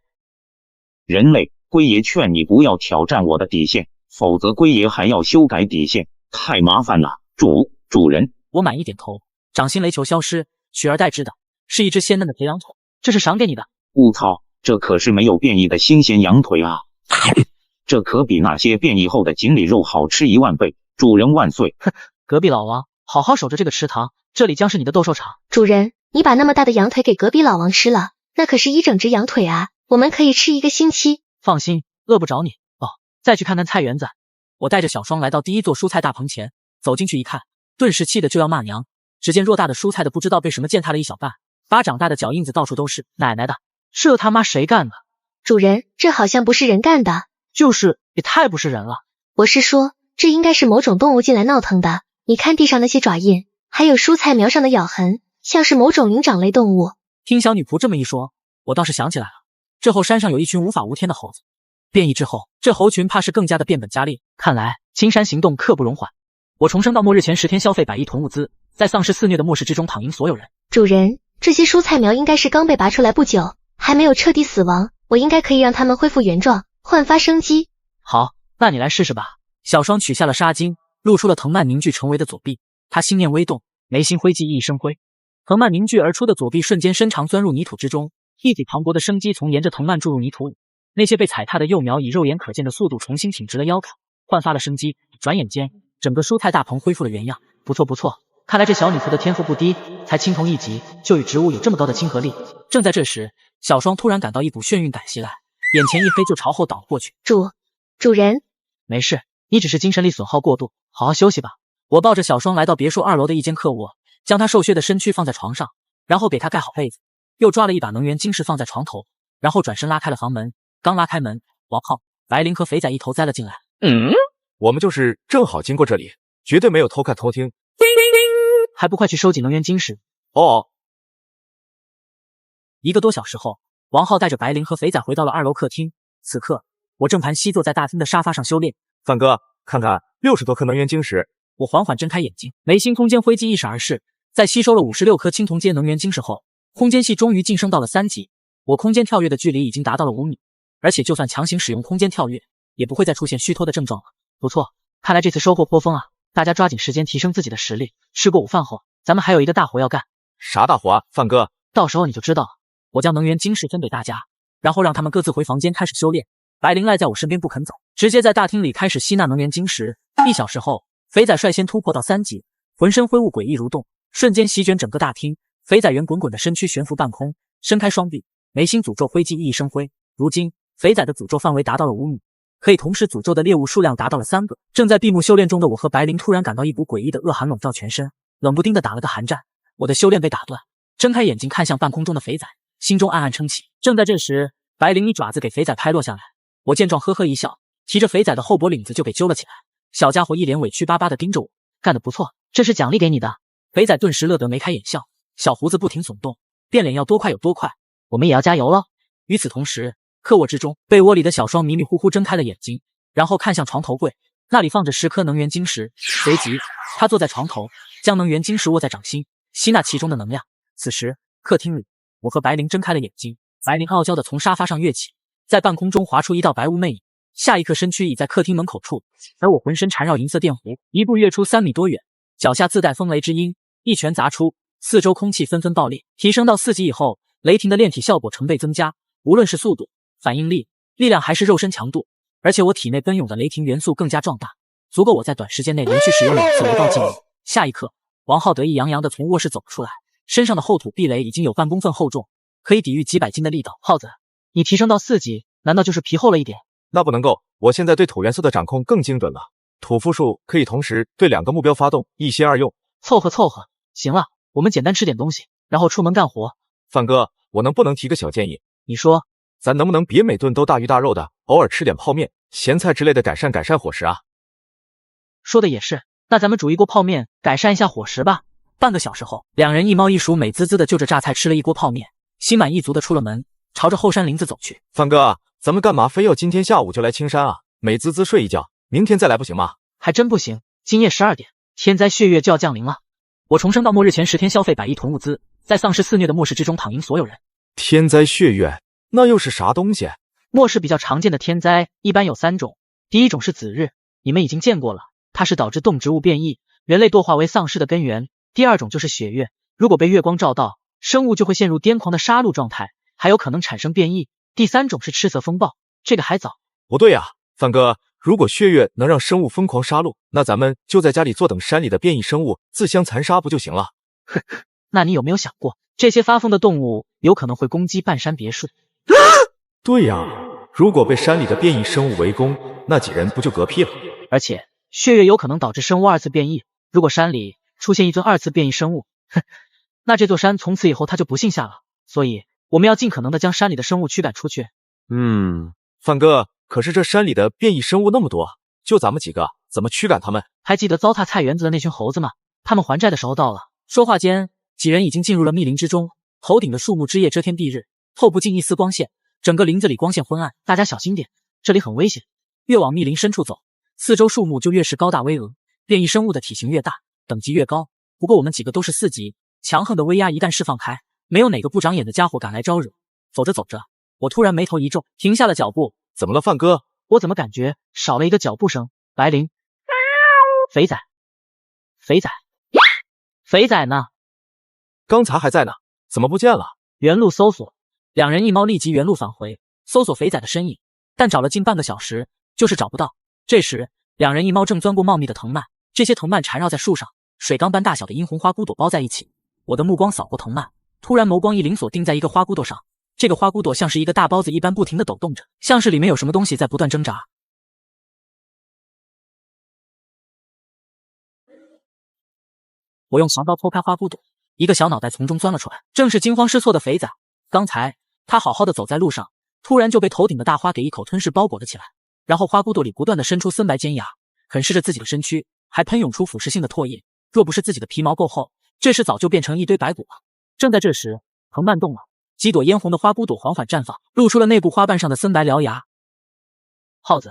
人类，龟爷劝你不要挑战我的底线，否则龟爷还要修改底线，太麻烦了。主人。我满意点头，掌心雷球消失，取而代之的是一只鲜嫩的肥羊腿，这是赏给你的。我操，这可是没有变异的新鲜羊腿啊！这可比那些变异后的锦鲤肉好吃1万倍。主人万岁！哼，隔壁老王，好好守着这个池塘，这里将是你的斗兽场。主人，你把那么大的羊腿给隔壁老王吃了，那可是1整只羊腿啊，我们可以吃1个星期。放心，饿不着你。哦，再去看看菜园子。我带着小双来到第一座蔬菜大棚前，走进去一看，顿时气得就要骂娘。只见偌大的蔬菜的不知道被什么践踏了一小半，巴掌大的脚印子到处都是。奶奶的，这他妈谁干的？主人，这好像不是人干的。就是，也太不是人了。我是说，这应该是某种动物进来闹腾的。你看地上那些爪印，还有蔬菜苗上的咬痕，像是某种灵长类动物。听小女仆这么一说，我倒是想起来了，这后山上有一群无法无天的猴子，变异之后，这猴群怕是更加的变本加厉。看来青山行动刻不容缓。我重生到末日前10天消费100亿囤物资，在丧尸肆虐的末世之中躺赢所有人。主人，这些蔬菜苗应该是刚被拔出来不久，还没有彻底死亡，我应该可以让它们恢复原状，焕发生机。好，那你来试试吧。小双取下了纱巾，露出了藤蔓凝聚成为的左臂。他心念微动，眉心挥记一声挥，藤蔓凝聚而出的左臂瞬间伸长钻入泥土之中，一体磅礴的生机从沿着藤蔓注入泥土里。那些被踩踏的幼苗以肉眼可见的速度重新挺直了腰杆，焕发了生机。转眼间，整个蔬菜大棚恢复了原样。不错不错，看来这小女仆的天赋不低，才青铜1级就与植物有这么高的亲和力。正在这时，小双突然感到一股眩晕感袭来，眼前一黑就朝后倒过去。主人，没事，你只是精神力损耗过度，好好休息吧。我抱着小双来到别墅2楼的一间客卧，将她瘦削的身躯放在床上，然后给她盖好被子，又抓了一把能源晶石放在床头，然后转身拉开了房门。刚拉开门，王浩、白灵和肥仔一头栽了进来。我们就是正好经过这里，绝对没有偷看偷听。还不快去收集能源晶石？哦。1个多小时后，王浩带着白灵和肥仔回到了2楼客厅。此刻，我正盘膝坐在大厅的沙发上修炼。范哥，看看60多颗能源晶石。我缓缓睁开眼睛，眉心空间灰烬一闪而逝。在吸收了56颗青铜阶能源晶石后，空间系终于晋升到了3级。我空间跳跃的距离已经达到了5米，而且就算强行使用空间跳跃，也不会再出现虚脱的症状了。不错，看来这次收获颇丰啊！大家抓紧时间提升自己的实力。吃过午饭后，咱们还有一个大活要干。啥大活啊，范哥？到时候你就知道了。我将能源晶石分给大家，然后让他们各自回房间开始修炼。白灵赖在我身边不肯走，直接在大厅里开始吸纳能源晶石。1小时后，肥仔率先突破到3级，浑身灰雾诡异蠕动，瞬间席卷整个大厅。肥仔圆滚滚的身躯悬浮半空，伸开双臂，眉心诅咒灰烬熠熠生辉。如今，肥仔的诅咒范围达到了5米，可以同时诅咒的猎物数量达到了3个。正在闭目修炼中的我和白灵突然感到一股诡异的恶寒笼罩全身，冷不丁的打了个寒战。我的修炼被打断，睁开眼睛看向半空中的肥仔，心中暗暗称奇。正在这时，白灵一爪子给肥仔拍落下来。我见状呵呵一笑，提着肥仔的后脖领子就给揪了起来。小家伙一脸委屈巴巴的盯着我，干得不错，这是奖励给你的。肥仔顿时乐得眉开眼笑，小胡子不停耸动，变脸要多快有多快，我们也要加油了。与此同时，客卧之中，被窝里的小双迷迷糊糊睁开了眼睛，然后看向床头柜，那里放着10颗能源晶石。随即，他坐在床头，将能源晶石握在掌心，吸纳其中的能量。此时，客厅里，我和白灵睁开了眼睛。白灵傲娇的从沙发上跃起，在半空中划出一道白雾魅影，下一刻身躯已在客厅门口处，而我浑身缠绕银色电弧，一步跃出3米多远，脚下自带风雷之音，一拳砸出，四周空气纷纷爆裂。提升到4级以后，雷霆的炼体效果成倍增加，无论是速度、反应力、力量还是肉身强度，而且我体内奔涌的雷霆元素更加壮大，足够我在短时间内连续使用2次雷暴技能。下一刻，王浩得意洋洋地从卧室走出来，身上的厚土壁垒已经有半公分厚重，可以抵御几百斤的力道。浩子，你提升到4级，难道就是皮厚了一点？那不能够，我现在对土元素的掌控更精准了。土复数可以同时对2个目标发动，一心二用。凑合凑合，行了，我们简单吃点东西，然后出门干活。范哥，我能不能提个小建议？你说，咱能不能别每顿都大鱼大肉的，偶尔吃点泡面、咸菜之类的，改善伙食啊？说的也是，那咱们煮一锅泡面，改善一下伙食吧。半个小时后，两人一猫一鼠美滋滋的就着榨菜吃了一锅泡面，心满意足的出了门，朝着后山林子走去。范哥，咱们干嘛非要今天下午就来青山啊？美滋滋睡一觉，明天再来不行吗？还真不行，今夜12点，天灾血月就要降临了。我重生到末日前10天消费100亿囤物资，在丧尸肆虐的末世之中躺赢所有人。天灾血月，那又是啥东西？末世比较常见的天灾一般有3种，第一种是子日，你们已经见过了，它是导致动植物变异、人类堕化为丧尸的根源。第二种就是血月，如果被月光照到，生物就会陷入癫狂的杀戮状态，还有可能产生变异。第三种是赤色风暴，这个还早。不对啊，范哥，如果血月能让生物疯狂杀戮，那咱们就在家里坐等山里的变异生物自相残杀不就行了？呵呵，那你有没有想过，这些发疯的动物有可能会攻击半山别墅？对呀，如果被山里的变异生物围攻，那几人不就嗝屁了？而且血月有可能导致生物2次变异，如果山里出现一尊2次变异生物，那这座山从此以后它就不姓夏了。所以我们要尽可能的将山里的生物驱赶出去。范哥，可是这山里的变异生物那么多，就咱们几个，怎么驱赶他们？还记得糟蹋菜园子的那群猴子吗？他们还债的时候到了。说话间，几人已经进入了密林之中，头顶的树木枝叶遮天蔽日，透不进一丝光线，整个林子里光线昏暗，大家小心点，这里很危险。越往密林深处走，四周树木就越是高大巍峨，变异生物的体型越大，等级越高。不过我们几个都是4级，强横的威压一旦释放开，没有哪个不长眼的家伙敢来招惹。走着走着，我突然眉头一皱，停下了脚步。怎么了，范哥？我怎么感觉少了一个脚步声？白灵，肥仔，肥仔呢？刚才还在呢，怎么不见了？原路搜索，两人一猫立即原路返回，搜索肥仔的身影，但找了近半个小时，就是找不到。这时，两人一猫正钻过茂密的藤蔓，这些藤蔓缠绕在树上，水缸般大小的殷红花骨朵包在一起。我的目光扫过藤蔓，突然眸光一灵锁定在一个花骨朵上，这个花骨朵像是一个大包子一般不停地抖动着，像是里面有什么东西在不断挣扎。我用长刀剖开花骨朵，一个小脑袋从中钻了出来，正是惊慌失措的肥仔。刚才他好好的走在路上，突然就被头顶的大花给一口吞噬包裹了起来，然后花骨朵里不断的伸出森白尖牙，啃噬着自己的身躯，还喷涌出腐蚀性的唾液。若不是自己的皮毛够厚，这时早就变成一堆白骨了。正在这时，藤蔓动了，几朵嫣红的花骨朵缓缓绽放，露出了内部花瓣上的森白獠牙。耗子，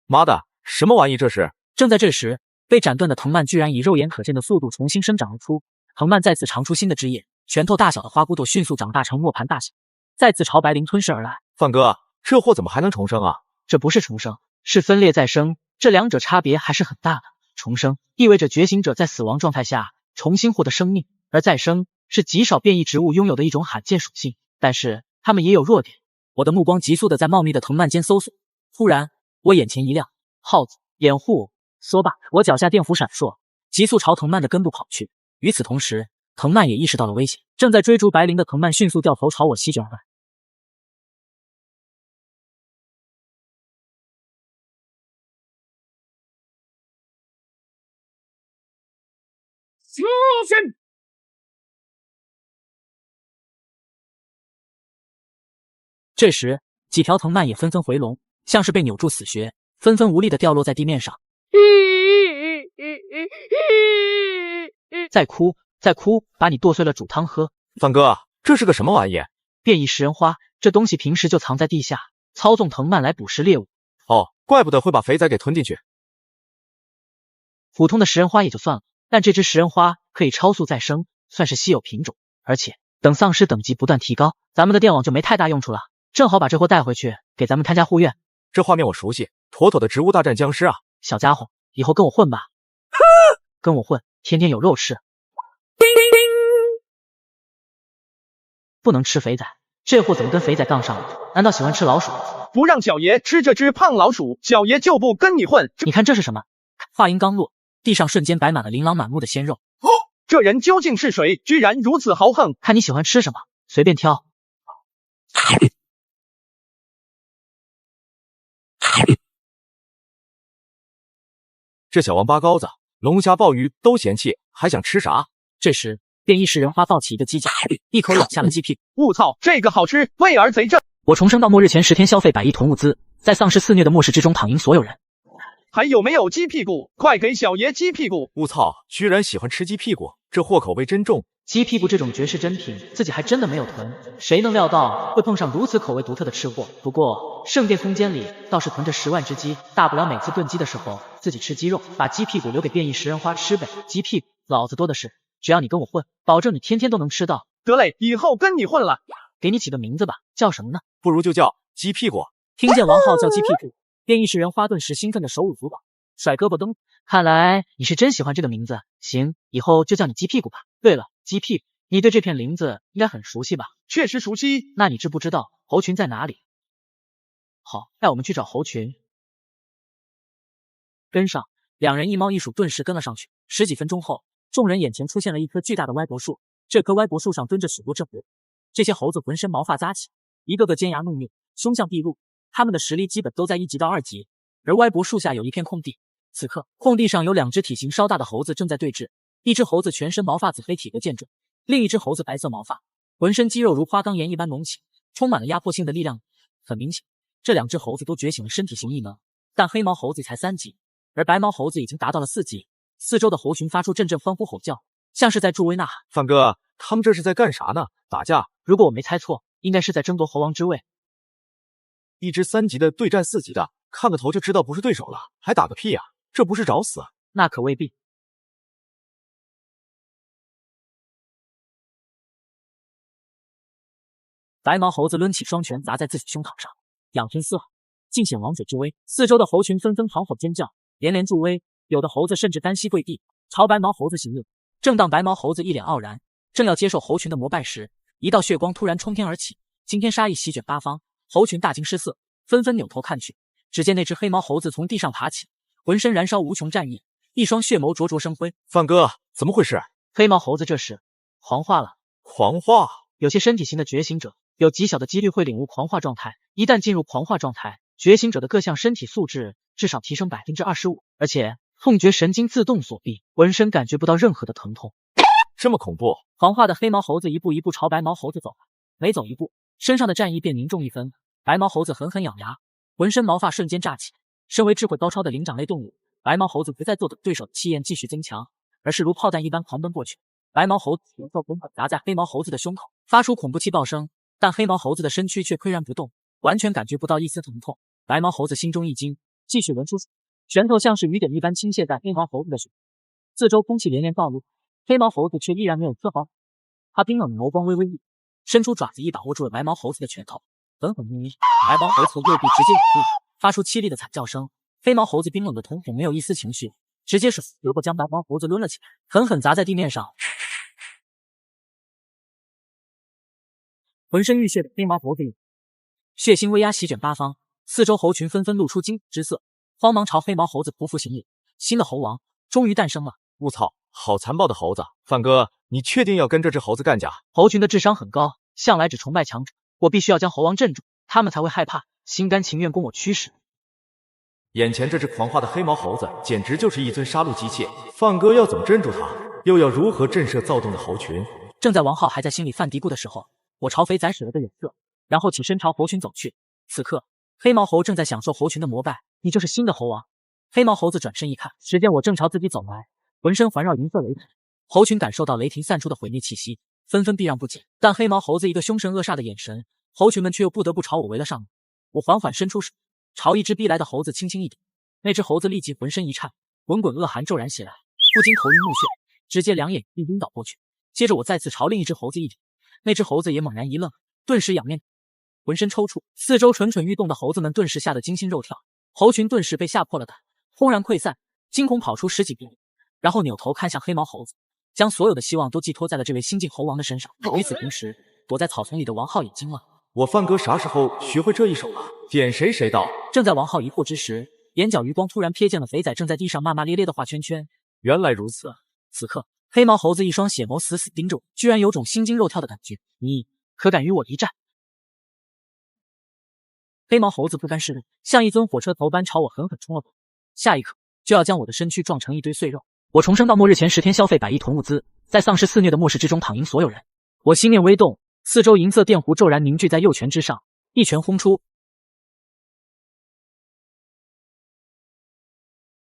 妈的，什么玩意这是？正在这时，被斩断的藤蔓居然以肉眼可见的速度重新生长而出，藤蔓再次长出新的枝叶，拳头大小的花骨朵迅速长大成磨盘大小，再次朝白灵吞噬而来。范哥，这货怎么还能重生啊？这不是重生，是分裂再生，这两者差别还是很大的。重生意味着觉醒者在死亡状态下重新获得生命，而再生是极少变异植物拥有的一种罕见属性，但是它们也有弱点。我的目光急速的在茂密的藤蔓间搜索，突然我眼前一亮，耗子，掩护！说罢，我脚下电符闪烁，急速朝藤蔓的根部跑去。与此同时，藤蔓也意识到了危险，正在追逐白灵的藤蔓迅速掉头朝我席卷而来。这时，几条藤蔓也纷纷回笼，像是被扭住死穴，纷纷无力的掉落在地面上。再哭，再哭，把你剁碎了煮汤喝。范哥，这是个什么玩意？变异食人花，这东西平时就藏在地下，操纵藤蔓来捕食猎物。哦，怪不得会把肥仔给吞进去。普通的食人花也就算了，但这只食人花可以超速再生，算是稀有品种。而且等丧尸等级不断提高，咱们的电网就没太大用处了。正好把这货带回去，给咱们看家护院。这画面我熟悉，妥妥的植物大战僵尸啊！小家伙，以后跟我混吧，跟我混，天天有肉吃。不能吃肥仔，这货怎么跟肥仔杠上了？难道喜欢吃老鼠？不让小爷吃这只胖老鼠，小爷就不跟你混。你看这是什么？话音刚落，地上瞬间摆满了琳琅满目的鲜肉。这人究竟是谁？居然如此豪横！看你喜欢吃什么，随便挑。这小王八羔子，龙虾鲍鱼都嫌弃，还想吃啥？这时，变异食人花抱起一个鸡架，一口咬下了鸡屁股。我操，这个好吃，味儿贼正！我重生到末日前10天消费100亿囤物资，在丧尸肆虐的末世之中躺赢所有人。还有没有鸡屁股？快给小爷鸡屁股！我操，居然喜欢吃鸡屁股，这货口味真重。鸡屁股这种绝世珍品，自己还真的没有囤，谁能料到会碰上如此口味独特的吃货？不过圣殿空间里倒是囤着10万只鸡，大不了每次炖鸡的时候自己吃鸡肉，把鸡屁股留给变异食人花吃呗。鸡屁股老子多的是，只要你跟我混，保证你天天都能吃到。得嘞，以后跟你混了。给你起个名字吧，叫什么呢？不如就叫鸡屁股。听见王浩叫鸡屁股，变异食人花顿时兴奋的手舞足蹈，甩胳膊蹬。看来你是真喜欢这个名字，行，以后就叫你鸡屁股吧。对了，鸡屁股，你对这片林子应该很熟悉吧？确实熟悉。那你知不知道猴群在哪里？好，带我们去找猴群。跟上，两人一猫一鼠顿时跟了上去。10几分钟后，众人眼前出现了一棵巨大的歪脖树，这棵歪脖树上蹲着许多正猴。这些猴子浑身毛发扎起，一个个尖牙怒目，凶相毕露，他们的实力基本都在1级到2级。而歪脖树下有一片空地，此刻空地上有2只体型稍大的猴子正在对峙，一只猴子全身毛发紫黑，体格健壮，另一只猴子白色毛发，浑身肌肉如花岗岩一般隆起，充满了压迫性的力量。很明显，这2只猴子都觉醒了身体型异能，但黑毛猴子才3级，而白毛猴子已经达到了4级。四周的猴群发出阵阵欢呼吼叫，像是在助威呐喊。范哥，他们这是在干啥呢？打架？如果我没猜错，应该是在争夺猴王之位。一只3级的对战4级的，看个头就知道不是对手了，还打个屁啊！这不是找死？那可未必。白毛猴子抡起双拳砸在自己胸膛上，仰天嘶吼，尽显王者之威。四周的猴群纷纷狂吼尖叫，连连助威，有的猴子甚至单膝跪地，朝白毛猴子行乐。正当白毛猴子一脸傲然，正要接受猴群的膜拜时，一道血光突然冲天而起，惊天杀意席卷八方，猴群大惊失色，纷纷扭头看去。只见那只黑毛猴子从地上爬起，浑身燃烧无穷战意，一双血眸灼灼生辉。范哥，怎么回事？黑毛猴子这时狂化了。狂化？有些身体型的觉醒者有极小的几率会领悟狂化状态，一旦进入狂化状态，觉醒者的各项身体素质至少提升 25%， 而且痛觉神经自动锁闭，浑身感觉不到任何的疼痛。这么恐怖！狂化的黑毛猴子一步一步朝白毛猴子走来，每走一步，身上的战意便凝重一分。白毛猴子狠狠咬牙，浑身毛发瞬间炸起。身为智慧高超的灵长类动物，白毛猴子不再坐等对手的气焰继续增强，而是如炮弹一般狂奔过去。白毛猴子拳头狠狠砸在黑毛猴子的胸口，发出恐怖气爆声，但黑毛猴子的身躯却岿然不动，完全感觉不到一丝疼痛。白毛猴子心中一惊，继续抡出拳头，像是雨点一般倾泻在黑毛猴子的胸口。四周空气连连暴露，黑毛猴子却依然没有丝毫。他冰冷的眸光微微一伸出爪子一把握住了白毛猴子的拳头，狠狠一捏，白毛猴子的右臂直接捂住，发出凄厉的惨叫声。黑毛猴子冰冷的瞳孔没有一丝情绪，直接是胳膊将白毛猴子抡了起来，狠狠砸在地面上。浑身浴血的黑毛猴子血腥威压席卷八方，四周猴群纷纷露出惊恐之色，慌忙朝黑毛猴子匍匐行礼。新的猴王终于诞生了！我操，好残暴的猴子！范哥，你确定要跟这只猴子干架？猴群的智商很高，向来只崇拜强者，我必须要将猴王镇住，他们才会害怕，心甘情愿供我驱使。眼前这只狂化的黑毛猴子简直就是一尊杀戮机械，范哥要怎么镇住他？又要如何震慑躁动的猴群？正在王浩还在心里犯嘀咕的时候，我朝肥仔使了个眼色，然后起身朝猴群走去。此刻黑毛猴正在享受猴群的膜拜，你就是新的猴王。黑毛猴子转身一看，只见我正朝自己走来，浑身环绕银色雷霆。猴群感受到雷霆散出的毁灭气息，纷纷避让不解，但黑毛猴子一个凶神恶煞的眼神，猴群们却又不得不朝我围了上来。我缓缓伸出手，朝一只逼来的猴子轻轻一点，那只猴子立即浑身一颤，滚滚恶寒骤然袭来，不禁头晕目眩，直接两眼一晕倒过去。接着我再次朝另一只猴子一点，那只猴子也猛然一愣，顿时仰面浑身抽搐，四周蠢蠢欲动的猴子们顿时吓得惊心肉跳，猴群顿时被吓破了胆，轰然溃散，惊恐跑出十几米，然后扭头看向黑毛猴子，将所有的希望都寄托在了这位新晋猴王的身上。与此同时，躲在草丛里的王浩也惊了，我范哥啥时候学会这一手了？点谁谁到。正在王浩疑惑之时，眼角余光突然瞥见了肥仔正在地上骂骂咧咧的画圈圈。原来如此。此刻黑毛猴子一双血眸死死盯着我，居然有种心惊肉跳的感觉。你可敢与我一战？黑毛猴子不甘示弱，像一尊火车头般朝我狠狠冲了过来，下一刻就要将我的身躯撞成一堆碎肉。我重生到末日前10天消费100亿囤物资，在丧尸肆虐的末世之中躺赢所有人。我心念微动，四周银色电弧骤然凝聚在右拳之上，一拳轰出。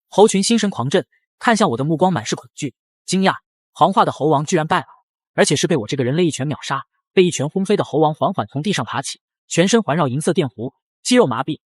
猴群心神狂震，看向我的目光满是恐惧、惊讶。黄化的猴王居然败了，而且是被我这个人类一拳秒杀。被一拳轰飞的猴王缓缓从地上爬起，全身环绕银色电弧，肌肉麻痹。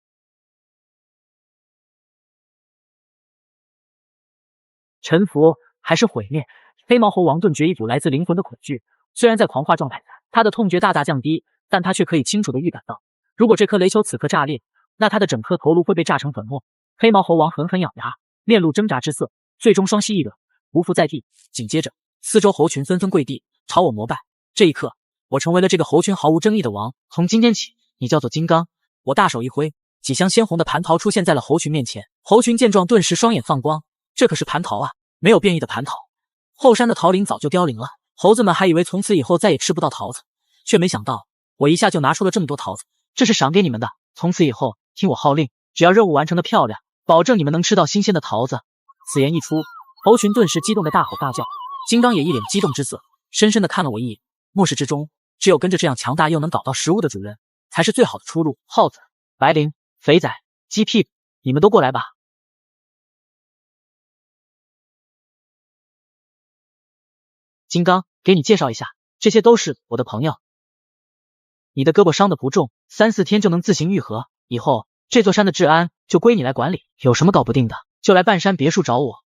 臣服还是毁灭？黑毛猴王顿觉一股来自灵魂的恐惧。虽然在狂化状态下，他的痛觉大大降低，但他却可以清楚地预感到，如果这颗雷球此刻炸裂，那他的整颗头颅会被炸成粉末。黑毛猴王狠狠咬牙，面露挣扎之色，最终双膝一软，匍匐在地。紧接着，四周猴群纷纷跪地，朝我膜拜。这一刻，我成为了这个猴群毫无争议的王。从今天起，你叫做金刚。我大手一挥，几箱鲜红的蟠桃出现在了猴群面前。猴群见状，顿时双眼放光。这可是蟠桃啊，没有变异的蟠桃。后山的桃林早就凋零了，猴子们还以为从此以后再也吃不到桃子，却没想到我一下就拿出了这么多桃子。这是赏给你们的，从此以后听我号令，只要任务完成的漂亮，保证你们能吃到新鲜的桃子。此言一出，猴群顿时激动的大吼大叫。金刚也一脸激动之色，深深的看了我一眼。末世之中，只有跟着这样强大又能搞到食物的主人，才是最好的出路。耗子、白灵、肥仔、鸡屁股，你们都过来吧。金刚，给你介绍一下，这些都是我的朋友。你的胳膊伤得不重，3、4天就能自行愈合，以后这座山的治安就归你来管理，有什么搞不定的，就来半山别墅找我。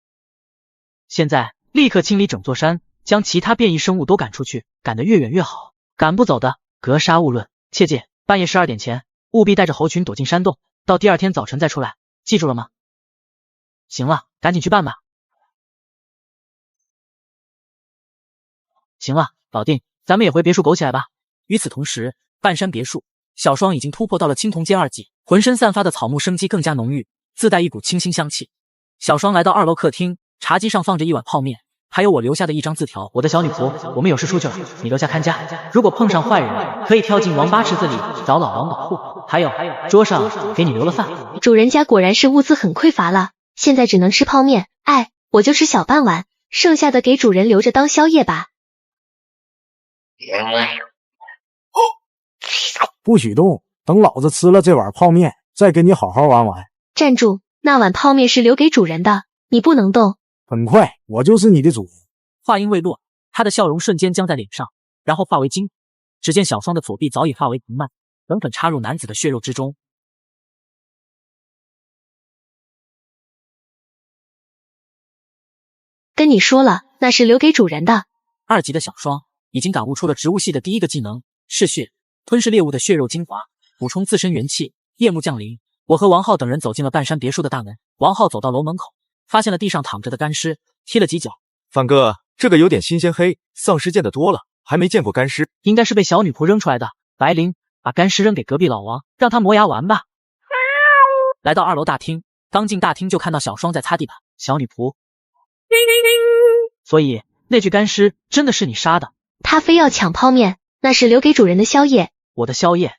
现在立刻清理整座山，将其他变异生物都赶出去，赶得越远越好，赶不走的格杀勿论。切记，半夜12点前务必带着猴群躲进山洞，到第2天早晨再出来，记住了吗？行了，赶紧去办吧。行了，搞定，咱们也回别墅苟起来吧。与此同时，半山别墅，小双已经突破到了青铜阶2级，浑身散发的草木生机更加浓郁，自带一股清新香气。小双来到2楼客厅，茶几上放着一碗泡面，还有我留下的一张字条。我的小女仆，我们有事出去了，你留下看家。如果碰上坏人，可以跳进王八池子里找老王保护。还有，桌上给你留了饭。主人家果然是物资很匮乏了，现在只能吃泡面。哎，我就吃小半碗，剩下的给主人留着当宵夜吧。不许动，等老子吃了这碗泡面，再跟你好好玩玩。站住！那碗泡面是留给主人的，你不能动。很快，我就是你的主人。话音未落，他的笑容瞬间僵在脸上，然后化为金。只见小双的左臂早已化为藤蔓，狠狠插入男子的血肉之中。跟你说了，那是留给主人的。2级的小双已经感悟出了植物系的第一个技能嗜血，吞噬猎物的血肉精华，补充自身元气。夜幕降临，我和王浩等人走进了半山别墅的大门。王浩走到楼门口，发现了地上躺着的干尸，踢了几脚。范哥，这个有点新鲜黑，丧尸见得多了，还没见过干尸，应该是被小女仆扔出来的。白灵，把干尸扔给隔壁老王，让他磨牙玩吧。来到2楼大厅，刚进大厅就看到小双在擦地板。小女仆，所以那具干尸真的是你杀的？他非要抢泡面，那是留给主人的宵夜。我的宵夜，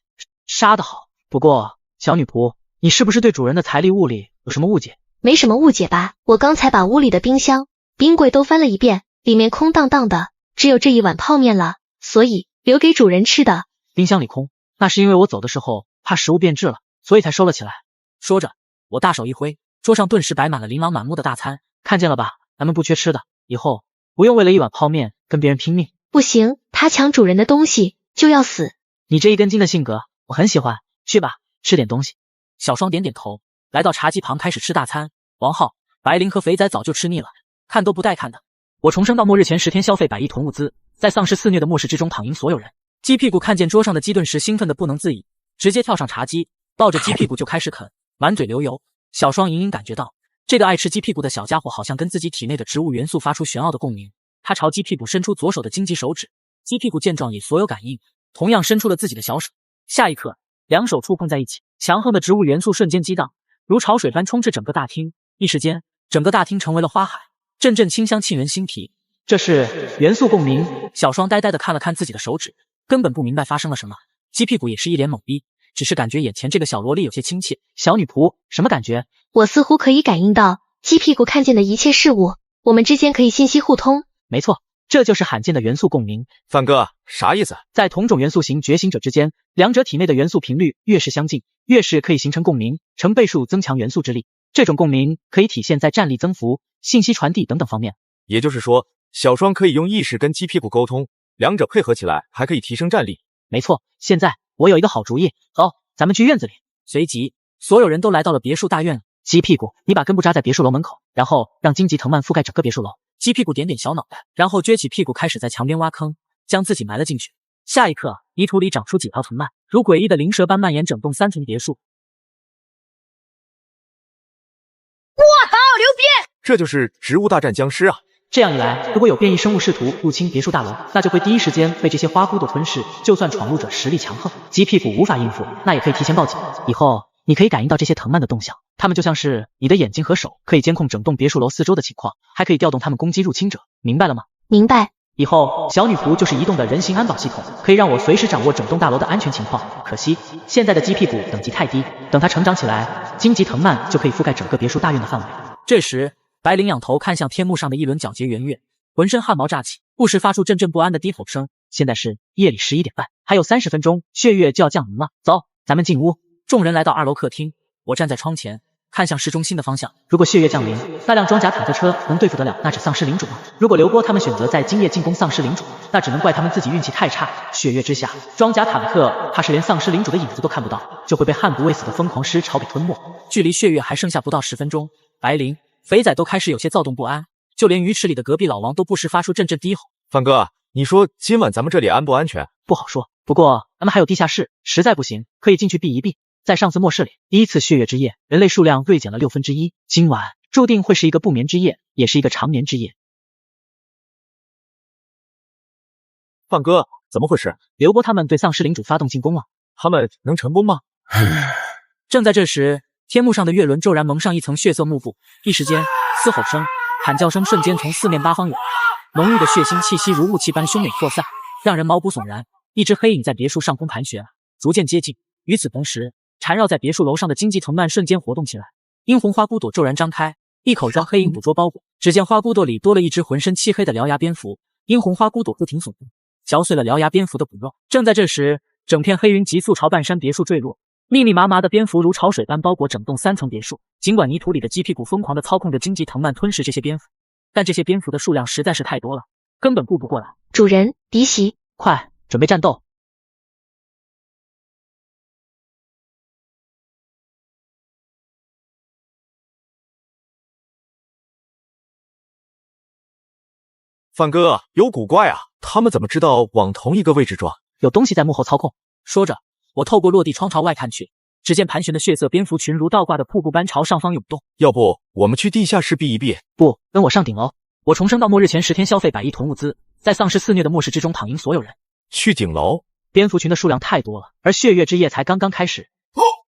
杀得好。不过小女仆，你是不是对主人的财力物力有什么误解？没什么误解吧，我刚才把屋里的冰箱、冰柜都翻了一遍，里面空荡荡的，只有这一碗泡面了，所以留给主人吃的。冰箱里空，那是因为我走的时候怕食物变质了，所以才收了起来。说着，我大手一挥，桌上顿时摆满了琳琅满目的大餐。看见了吧，咱们不缺吃的，以后不用为了一碗泡面跟别人拼命。不行，他抢主人的东西就要死。你这一根筋的性格我很喜欢，去吧，吃点东西。小双点点头，来到茶几旁开始吃大餐。王浩、白灵和肥仔早就吃腻了，看都不带看的。我重生到末日前10天消费100亿囤物资，在丧尸肆虐的末世之中躺赢所有人。鸡屁股看见桌上的鸡盾时兴奋的不能自已，直接跳上茶几，抱着鸡屁股就开始啃，满嘴流油。小双隐隐感觉到这个爱吃鸡屁股的小家伙好像跟自己体内的植物元素发出玄奥的共鸣。他朝鸡屁股伸出左手的荆棘手指，鸡屁股见状也所有感应，同样伸出了自己的小手。下一刻，两手触碰在一起，强横的植物元素瞬间激荡，如潮水般充斥整个大厅。一时间，整个大厅成为了花海，阵阵清香沁人心脾。这是元素共鸣。小双呆呆地看了看自己的手指，根本不明白发生了什么。鸡屁股也是一脸懵逼，只是感觉眼前这个小萝莉有些亲切。小女仆，什么感觉？我似乎可以感应到鸡屁股看见的一切事物，我们之间可以信息互通。没错，这就是罕见的元素共鸣。范哥，啥意思？在同种元素型觉醒者之间，两者体内的元素频率越是相近，越是可以形成共鸣，成倍数增强元素之力。这种共鸣可以体现在战力增幅、信息传递等等方面。也就是说，小双可以用意识跟鸡屁股沟通，两者配合起来还可以提升战力。没错，现在我有一个好主意，走，咱们去院子里。随即，所有人都来到了别墅大院。鸡屁股，你把根部扎在别墅楼门口，然后让荆棘藤蔓覆盖整个别墅楼。鸡屁股点点小脑袋，然后撅起屁股开始在墙边挖坑，将自己埋了进去。下一刻，泥土里长出几条藤蔓，如诡异的灵蛇般蔓延整栋3层别墅。我操，牛逼！这就是植物大战僵尸啊！这样一来，如果有变异生物试图入侵别墅大楼，那就会第一时间被这些花骨朵吞噬。就算闯入者实力强横，鸡屁股无法应付，那也可以提前报警。以后你可以感应到这些藤蔓的动向，它们就像是你的眼睛和手，可以监控整栋别墅楼四周的情况，还可以调动它们攻击入侵者。明白了吗？明白。以后小女仆就是移动的人形安保系统，可以让我随时掌握整栋大楼的安全情况。可惜现在的鸡屁股等级太低，等它成长起来，荆棘藤蔓就可以覆盖整个别墅大院的范围。这时，白灵仰头看向天幕上的一轮皎洁圆月，浑身汗毛炸起，不时发出阵阵不安的低吼声。现在是夜里11点半，还有30分钟，血月就要降临了。走，咱们进屋。众人来到2楼客厅，我站在窗前，看向市中心的方向。如果血月降临，那辆装甲坦克车能对付得了那只丧尸领主吗？如果刘波他们选择在今夜进攻丧尸领主，那只能怪他们自己运气太差。血月之下，装甲坦克怕是连丧尸领主的影子都看不到，就会被悍不畏死的疯狂尸潮给吞没。距离血月还剩下不到10分钟，白灵、肥仔都开始有些躁动不安，就连鱼池里的隔壁老王都不时发出阵阵低吼。范哥，你说今晚咱们这里安不安全？不好说，不过咱们还有地下室，实在不行可以进去避一避。在上次末世里，第一次血月之夜，人类数量锐减了1/6。今晚注定会是一个不眠之夜，也是一个长眠之夜。范哥，怎么回事？刘波他们对丧尸领主发动进攻了，他们能成功吗？正在这时，天幕上的月轮骤然蒙上一层血色幕布，一时间，嘶吼声、喊叫声瞬间从四面八方涌来，浓郁的血腥气息如雾气般汹涌扩散，让人毛骨悚然。一只黑影在别墅上空盘旋，逐渐接近。与此同时，缠绕在别墅楼上的荆棘藤蔓瞬间活动起来，殷红花骨朵骤然张开，一口将黑影捕捉包裹。只见花骨朵里多了一只浑身漆黑的獠牙蝙蝠，殷红花骨朵不停耸动，嚼碎了獠牙蝙蝠的骨肉。正在这时，整片黑云急速朝半山别墅坠落，密密麻麻的蝙蝠如潮水般包裹整栋3层别墅。尽管泥土里的鸡屁股疯狂地操控着荆棘藤蔓吞噬这些蝙蝠，但这些蝙蝠的数量实在是太多了，根本顾不过来。主人，敌袭！快，准备战斗！范哥，有古怪啊！他们怎么知道往同一个位置撞？有东西在幕后操控。说着，我透过落地窗朝外看去，只见盘旋的血色蝙蝠群如倒挂的瀑布般朝上方涌动。要不我们去地下室避一避？不，跟我上顶楼！我重生到末日前10天消费100亿囤物资，在丧尸肆虐的末世之中躺赢所有人。去顶楼？蝙蝠群的数量太多了，而血月之夜才刚刚开始。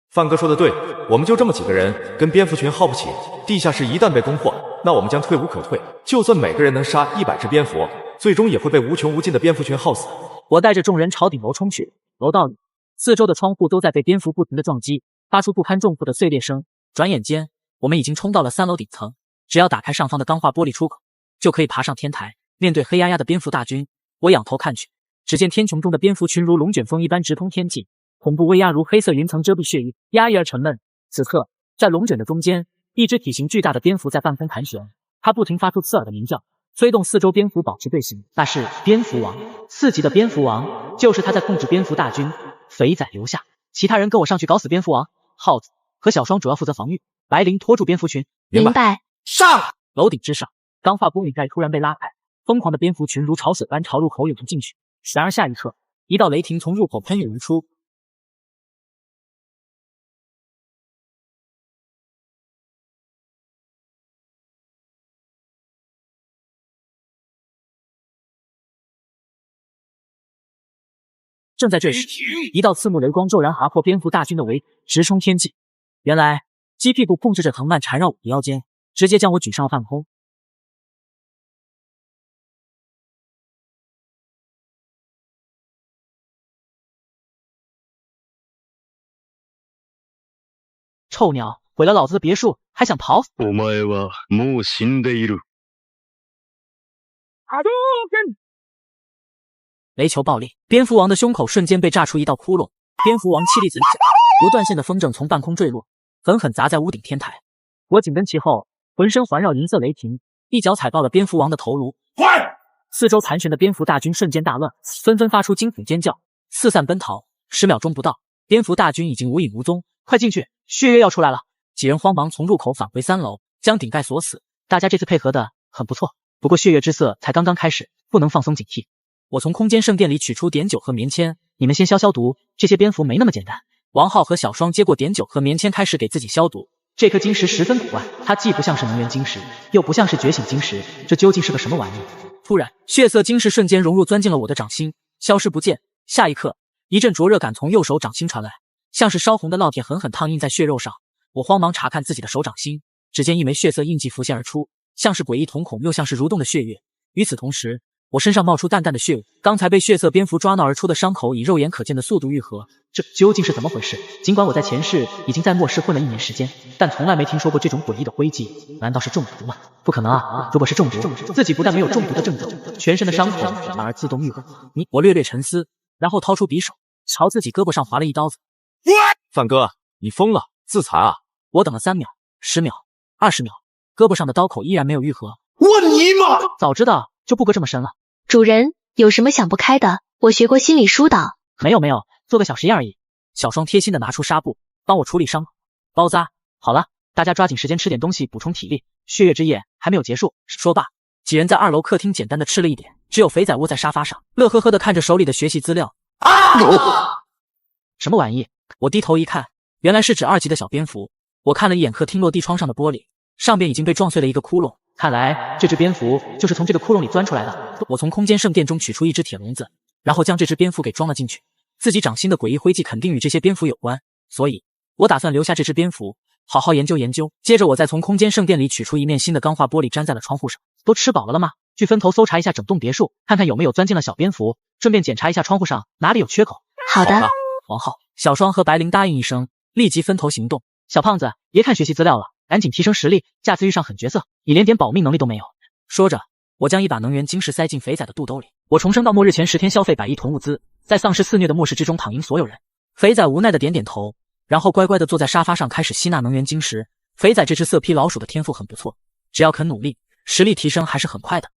范哥说的对，我们就这么几个人，跟蝙蝠群耗不起。地下室一旦被攻破，那我们将退无可退。就算每个人能杀100只蝙蝠，最终也会被无穷无尽的蝙蝠群耗死。我带着众人朝顶楼冲去，楼道里四周的窗户都在被蝙蝠不停的撞击，发出不堪重负的碎裂声。转眼间，我们已经冲到了3楼顶层，只要打开上方的钢化玻璃出口，就可以爬上天台。面对黑压压的蝙蝠大军，我仰头看去，只见天穹中的蝙蝠群如龙卷风一般直通天际，恐怖威压如黑色云层遮蔽血域，压抑而沉闷。此刻，在龙卷的中间，一只体型巨大的蝙蝠在半空盘旋，它不停发出刺耳的鸣叫，催动四周蝙蝠保持队形。那是蝙蝠王，4级的蝙蝠王，就是他在控制蝙蝠大军。肥仔留下，其他人跟我上去搞死蝙蝠王。耗子和小双主要负责防御，白灵拖住蝙蝠群。明白。上！楼顶之上，钢化玻璃盖突然被拉开，疯狂的蝙蝠群如潮水般朝入口涌进去。然而下一刻，一道雷霆从入口喷涌而出。正在这时，一道刺目雷光骤然划破蝙蝠大军的围，直冲天际。原来鸡屁股控制着藤蔓缠绕我的腰间，直接将我举上了半空。臭鸟，毁了老子的别墅，还想跑？お前はもう死んでいる。雷球爆裂，蝙蝠王的胸口瞬间被炸出一道窟窿，蝙蝠王气力怎下，如断线的风筝从半空坠落，狠狠砸在屋顶天台。我紧跟其后，浑身环绕银色雷霆，一脚踩爆了蝙蝠王的头颅。快！四周盘旋的蝙蝠大军瞬间大乱，纷纷发出惊恐尖叫，四散奔逃。10秒钟不到，蝙蝠大军已经无影无踪。快进去，血月要出来了！几人慌忙从入口返回3楼，将顶盖锁死。大家这次配合的很不错，不过血月之色才刚刚开始，不能放松警惕。我从空间圣殿里取出碘酒和棉签，你们先消毒，这些蝙蝠没那么简单。王浩和小双接过碘酒和棉签，开始给自己消毒。这颗晶石十分古怪，它既不像是能源晶石，又不像是觉醒晶石，这究竟是个什么玩意？突然，血色晶石瞬间融入钻进了我的掌心，消失不见。下一刻，一阵灼热感从右手掌心传来，像是烧红的烙铁狠狠烫印在血肉上。我慌忙查看自己的手掌心，只见一枚血色印记浮现而出，像是诡异瞳孔，又像是蠕动的血月。与此同时，我身上冒出淡淡的血雾，刚才被血色蝙蝠抓挠而出的伤口以肉眼可见的速度愈合，这究竟是怎么回事？尽管我在前世已经在末世混了1年时间，但从来没听说过这种诡异的灰烬，难道是中毒吗？不可能啊！如果是中毒，自己不但没有中毒的症状，全身的伤口反而自动愈合。我略略沉思，然后掏出匕首，朝自己胳膊上划了一刀子。范哥，你疯了，自残啊！我等了3秒、10秒、20秒，胳膊上的刀口依然没有愈合。我尼玛！早知道就不割这么深了。主人，有什么想不开的？我学过心理疏导。没有，做个小实验而已。小双贴心的拿出纱布，帮我处理伤口、包扎。好了，大家抓紧时间吃点东西补充体力，血月之夜还没有结束。说罢，几人在2楼客厅简单的吃了一点，只有肥仔窝在沙发上，乐呵呵的看着手里的学习资料。什么玩意？我低头一看，原来是指2级的小蝙蝠。我看了一眼客厅落地窗上的玻璃，上边已经被撞碎了一个窟窿。看来这只蝙蝠就是从这个窟窿里钻出来的。我从空间圣殿中取出一只铁笼子，然后将这只蝙蝠给装了进去。自己掌心的诡异灰烬肯定与这些蝙蝠有关，所以我打算留下这只蝙蝠，好好研究研究。接着我再从空间圣殿里取出一面新的钢化玻璃，粘在了窗户上。都吃饱了吗？去分头搜查一下整栋别墅，看看有没有钻进了小蝙蝠，顺便检查一下窗户上哪里有缺口。好的。王浩、小双和白灵答应一声，立即分头行动。小胖子，别看学习资料了，赶紧提升实力，下次遇上狠角色，你连点保命能力都没有。说着，我将一把能源晶石塞进肥仔的肚兜里。我重生到末日前10天消费100亿囤物资，在丧尸肆虐的末世之中躺赢所有人。肥仔无奈的点点头，然后乖乖的坐在沙发上开始吸纳能源晶石。肥仔这只色批老鼠的天赋很不错，只要肯努力，实力提升还是很快的。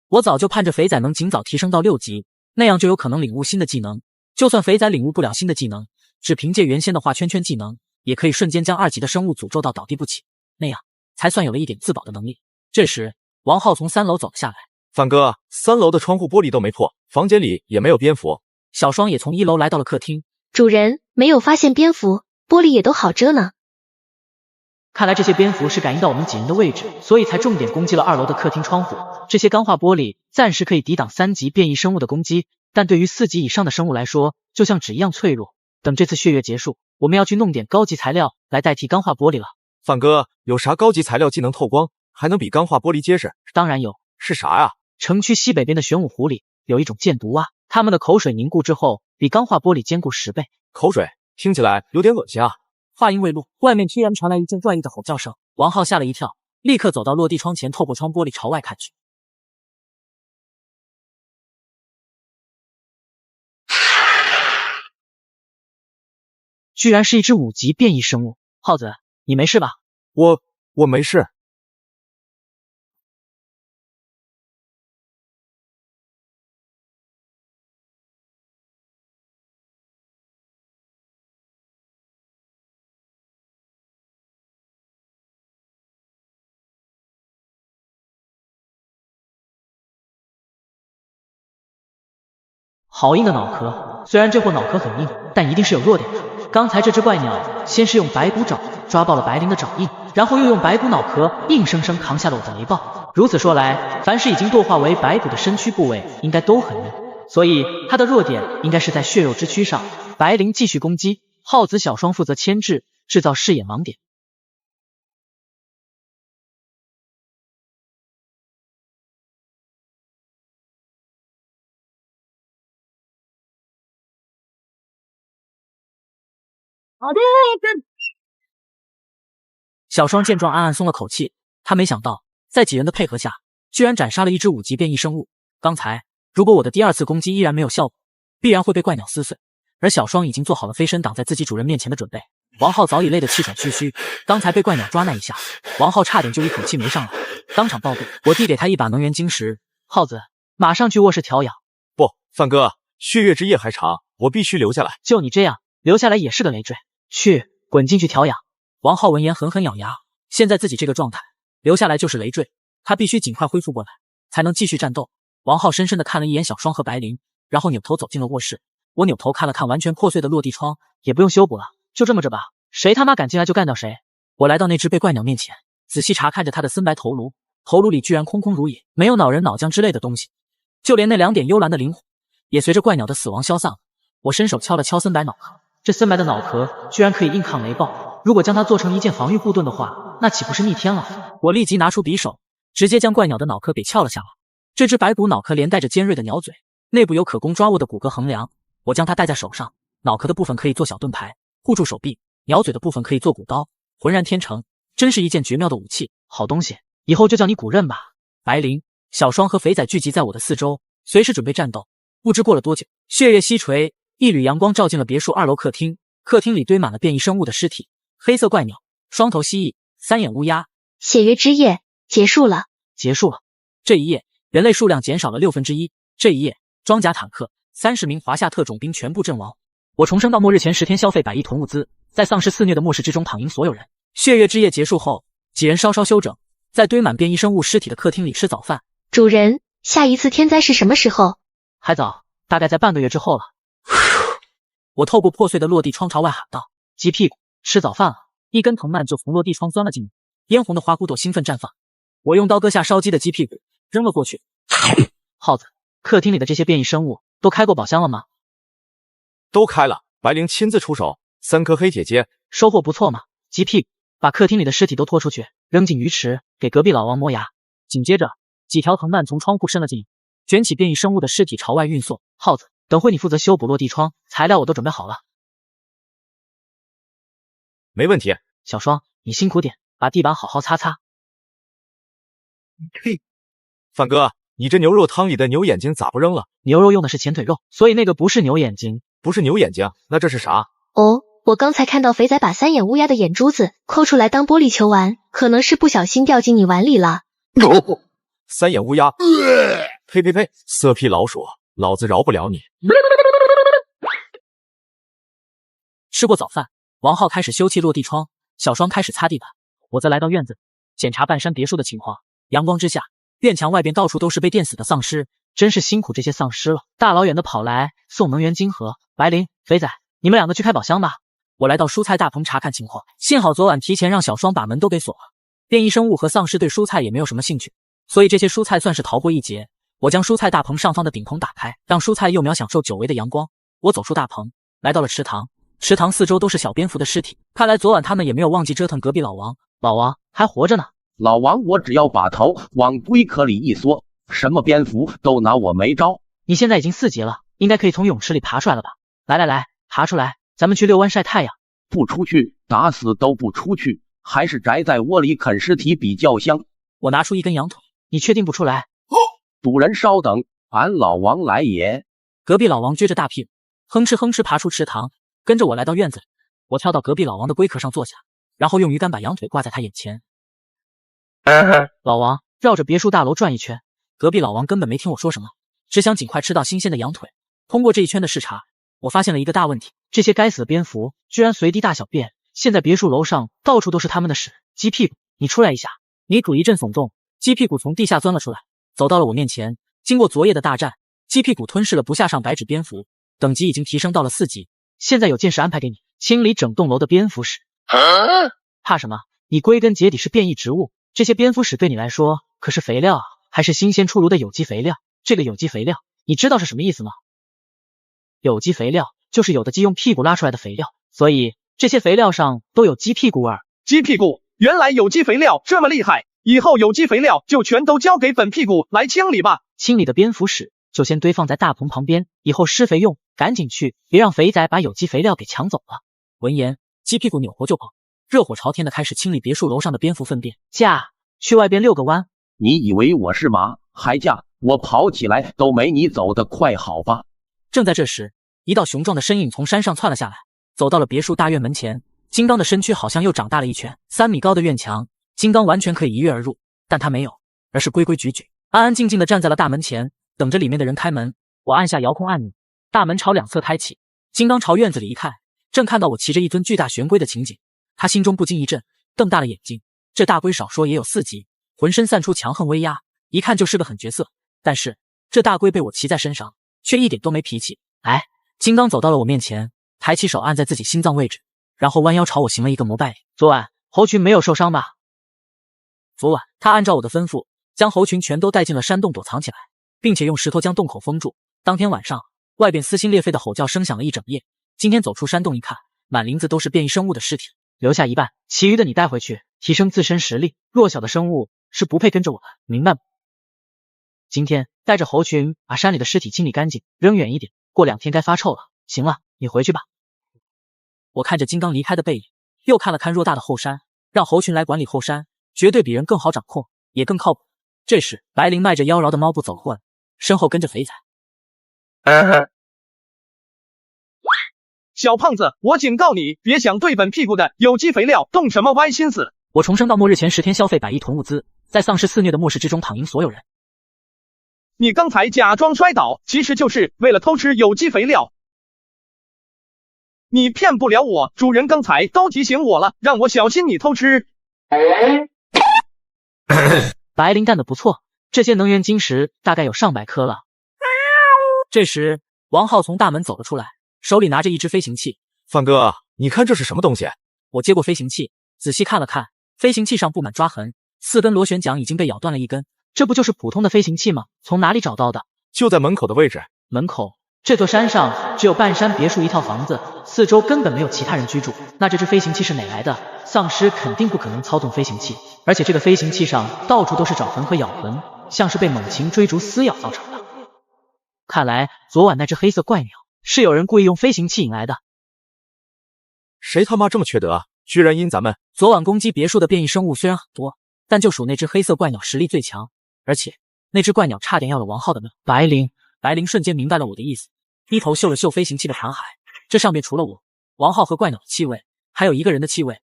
我早就盼着肥仔能尽早提升到6级，那样就有可能领悟新的技能。就算肥仔领悟不了新的技能，只凭借原先的画圈圈技能，也可以瞬间将2级的生物诅咒到倒地不起，那样才算有了一点自保的能力。这时，王浩从3楼走了下来。范哥，3楼的窗户玻璃都没破，房间里也没有蝙蝠。小双也从1楼来到了客厅。主人，没有发现蝙蝠，玻璃也都好遮呢。看来这些蝙蝠是感应到我们几人的位置，所以才重点攻击了2楼的客厅窗户。这些钢化玻璃暂时可以抵挡3级变异生物的攻击，但对于4级以上的生物来说，就像纸一样脆弱。等这次血月结束，我们要去弄点高级材料来代替钢化玻璃了。范哥，有啥高级材料既能透光，还能比钢化玻璃结实？当然有。是啥呀？城区西北边的玄武湖里有一种箭毒蛙，它们的口水凝固之后比钢化玻璃坚固10倍。口水听起来有点恶心啊。话音未落，外面突然传来一阵怪异的吼叫声，王浩吓了一跳，立刻走到落地窗前，透过窗玻璃朝外看去。居然是一只5级变异生物。浩子，你没事吧？我没事。好硬的脑壳，虽然这货脑壳很硬，但一定是有弱点的。刚才这只怪鸟先是用白骨爪抓爆了白灵的爪印，然后又用白骨脑壳硬生生扛下了我的雷暴。如此说来，凡是已经堕化为白骨的身躯部位应该都很硬，所以它的弱点应该是在血肉之躯上。白灵继续攻击，浩子小双负责牵制，制造视野盲点。小双见状暗暗松了口气，他没想到在几人的配合下，居然斩杀了一只5级变异生物。刚才如果我的第2次攻击依然没有效果，必然会被怪鸟撕碎。而小双已经做好了飞身挡在自己主人面前的准备。王浩早已累得气喘吁吁，刚才被怪鸟抓那一下，王浩差点就一口气没上来，当场暴毙。我递给他一把能源晶石，浩子，马上去卧室调养。不，范哥，血月之夜还长，我必须留下来。就你这样，留下来也是个累赘。去，滚进去调养。王浩闻言狠狠咬牙，现在自己这个状态，留下来就是累赘，他必须尽快恢复过来，才能继续战斗。王浩深深地看了一眼小双和白灵，然后扭头走进了卧室。我扭头看了看完全破碎的落地窗，也不用修补了，就这么着吧，谁他妈敢进来就干掉谁。我来到那只被怪鸟面前，仔细查看着它的森白头颅，头颅里居然空空如也，没有脑仁脑浆之类的东西，就连那2点幽蓝的灵魂也随着怪鸟的死亡消散了。我伸手敲了敲森白脑壳，这森白的脑壳居然可以硬抗雷暴，如果将它做成一件防御护盾的话，那岂不是逆天了？我立即拿出匕首，直接将怪鸟的脑壳给撬了下来。这只白骨脑壳连带着尖锐的鸟嘴，内部有可供抓握的骨骼横梁，我将它戴在手上，脑壳的部分可以做小盾牌护住手臂，鸟嘴的部分可以做骨刀，浑然天成，真是一件绝妙的武器。好东西，以后就叫你古刃吧。白灵、小双和肥仔聚集在我的四周，随时准备战斗。不知过了多久，血月西垂，一缕阳光照进了别墅2楼客厅，客厅里堆满了变异生物的尸体，黑色怪鸟、双头蜥蜴、3眼乌鸦。血月之夜结束了，结束了。这一夜，人类数量减少了1/6。这一夜，装甲坦克、30名华夏特种兵全部阵亡。我重生到末日前10天消费100亿囤物资，在丧尸肆虐的末世之中躺赢所有人。血月之夜结束后，几人稍稍休整，在堆满变异生物尸体的客厅里吃早饭。主人，下一次天灾是什么时候？还早，大概在半个月之后了。我透过破碎的落地窗朝外喊道：“鸡屁股，吃早饭了！”一根藤蔓就从落地窗钻了进来，嫣红的花骨朵兴奋绽放。我用刀割下烧鸡的鸡屁股，扔了过去。耗子，客厅里的这些变异生物都开过宝箱了吗？都开了，白灵亲自出手，3颗黑铁阶，收获不错嘛。鸡屁股，把客厅里的尸体都拖出去，扔进鱼池，给隔壁老王磨牙。紧接着，几条藤蔓从窗户伸了进，卷起变异生物的尸体朝外运送。耗子，等会你负责修补落地窗，材料我都准备好了。没问题。小双，你辛苦点，把地板好好擦擦。嘿，范哥，你这牛肉汤里的牛眼睛咋不扔了？牛肉用的是前腿肉，所以那个不是牛眼睛。不是牛眼睛，那这是啥？哦，我刚才看到肥仔把三眼乌鸦的眼珠子抠出来当玻璃球玩，可能是不小心掉进你碗里了。三眼乌鸦，呸呸呸，色批老鼠，老子饶不了你。吃过早饭，王浩开始修葺落地窗，小双开始擦地板，我则来到院子检查半山别墅的情况。阳光之下，院墙外边到处都是被电死的丧尸，真是辛苦这些丧尸了，大老远的跑来送能源晶核。白灵、肥仔，你们两个去开宝箱吧，我来到蔬菜大棚查看情况。幸好昨晚提前让小双把门都给锁了，变异生物和丧尸对蔬菜也没有什么兴趣，所以这些蔬菜算是逃过一劫。我将蔬菜大棚上方的顶棚打开，让蔬菜幼苗享受久违的阳光。我走出大棚，来到了池塘，池塘四周都是小蝙蝠的尸体，看来昨晚他们也没有忘记折腾隔壁老王。老王还活着呢。老王，我只要把头往龟壳里一缩，什么蝙蝠都拿我没招。你现在已经4级了，应该可以从泳池里爬出来了吧？来，爬出来，咱们去遛弯晒太阳。不出去，打死都不出去，还是宅在窝里啃尸体比较香。我拿出一根羊腿，你确定不出来？主人稍等，俺老王来也。隔壁老王撅着大屁股，哼哧哼哧爬出池塘，跟着我来到院子里。我跳到隔壁老王的龟壳上坐下，然后用鱼竿把羊腿挂在他眼前。老王绕着别墅大楼转一圈，隔壁老王根本没听我说什么，只想尽快吃到新鲜的羊腿。通过这一圈的视察，我发现了一个大问题，这些该死的蝙蝠居然随地大小便，现在别墅楼上到处都是他们的屎。鸡屁股，你出来一下！泥土一阵耸动，鸡屁股从地下钻了出来，走到了我面前。经过昨夜的大战，鸡屁股吞噬了不下上百只蝙蝠，等级已经提升到了4级。现在有件事安排给你，清理整栋楼的蝙蝠屎。怕什么？你归根结底是变异植物，这些蝙蝠屎对你来说可是肥料啊，还是新鲜出炉的有机肥料。这个有机肥料，你知道是什么意思吗？有机肥料就是有的鸡用屁股拉出来的肥料，所以这些肥料上都有鸡屁股味儿。鸡屁股，原来有机肥料这么厉害，以后有机肥料就全都交给本屁股来清理吧。清理的蝙蝠屎就先堆放在大棚旁边，以后施肥用，赶紧去，别让肥仔把有机肥料给抢走了。闻言，鸡屁股扭头就跑，热火朝天的开始清理别墅楼上的蝙蝠粪便。驾，去外边遛个弯。你以为我是马还驾？我跑起来都没你走得快，好吧？正在这时，一道雄壮的身影从山上窜了下来，走到了别墅大院门前。金刚的身躯好像又长大了一圈，3米高的院墙，金刚完全可以一跃而入，但他没有，而是规规矩矩、安安静静的站在了大门前，等着里面的人开门。我按下遥控按钮，大门朝两侧开启。金刚朝院子里一看，正看到我骑着一尊巨大玄龟的情景，他心中不禁一震，瞪大了眼睛。这大龟少说也有4级，浑身散出强横威压，一看就是个狠角色。但是这大龟被我骑在身上，却一点都没脾气。来，金刚走到了我面前，抬起手按在自己心脏位置，然后弯腰朝我行了一个膜拜礼。昨晚猴群没有受伤吧？昨晚他按照我的吩咐，将猴群全都带进了山洞躲藏起来，并且用石头将洞口封住。当天晚上，外边撕心裂肺的吼叫声响了一整夜。今天走出山洞一看，满林子都是变异生物的尸体，留下一半，其余的你带回去，提升自身实力。弱小的生物是不配跟着我的，明白吗？今天带着猴群把山里的尸体清理干净，扔远一点，过2天该发臭了。行了，你回去吧。我看着金刚离开的背影，又看了看偌大的后山，让猴群来管理后山，绝对比人更好掌控，也更靠谱。这时，白灵迈着妖娆的猫步走过来，身后跟着肥仔。小胖子，我警告你，别想对本屁股的有机肥料动什么歪心思。我重生到末日前10天消费100亿囤物资，在丧尸肆虐的末世之中躺赢所有人。你刚才假装摔倒，其实就是为了偷吃有机肥料。你骗不了我，主人刚才都提醒我了，让我小心你偷吃。白灵干得不错，这些能源晶石大概有上百颗了。这时，王浩从大门走了出来，手里拿着一只飞行器。范哥，你看这是什么东西？我接过飞行器，仔细看了看，飞行器上布满抓痕，4根螺旋桨已经被咬断了1根。这不就是普通的飞行器吗？从哪里找到的？就在门口的位置。门口？这座山上只有半山别墅1套房子，四周根本没有其他人居住。那这只飞行器是哪来的？丧尸肯定不可能操纵飞行器，而且这个飞行器上到处都是爪痕和咬痕，像是被猛禽追逐撕咬造成的。看来昨晚那只黑色怪鸟是有人故意用飞行器引来的。谁他妈这么缺德啊？居然阴咱们！昨晚攻击别墅的变异生物虽然很多，但就属那只黑色怪鸟实力最强，而且那只怪鸟差点要了王浩的命。白灵瞬间明白了我的意思，低头嗅了嗅飞行器的残骸，这上面除了我王浩和怪鸟的气味，还有一个人的气味。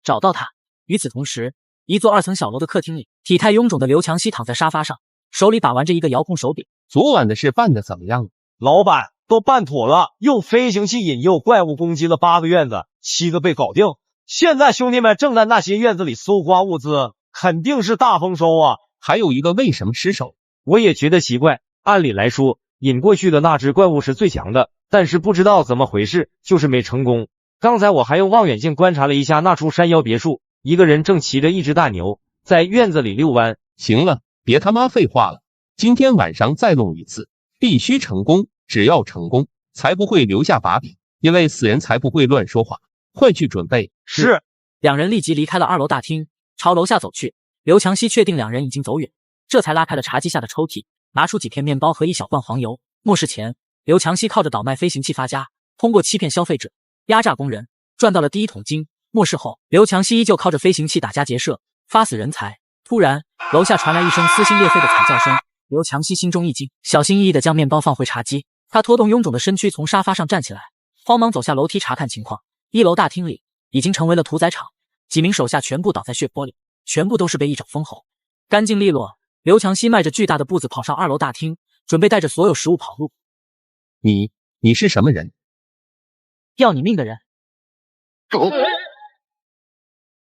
找到他。与此同时，一座2层小楼的客厅里，体态臃肿的刘强西躺在沙发上，手里把玩着一个遥控手柄。昨晚的事办得怎么样了？老板，都办妥了，用飞行器引诱怪物攻击了8个院子，7个被搞定。现在兄弟们正在那些院子里搜刮物资，肯定是大丰收啊！还有一个为什么失手？我也觉得奇怪。按理来说，引过去的那只怪物是最强的，但是不知道怎么回事，就是没成功。刚才我还用望远镜观察了一下那处山腰别墅，一个人正骑着一只大牛在院子里遛弯。行了，别他妈废话了，今天晚上再弄一次，必须成功，只要成功，才不会留下把柄，因为死人才不会乱说话。快去准备。是。两人立即离开了2楼大厅，朝楼下走去。刘强西确定两人已经走远，这才拉开了茶几下的抽屉，拿出几片面包和一小罐黄油。末世前，刘强西靠着倒卖飞行器发家，通过欺骗消费者、压榨工人，赚到了第一桶金。末世后，刘强西依旧靠着飞行器打家劫舍，发死人财。突然，楼下传来一声撕心裂肺的惨叫声，刘强西心中一惊，小心翼翼地将面包放回茶几。他拖动臃肿的身躯从沙发上站起来，慌忙走下楼梯查看情况。1楼大厅里已经成为了屠宰场，几名手下全部倒在血泊里，全部都是被一掌封喉，干净利落。刘强西迈着巨大的步子跑上2楼大厅，准备带着所有食物跑路。你是什么人？要你命的人。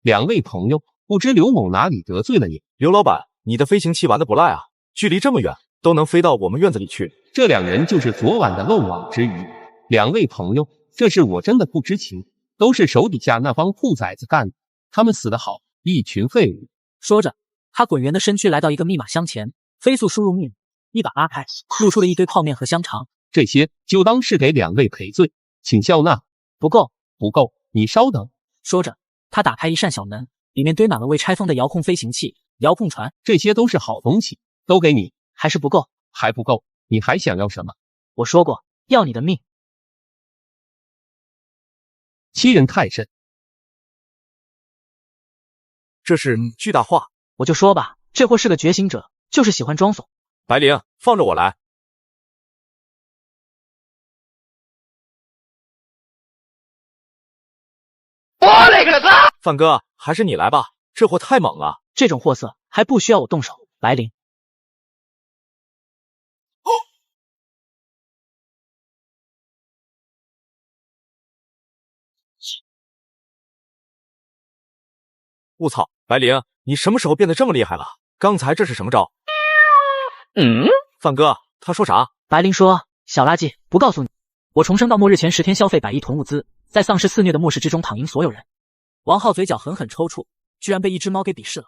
两位朋友，不知刘某哪里得罪了你？刘老板，你的飞行器玩得不赖啊，距离这么远都能飞到我们院子里去。这2人就是昨晚的漏网之鱼。两位朋友，这事我真的不知情，都是手底下那帮兔崽子干的，他们死得好，一群废物。说着，他滚圆的身躯来到一个密码箱前，飞速输入密码，一把拉开，露出了一堆泡面和香肠。这些就当是给两位赔罪，请笑纳。不够，你稍等。说着，他打开一扇小门，里面堆满了未拆封的遥控飞行器、遥控船，这些都是好东西，都给你。还是不够？还不够？你还想要什么？我说过，要你的命。欺人太甚，这是巨大化。我就说吧，这货是个觉醒者，就是喜欢装怂。白灵，放着我来。我勒个擦！范哥，还是你来吧，这货太猛了。这种货色还不需要我动手。白灵，我操，白灵，你什么时候变得这么厉害了？刚才这是什么招？范哥，他说啥？白灵说，小垃圾，不告诉你，我重生到末日前10天消费100亿囤物资，在丧尸肆虐的末世之中躺赢所有人。王浩嘴角狠狠抽搐，居然被一只猫给鄙视了。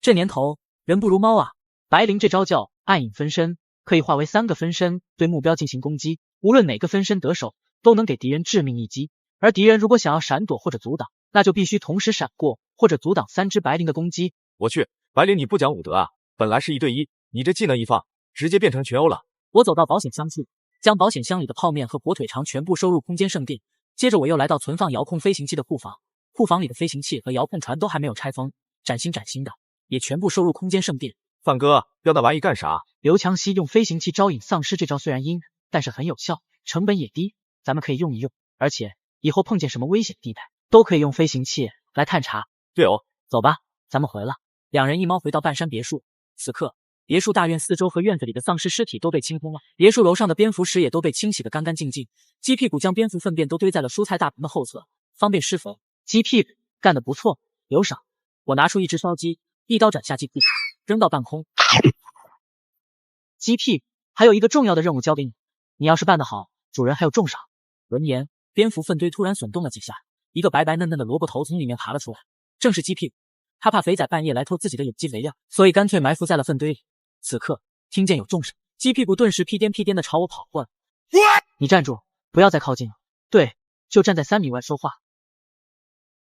这年头，人不如猫啊！白灵这招叫暗影分身，可以化为3个分身对目标进行攻击，无论哪个分身得手，都能给敌人致命一击。而敌人如果想要闪躲或者阻挡，那就必须同时闪过或者阻挡3只白灵的攻击。我去，白灵你不讲武德啊！本来是1对1，你这技能一放，直接变成群殴了。我走到保险箱处，将保险箱里的泡面和火腿肠全部收入空间圣殿。接着我又来到存放遥控飞行器的库房，库房里的飞行器和遥控船都还没有拆封，崭新的，也全部收入空间圣殿。范哥，要那玩意干啥？刘强西用飞行器招引丧尸这招虽然阴人，但是很有效，成本也低，咱们可以用一用。而且以后碰见什么危险地带，都可以用飞行器来探查。对哦，走吧，咱们回了。两人一猫回到半山别墅，此刻别墅大院四周和院子里的丧尸尸体都被清空了，别墅楼上的蝙蝠石也都被清洗得干干净净，鸡屁股将蝙蝠粪便都堆在了蔬菜大盆的后侧，方便施肥。鸡屁股干得不错，有赏。我拿出一只烧鸡，一刀斩下鸡屁股，扔到半空。鸡屁股，还有一个重要的任务交给你，你要是办得好，主人还有重赏。闻言，蝙蝠粪堆突然耸动了几下，一个白白嫩嫩的萝卜头从里面爬了出来，正是鸡屁股。他怕肥仔半夜来偷自己的有机肥料，所以干脆埋伏在了粪堆里。此刻听见有重赏，鸡屁股顿时屁颠屁颠的朝我跑过来。你站住，不要再靠近了。对，就站在3米外说话。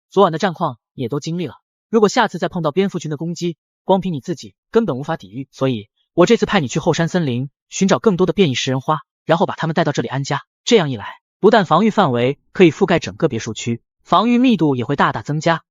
昨晚的战况也都经历了，如果下次再碰到蝙蝠群的攻击，光凭你自己根本无法抵御，所以我这次派你去后山森林寻找更多的变异食人花，然后把它们带到这里安家。这样一来，不但防御范围可以覆盖整个别墅区，防御密度也会大大增加。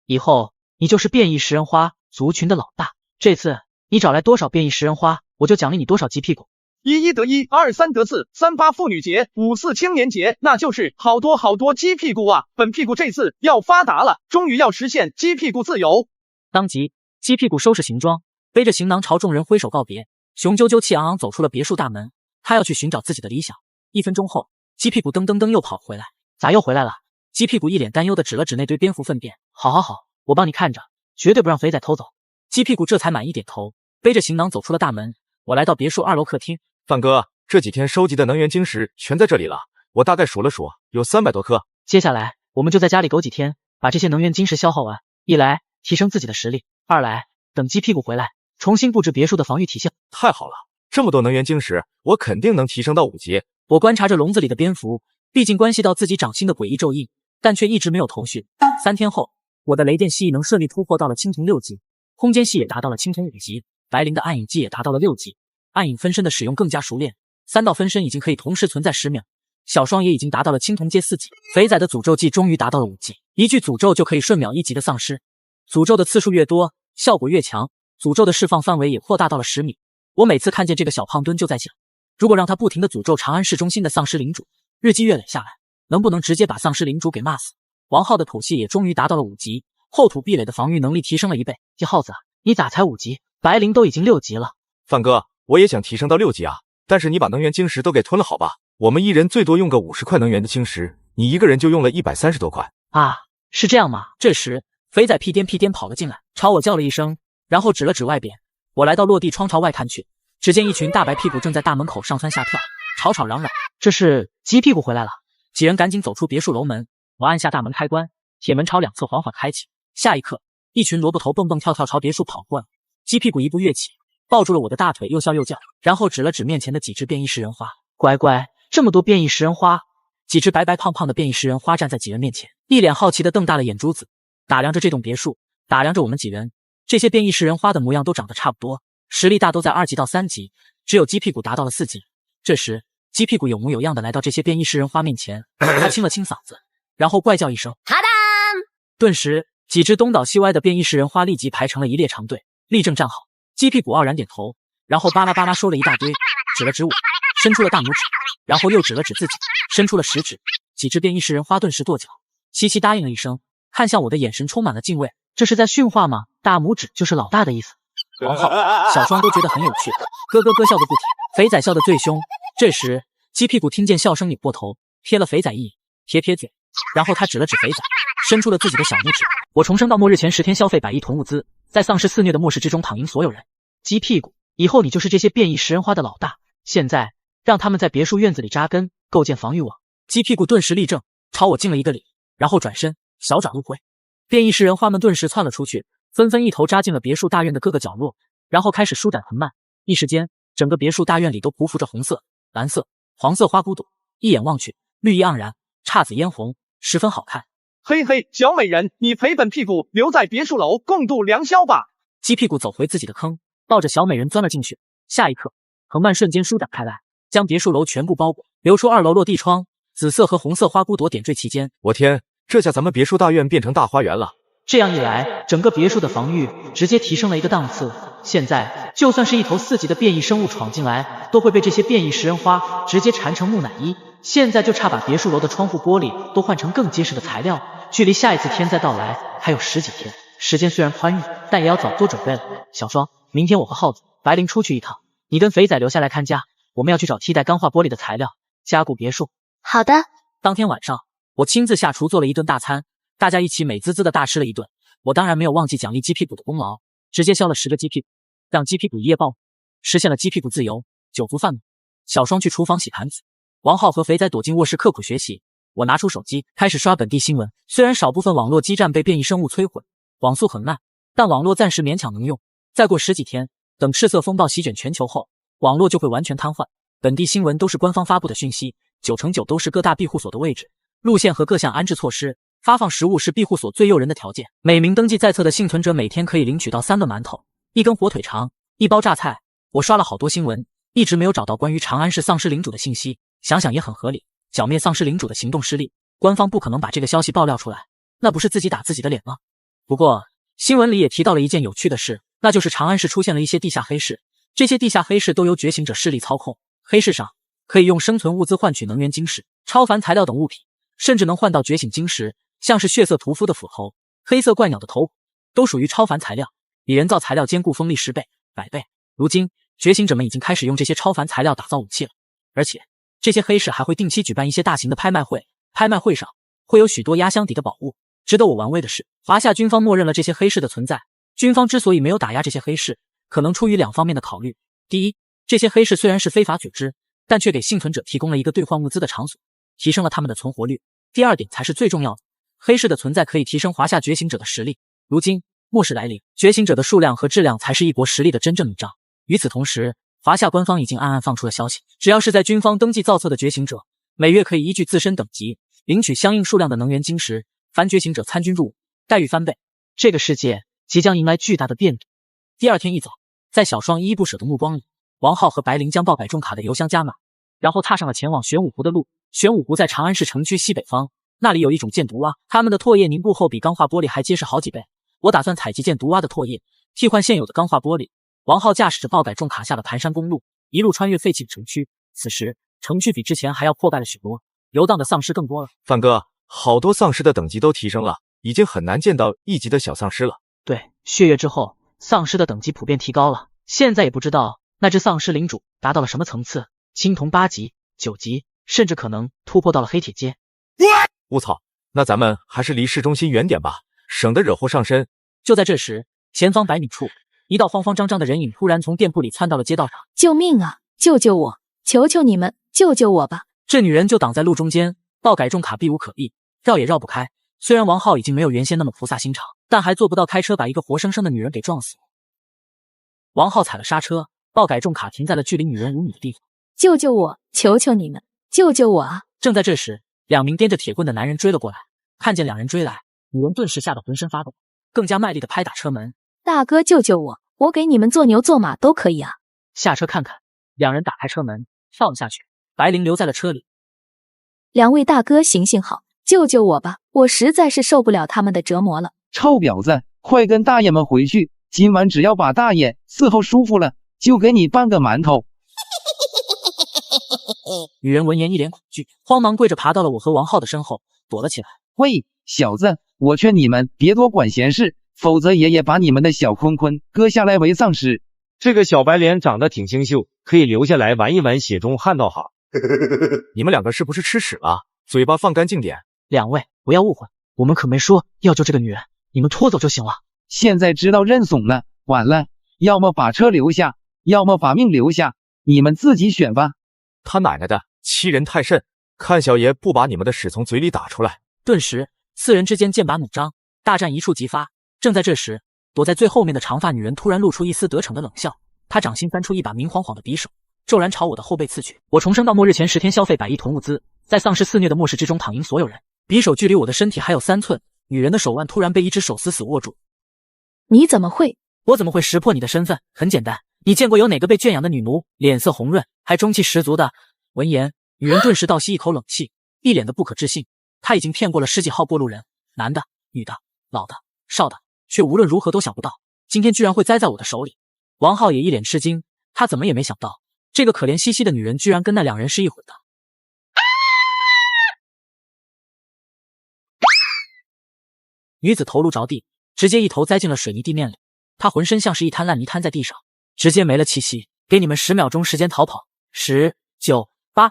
以后你就是变异食人花族群的老大，这次你找来多少变异食人花，我就奖励你多少鸡屁股。11得1， 23得4， 38妇女节， 54青年节，那就是好多好多鸡屁股啊！本屁股这次要发达了，终于要实现鸡屁股自由。当即，鸡屁股收拾行装，背着行囊朝众人挥手告别，雄赳赳气昂昂走出了别墅大门。他要去寻找自己的理想。1分钟后，鸡屁股噔噔噔又跑回来，咋又回来了？鸡屁股一脸担忧的指了指那堆蝙蝠粪便，好，我帮你看着，绝对不让肥仔偷走。鸡屁股这才满意点头，背着行囊走出了大门。我来到别墅2楼客厅，范哥，这几天收集的能源晶石全在这里了，我大概数了数，有300多颗。接下来我们就在家里苟几天，把这些能源晶石消耗完，一来提升自己的实力，二来等鸡屁股回来，重新布置别墅的防御体系。太好了，这么多能源晶石，我肯定能提升到5级。我观察着笼子里的蝙蝠，毕竟关系到自己掌心的诡异咒印，但却一直没有头绪。3天后，我的雷电蜥蜴能顺利突破到了青铜6级，空间系也达到了青铜5级，白灵的暗影技也达到了6级，暗影分身的使用更加熟练，3道分身已经可以同时存在10秒。小双也已经达到了青铜阶4级，肥仔的诅咒技终于达到了5级，一句诅咒就可以瞬秒1级的丧尸。诅咒的次数越多，效果越强，诅咒的释放范围也扩大到了10米。我每次看见这个小胖墩就在想，如果让他不停地诅咒长安市中心的丧尸领主，日积月累下来，能不能直接把丧尸领主给骂死？王浩的土系也终于达到了5级，后土壁垒的防御能力提升了1倍。耗子，你咋才5级？白灵都已经6级了。范哥，我也想提升到6级啊，但是你把能源晶石都给吞了好吧？我们一人最多用个50块能源的晶石，你一个人就用了130多块啊，是这样吗？这时肥仔屁颠跑了进来，朝我叫了一声，然后指了指外边。我来到落地窗朝外看去，只见一群大白屁股正在大门口上蹿下跳，吵嚷嚷。这是鸡屁股回来了。几人赶紧走出别墅楼门，我按下大门开关，铁门朝两侧缓缓开启。下一刻，一群萝卜头蹦蹦跳跳朝别墅跑过来。鸡屁股一步跃起，抱住了我的大腿，又笑又叫，然后指了指面前的几只变异食人花。乖，这么多变异食人花。几只白白胖胖的变异食人花站在几人面前，一脸好奇的瞪大了眼珠子，打量着这栋别墅，打量着我们几人。这些变异食人花的模样都长得差不多，实力大都在2级到3级，只有鸡屁股达到了4级。这时，鸡屁股有模有样的来到这些变异食人花面前，他清了清嗓子，然后怪叫一声，哈当！顿时，几只东倒西歪的变异食人花立即排成了一列长队，立正站好。鸡屁股傲然点头，然后巴拉巴拉说了一大堆，指了指我，伸出了大拇指，然后又指了指自己，伸出了食指。几只变异食人花顿时跺脚，齐齐答应了一声，看向我的眼神充满了敬畏。这是在训话吗？大拇指就是老大的意思。王浩、小双都觉得很有趣，咯笑个不停。肥仔笑得最凶。这时，鸡屁股听见笑声，扭过头，瞥了肥仔一眼，撇嘴，然后他指了指肥仔，伸出了自己的小拇指。我重生到末日前10天消费100亿囤物资，在丧尸肆虐的末世之中躺赢所有人。鸡屁股，以后你就是这些变异食人花的老大。现在让他们在别墅院子里扎根，构建防御网。鸡屁股顿时立正，朝我敬了一个礼，然后转身，小爪入灰。变异食人花们顿时窜了出去，纷纷一头扎进了别墅大院的各个角落，然后开始舒展藤蔓。一时间，整个别墅大院里都匍匐着红色、蓝色、黄色花骨朵，一眼望去，绿意盎然，姹紫嫣红，十分好看。嘿，小美人，你陪本屁股留在别墅楼共度良宵吧。鸡屁股走回自己的坑，抱着小美人钻了进去。下一刻，藤蔓瞬间舒展开来，将别墅楼全部包裹，留出2楼落地窗，紫色和红色花骨朵点缀其间。我天，这下咱们别墅大院变成大花园了。这样一来，整个别墅的防御直接提升了一个档次。现在，就算是一头4级的变异生物闯进来，都会被这些变异食人花直接缠成木乃伊。现在就差把别墅楼的窗户玻璃都换成更结实的材料。距离下一次天灾到来还有10几天，时间虽然宽裕，但也要早做准备了。小双，明天我和耗子、白灵出去一趟，你跟肥仔留下来看家，我们要去找替代钢化玻璃的材料，加固别墅。好的。当天晚上，我亲自下厨做了一顿大餐，大家一起美滋滋的大吃了一顿。我当然没有忘记奖励鸡屁股的功劳，直接削了10个鸡屁股，让鸡屁股一夜暴富，实现了鸡屁股自由，9福饭满。小双去厨房洗盘子，王浩和肥仔躲进卧室刻苦学习。我拿出手机开始刷本地新闻，虽然少部分网络基站被变异生物摧毁，网速很慢，但网络暂时勉强能用。再过10几天，等赤色风暴席卷全球后，网络就会完全瘫痪。本地新闻都是官方发布的讯息，9成9都是各大庇护所的位置、路线和各项安置措施。发放食物是庇护所最诱人的条件，每名登记在册的幸存者每天可以领取到3顿馒头、1根火腿肠、1包榨菜。我刷了好多新闻，一直没有找到关于长安市丧尸领主的信息，想想也很合理。剿灭丧尸领主的行动失利，官方不可能把这个消息爆料出来，那不是自己打自己的脸吗？不过新闻里也提到了一件有趣的事，那就是长安市出现了一些地下黑市，这些地下黑市都由觉醒者势力操控，黑市上可以用生存物资换取能源晶石、超凡材料等物品，甚至能换到觉醒晶石，像是血色屠夫的斧头、黑色怪鸟的头骨，都属于超凡材料，比人造材料坚固锋利10倍、100倍。如今，觉醒者们已经开始用这些超凡材料打造武器了，而且这些黑市还会定期举办一些大型的拍卖会，拍卖会上会有许多压箱底的宝物。值得我玩味的是，华夏军方默认了这些黑市的存在。军方之所以没有打压这些黑市，可能出于2方面的考虑。第一，这些黑市虽然是非法组织，但却给幸存者提供了一个兑换物资的场所，提升了他们的存活率。第二点才是最重要的，黑市的存在可以提升华夏觉醒者的实力。如今末世来临，觉醒者的数量和质量才是一国实力的真正倚仗。与此同时，华夏官方已经暗暗放出了消息，只要是在军方登记造册的觉醒者，每月可以依据自身等级领取相应数量的能源晶石，凡觉醒者参军入伍，待遇翻倍。这个世界即将迎来巨大的变动。第二天一早，在小双依依不舍的目光里，王浩和白灵将爆改重卡的邮箱加满，然后踏上了前往玄武湖的路。玄武湖在长安市城区西北方，那里有一种箭毒蛙，它们的唾液凝固后比钢化玻璃还结实好几倍。我打算采集箭毒蛙的唾液，替换现有的钢化玻璃。王浩驾驶着爆改重卡下了盘山公路，一路穿越废弃的城区。此时，城区比之前还要破败了许多，游荡的丧尸更多了。范哥，好多丧尸的等级都提升了，已经很难见到1级的小丧尸了。对，血月之后，丧尸的等级普遍提高了。现在也不知道那只丧尸领主达到了什么层次，青铜8级、9级，甚至可能突破到了黑铁阶。我操，那咱们还是离市中心远点吧，省得惹祸上身。就在这时，前方100米处，一道慌慌张张的人影突然从店铺里窜到了街道上。救命啊！救救我！求求你们，救救我吧！这女人就挡在路中间，爆改重卡避无可避，绕也绕不开。虽然王浩已经没有原先那么菩萨心肠，但还做不到开车把一个活生生的女人给撞死。王浩踩了刹车，爆改重卡停在了距离女人5米的地方。救救我！求求你们，救救我啊！正在这时，2名掂着铁棍的男人追了过来。看见2人追来，女人顿时吓得浑身发抖，更加卖力地拍打车门。大哥，救救我！我给你们做牛做马都可以啊！下车看看。2人打开车门，跳了下去。白灵留在了车里。2位大哥行行好，救救我吧！我实在是受不了他们的折磨了。臭婊子，快跟大爷们回去！今晚只要把大爷伺候舒服了，就给你半个馒头。女人闻言一脸恐惧，慌忙跪着爬到了我和王浩的身后，躲了起来。喂，小子，我劝你们别多管闲事，否则爷爷把你们的小坤坤割下来为丧尸。这个小白脸长得挺清秀，可以留下来玩一玩血中悍道行。你们2个是不是吃屎了？嘴巴放干净点。2位不要误会，我们可没说要救这个女人，你们拖走就行了。现在知道认怂了，晚了，要么把车留下，要么把命留下，你们自己选吧。他奶奶的，欺人太甚！看小爷不把你们的屎从嘴里打出来！顿时4人之间剑拔弩张，大战一触即发。正在这时，躲在最后面的长发女人突然露出一丝得逞的冷笑，她掌心翻出一把明晃晃的匕首，骤然朝我的后背刺去。我重生到末日前10天消费100亿囤物资，在丧尸肆虐的末世之中躺赢所有人。匕首距离我的身体还有3寸，女人的手腕突然被一只手死死握住。你怎么会？我怎么会识破你的身份？很简单，你见过有哪个被圈养的女奴脸色红润还中气十足的？闻言，女人顿时倒吸一口冷气，一脸的不可置信。她已经骗过了10几号过路人，男的、女的、老的、少的，却无论如何都想不到，今天居然会栽在我的手里。王浩也一脸吃惊，他怎么也没想到，这个可怜兮兮的女人居然跟那2人是一伙的。女子头颅着地，直接一头栽进了水泥地面里，她浑身像是一滩烂泥瘫在地上，直接没了气息。给你们10秒钟时间逃跑，10、9、8。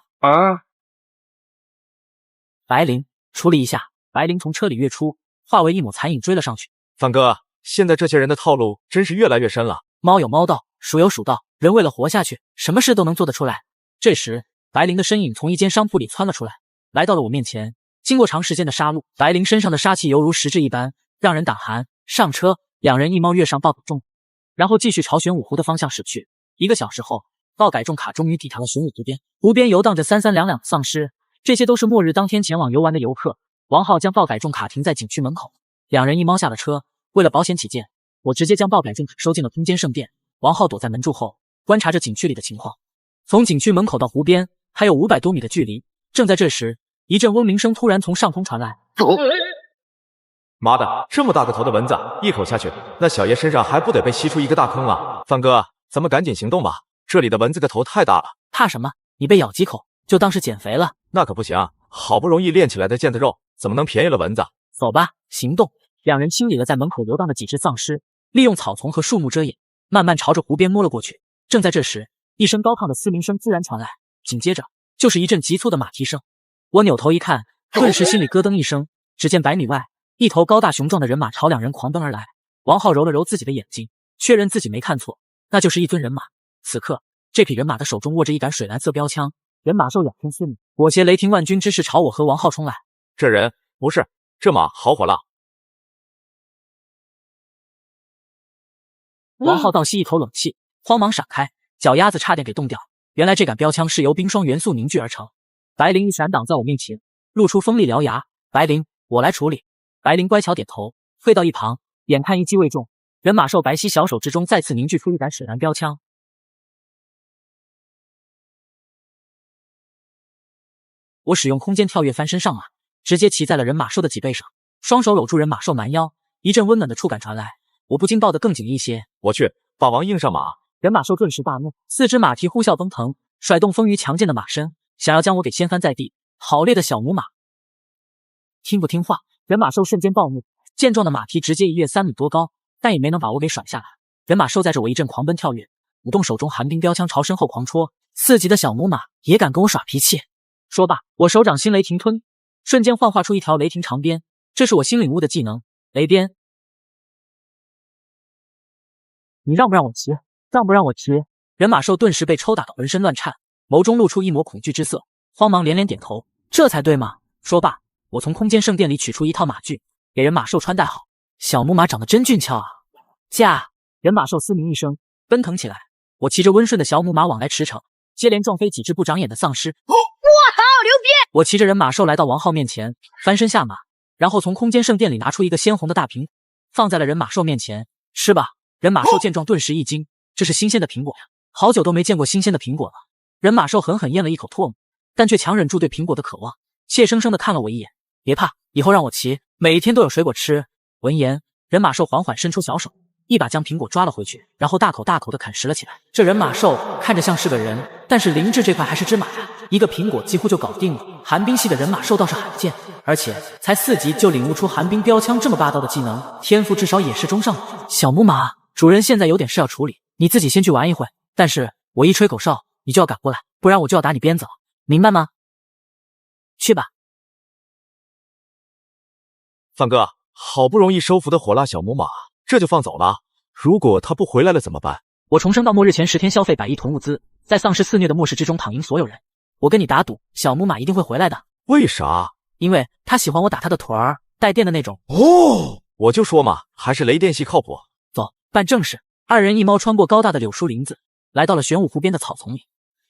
白灵，处理一下。白灵从车里跃出，化为一抹残影追了上去。范哥，现在这些人的套路真是越来越深了。猫有猫道，鼠有鼠道，人为了活下去，什么事都能做得出来。这时，白灵的身影从一间商铺里窜了出来，来到了我面前。经过长时间的杀戮，白灵身上的杀气犹如实质一般，让人胆寒。上车，2人一猫跃上爆改重，然后继续朝玄武湖的方向驶去。1个小时后，爆改重卡终于抵达了玄武湖边，湖边游荡着3、3、2、2的丧尸，这些都是末日当天前往游玩的游客。王浩将爆改重卡停在景区门口，2人一猫下了车。为了保险起见，我直接将爆改重卡收进了空间圣殿。王浩躲在门柱后，观察着景区里的情况。从景区门口到湖边还有500多米的距离。正在这时，一阵嗡鸣声突然从上空传来。妈的，这么大个头的蚊子，一口下去，那小爷身上还不得被吸出一个大坑啊！范哥，咱们赶紧行动吧，这里的蚊子个头太大了。怕什么？你被咬几口就当是减肥了。那可不行，好不容易练起来的腱子肉，怎么能便宜了蚊子？走吧，行动。两人清理了在门口游荡的几只丧尸，利用草丛和树木遮掩，慢慢朝着湖边摸了过去。正在这时，一声高亢的嘶鸣声突然传来，紧接着就是一阵急促的马蹄声。我扭头一看，顿时心里咯噔一声。只见百米外，一头高大雄壮的人马朝两人狂奔而来。王浩揉了揉自己的眼睛，确认自己没看错，那就是一尊人马。此刻，这匹人马的手中握着一杆水蓝色标枪，人马兽仰天嘶鸣，裹挟雷霆万钧之势朝我和王浩冲来。这人不是，这马好火辣！王浩倒吸一口冷气，慌忙闪开，脚丫子差点给冻掉。原来这杆标枪是由冰霜元素凝聚而成。白灵一闪挡在我面前，露出锋利獠牙。白灵，我来处理。白灵乖巧点头，退到一旁。眼看一击未中，人马兽白皙小手之中再次凝聚出一杆水蓝标枪。我使用空间跳跃翻身上马，直接骑在了人马兽的脊背上，双手搂住人马兽蛮腰，一阵温暖的触感传来，我不禁抱得更紧一些。我去，霸王硬上马！人马兽顿时大怒，四只马蹄呼啸奔腾，甩动丰腴强健的马身，想要将我给掀翻在地。好烈的小母马！听不听话？人马兽瞬间暴怒，健壮的马蹄直接一跃3米多高，但也没能把我给甩下来。人马兽载着我一阵狂奔跳跃，舞动手中寒冰标枪朝身后狂戳。4级的小母马也敢跟我耍脾气？说罢，我手掌心雷霆吞，瞬间幻化出一条雷霆长鞭，这是我新领悟的技能雷鞭。你让不让我骑？让不让我骑？人马兽顿时被抽打得浑身乱颤，眸中露出一抹恐惧之色，慌忙连连点头，这才对嘛。说罢，我从空间圣殿里取出一套马具，给人马兽穿戴好。小母马长得真俊俏啊！驾！人马兽嘶鸣一声，奔腾起来。我骑着温顺的小母马往来驰骋，接连撞飞几只不长眼的丧尸。我操，牛逼！我骑着人马兽来到王浩面前，翻身下马，然后从空间圣殿里拿出一个鲜红的大苹果，放在了人马兽面前。吃吧！人马兽见状顿时一惊，这是新鲜的苹果呀！好久都没见过新鲜的苹果了。人马兽狠狠咽了一口唾沫，但却强忍住对苹果的渴望，怯生生地看了我一眼。别怕，以后让我骑，每一天都有水果吃。闻言，人马兽缓缓伸出小手，一把将苹果抓了回去，然后大口大口地啃食了起来。这人马兽看着像是个人，但是灵智这块还是芝麻呀，一个苹果几乎就搞定了。寒冰系的人马兽倒是罕见，而且才4级就领悟出寒冰标枪这么霸道的技能，天赋至少也是中上。小母马，主人现在有点事要处理，你自己先去玩一会，但是我一吹口哨，你就要赶过来，不然我就要打你鞭子了，明白吗？去吧。范哥，好不容易收服的火辣小母马，这就放走了？如果他不回来了怎么办？我重生到末日前10天消费100亿囤物资，在丧尸肆虐的末世之中躺赢所有人。我跟你打赌，小母马一定会回来的。为啥？因为他喜欢我打他的腿儿，带电的那种。哦，我就说嘛，还是雷电系靠谱。走，办正事。2人一猫穿过高大的柳树林子，来到了玄武湖边的草丛里。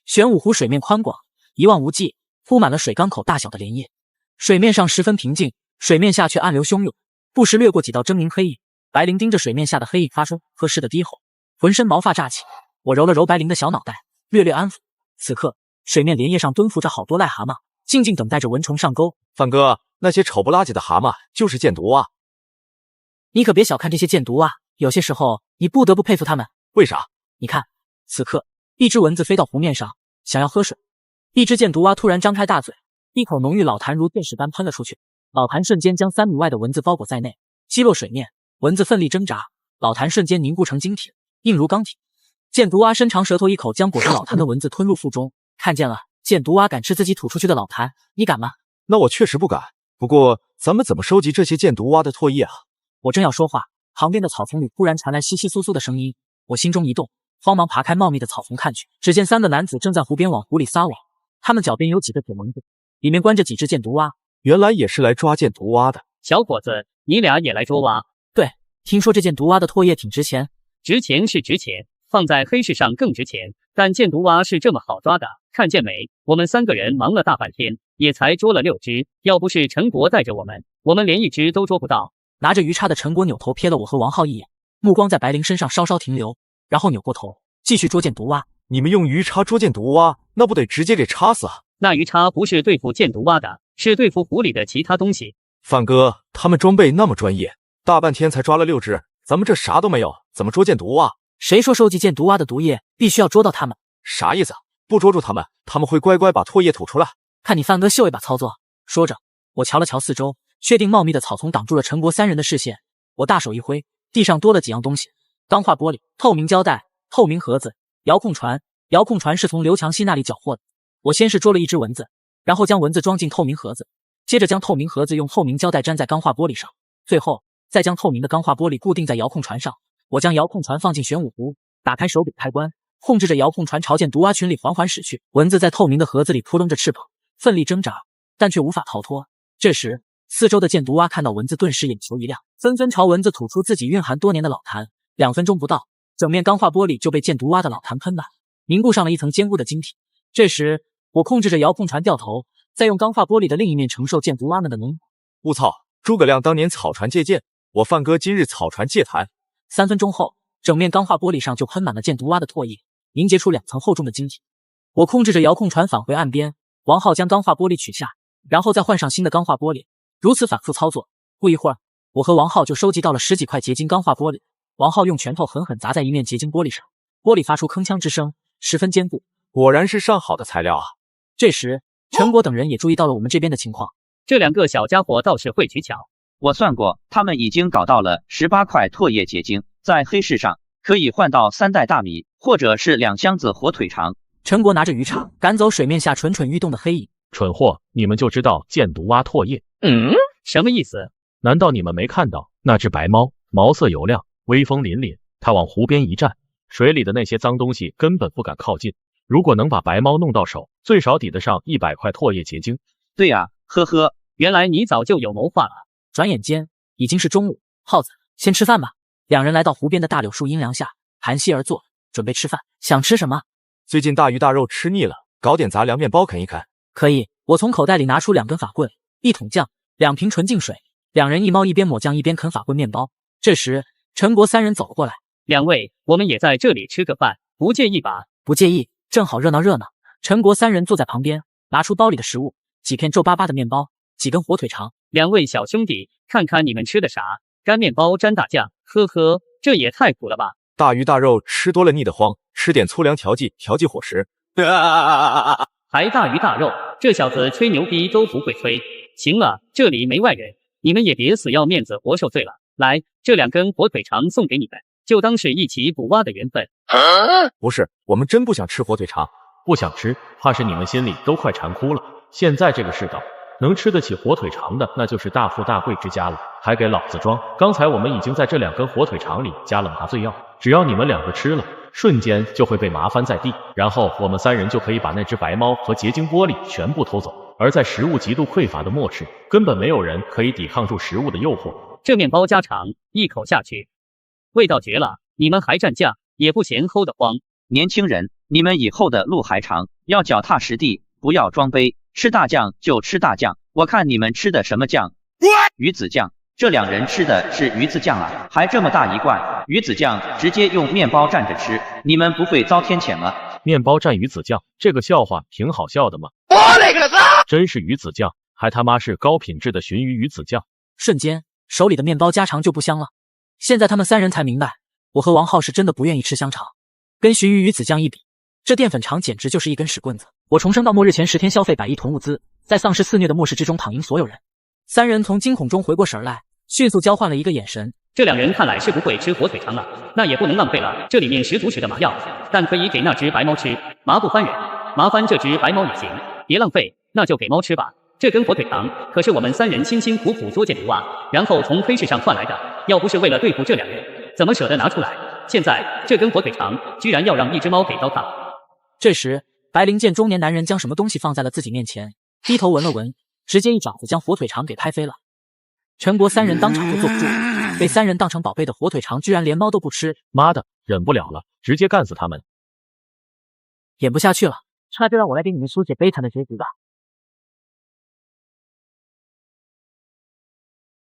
玄武湖水面宽广，一望无际，铺满了水缸口大小的莲叶，水面上十分平静，水面下却暗流汹涌，不时掠过几道狰狞黑影。白灵盯着水面下的黑影发出呵斥的低吼，浑身毛发炸起。我揉了揉白灵的小脑袋，略略安抚。此刻水面莲叶上蹲伏着好多癞蛤蟆，静静等待着蚊虫上钩。范哥，那些丑不拉几的蛤蟆就是箭毒蛙。你可别小看这些箭毒蛙，有些时候你不得不佩服他们。为啥？你看，此刻一只蚊子飞到湖面上，想要喝水。一只箭毒蛙突然张开大嘴，一口浓郁老痰如电矢般喷了出去，老痰瞬间将3米外的蚊子包裹在内，击落水面。蚊子奋力挣扎，老痰瞬间凝固成晶铁，硬如钢铁。箭毒蛙伸长舌头，一口将裹着老痰的蚊子吞入腹中。看见了，箭毒蛙敢吃自己吐出去的老痰，你敢吗？那我确实不敢。不过咱们怎么收集这些箭毒蛙的唾液啊？我正要说话，旁边的草丛里突然传来窸窸窣窣的声音，我心中一动，慌忙爬开茂密的草丛看去，只见3个男子正在湖边往湖里撒网，他们脚边有几个铁笼子，里面关着几只箭毒蛙。原来也是来抓箭毒蛙的。小伙子，你俩也来捉蛙？对，听说这箭毒蛙的唾液挺值钱。值钱是值钱，放在黑市上更值钱，但箭毒蛙是这么好抓的，看见没？我们3个人忙了大半天，也才捉了6只，要不是陈国带着我们连1只都捉不到。拿着鱼叉的陈国扭头瞥了我和王浩一眼，目光在白灵身上稍稍停留，然后扭过头继续捉箭毒蛙。你们用鱼叉捉箭毒蛙，那不得直接给插死啊？那鱼叉不是对付箭毒蛙的，是对付湖里的其他东西。范哥，他们装备那么专业，大半天才抓了6只，咱们这啥都没有，怎么捉箭毒蛙？谁说收集箭毒蛙的毒液必须要捉到他们？啥意思？不捉住他们，他们会乖乖把唾液吐出来。看你范哥秀一把操作。说着，我瞧了瞧四周，确定茂密的草丛挡住了陈国三人的视线。我大手一挥，地上多了几样东西：钢化玻璃、透明胶带、透明盒子、遥控船。遥控船是从刘强西那里缴获的。我先是捉了一只蚊子，然后将蚊子装进透明盒子，接着将透明盒子用透明胶带粘在钢化玻璃上，最后再将透明的钢化玻璃固定在遥控船上。我将遥控船放进玄武湖，打开手柄开关，控制着遥控船朝箭毒蛙群里缓缓驶去。蚊子在透明的盒子里扑棱着翅膀，奋力挣扎，但却无法逃脱。这时，四周的箭毒蛙看到蚊子，顿时眼球一亮，纷纷朝蚊子吐出自己蕴含多年的老痰。2分钟不到，整面钢化玻璃就被箭毒蛙的老痰喷满，凝固上了一层坚固的晶体。这时，我控制着遥控船掉头，再用钢化玻璃的另一面承受箭毒蛙们的能。我操！诸葛亮当年草船借箭，我范哥今日草船借痰。3分钟后，整面钢化玻璃上就喷满了箭毒蛙的唾液，凝结出2层厚重的晶体。我控制着遥控船返回岸边，王浩将钢化玻璃取下，然后再换上新的钢化玻璃，如此反复操作。不一会儿，我和王浩就收集到了10几块结晶钢化玻璃。王浩用拳头狠狠砸在一面结晶玻璃上，玻璃发出铿锵之声，十分坚固。果然是上好的材料啊！这时，陈国等人也注意到了我们这边的情况。这2个小家伙倒是会取巧。我算过，他们已经搞到了18块唾液结晶，在黑市上可以换到3袋大米，或者是2箱子火腿肠。陈国拿着鱼叉赶走水面下蠢蠢欲动的黑影。蠢货，你们就知道箭毒蛙唾液？什么意思？难道你们没看到那只白猫毛色油亮，威风凛凛，它往湖边一站，水里的那些脏东西根本不敢靠近。如果能把白猫弄到手，最少抵得上100块唾液结晶。对呀，呵呵，原来你早就有谋划了。转眼间已经是中午，耗子，先吃饭吧。2人来到湖边的大柳树阴凉下，盘膝而坐，准备吃饭。想吃什么？最近大鱼大肉吃腻了，搞点杂粮面包啃一啃。可以。我从口袋里拿出2根法棍、1桶酱、2瓶纯净水。2人一猫一边抹酱一边啃法棍面包。这时，陈国3人走了过来。2位，我们也在这里吃个饭，不介意吧？不介意，正好热闹热闹。陈国3人坐在旁边，拿出包里的食物，几片皱巴巴的面包，几根火腿肠。2位小兄弟，看看你们吃的啥？干面包沾大酱，呵呵，这也太苦了吧！大鱼大肉吃多了腻得慌，吃点粗粮调剂伙食。还大鱼大肉，这小子吹牛逼都不会吹。行了，这里没外人，你们也别死要面子活受罪了。来，这2根火腿肠送给你们，就当是一起捕蛙的缘分。不是，我们真不想吃火腿肠。不想吃，怕是你们心里都快馋哭了。现在这个世道，能吃得起火腿肠的，那就是大富大贵之家了。还给老子装！刚才我们已经在这2根火腿肠里加了麻醉药，只要你们2个吃了，瞬间就会被麻翻在地，然后我们3人就可以把那只白猫和结晶玻璃全部偷走。而在食物极度匮乏的末世，根本没有人可以抵抗住食物的诱惑。这面包家常，一口下去，味道绝了！你们还蘸酱，也不嫌齁得慌。年轻人，你们以后的路还长，要脚踏实地，不要装杯。吃大酱就吃大酱，我看你们吃的什么酱？鱼子酱。这2人吃的是鱼子酱啊，还这么大一罐鱼子酱，直接用面包蘸着吃，你们不会遭天谴吗？面包蘸鱼子酱，这个笑话挺好笑的嘛。我勒个操！真是鱼子酱，还他妈是高品质的鲟鱼鱼子酱。瞬间，手里的面包家常就不香了。现在他们3人才明白，我和王浩是真的不愿意吃香肠。跟鲟鱼鱼子酱一比，这淀粉肠简直就是一根屎棍子。我重生到末日前10天消费100亿囤物资，在丧尸肆虐的末世之中躺赢所有人。3人从惊恐中回过神来，迅速交换了一个眼神。这2人看来是不会吃火腿肠了，那也不能浪费了，这里面10足10的麻药，但可以给那只白猫吃，麻不翻人，麻翻这只白猫也行，别浪费，那就给猫吃吧。这根火腿肠可是我们3人辛辛苦苦捉箭毒蛙，然后从黑市上换来的，要不是为了对付这2人，怎么舍得拿出来？现在这根火腿肠居然要让一只猫给糟蹋。这时，白灵见中年男人将什么东西放在了自己面前，低头闻了闻，直接一爪子将火腿肠给拍飞了。陈国3人当场就坐不住，被3人当成宝贝的火腿肠居然连猫都不吃，妈的，忍不了了，直接干死他们！演不下去了，那就让我来给你们书写悲惨的结局吧。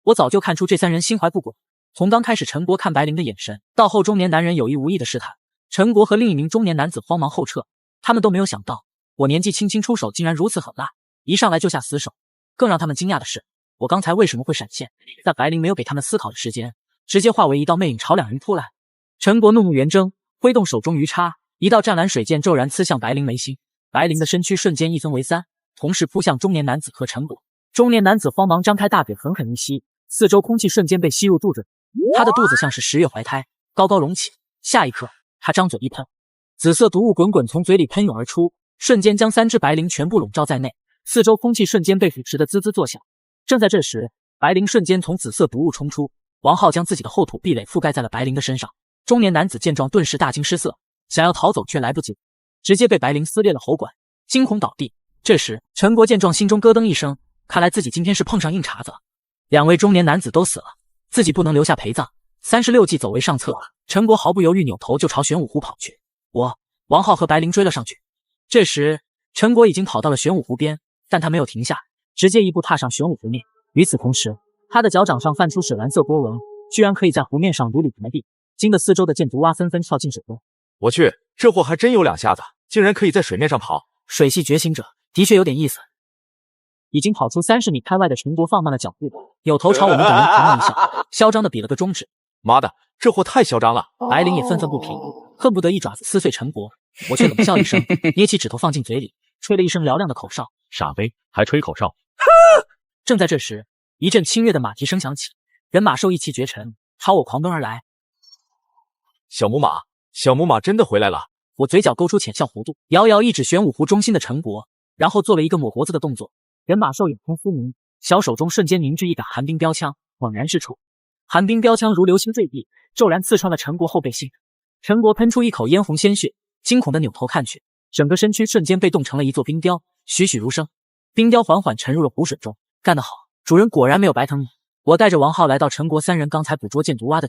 我早就看出这3人心怀不轨，从刚开始陈国看白灵的眼神，到后中年男人有意无意的试探，陈国和另一名中年男子慌忙后撤，他们都没有想到我年纪轻轻出手竟然如此狠辣，一上来就下死手。更让他们惊讶的是，我刚才为什么会闪现，在白灵没有给他们思考的时间，直接化为一道魅影朝2人扑来。陈国怒目圆睁，挥动手中鱼叉，一道湛蓝水箭骤然刺向白灵眉心。白灵的身躯瞬间一分为三，同时扑向中年男子和陈果。中年男子慌忙张开大嘴狠狠一吸，四周空气瞬间被吸入肚子，他的肚子像是10月怀胎，高高隆起。下一刻，他张嘴一喷，紫色毒雾滚滚从嘴里喷涌而出，瞬间将3只白灵全部笼罩在内，四周空气瞬间被腐蚀得滋滋作响。正在这时，白灵瞬间从紫色毒雾冲出，王浩将自己的厚土壁垒覆盖在了白灵的身上。中年男子见状顿时大惊失色，想要逃走却来不及，直接被白灵撕裂了喉管，惊恐倒地。这时陈国见状心中咯噔一声，看来自己今天是碰上硬茬子了。2位中年男子都死了，自己不能留下陪葬。36计走为上策，陈国毫不犹豫扭头就朝玄武湖跑去。王浩和白灵追了上去。这时陈国已经跑到了玄武湖边，但他没有停下，直接一步踏上玄武湖面。与此同时，他的脚掌上泛出水蓝色波纹，居然可以在湖面上如履平地，惊得四周的箭毒蛙纷纷跳进水中。我去，这货还真有两下子，竟然可以在水面上跑。水系觉醒者的确有点意思。已经跑出30米开外的陈国放慢了脚步，扭头朝我们等人狂妄一笑，嚣张的比了个中指。妈的，这货太嚣张了！白灵也愤愤不平，恨不得一爪子撕碎陈国。我却冷笑一声，捏起指头放进嘴里，吹了一声嘹亮的口哨。傻杯，还吹口哨！正在这时，一阵清越的马蹄声响起，人马兽一骑绝尘，朝我狂奔而来。小母马真的回来了！我嘴角勾出浅笑弧度，遥遥一指玄武湖中心的陈国，然后做了一个抹脖子的动作。人马兽眼空嘶鸣，小手中瞬间凝聚一杆寒冰标枪，猛然施出，寒冰标枪如流星坠地，骤然刺穿了陈国后背心。陈国喷出一口嫣红鲜血，惊恐的扭头看去，整个身躯瞬间被冻成了一座冰雕，栩栩如生。冰雕缓缓沉入了湖水中。干得好，主人果然没有白疼你。我带着王浩来到陈国3人刚才捕捉箭毒蛙的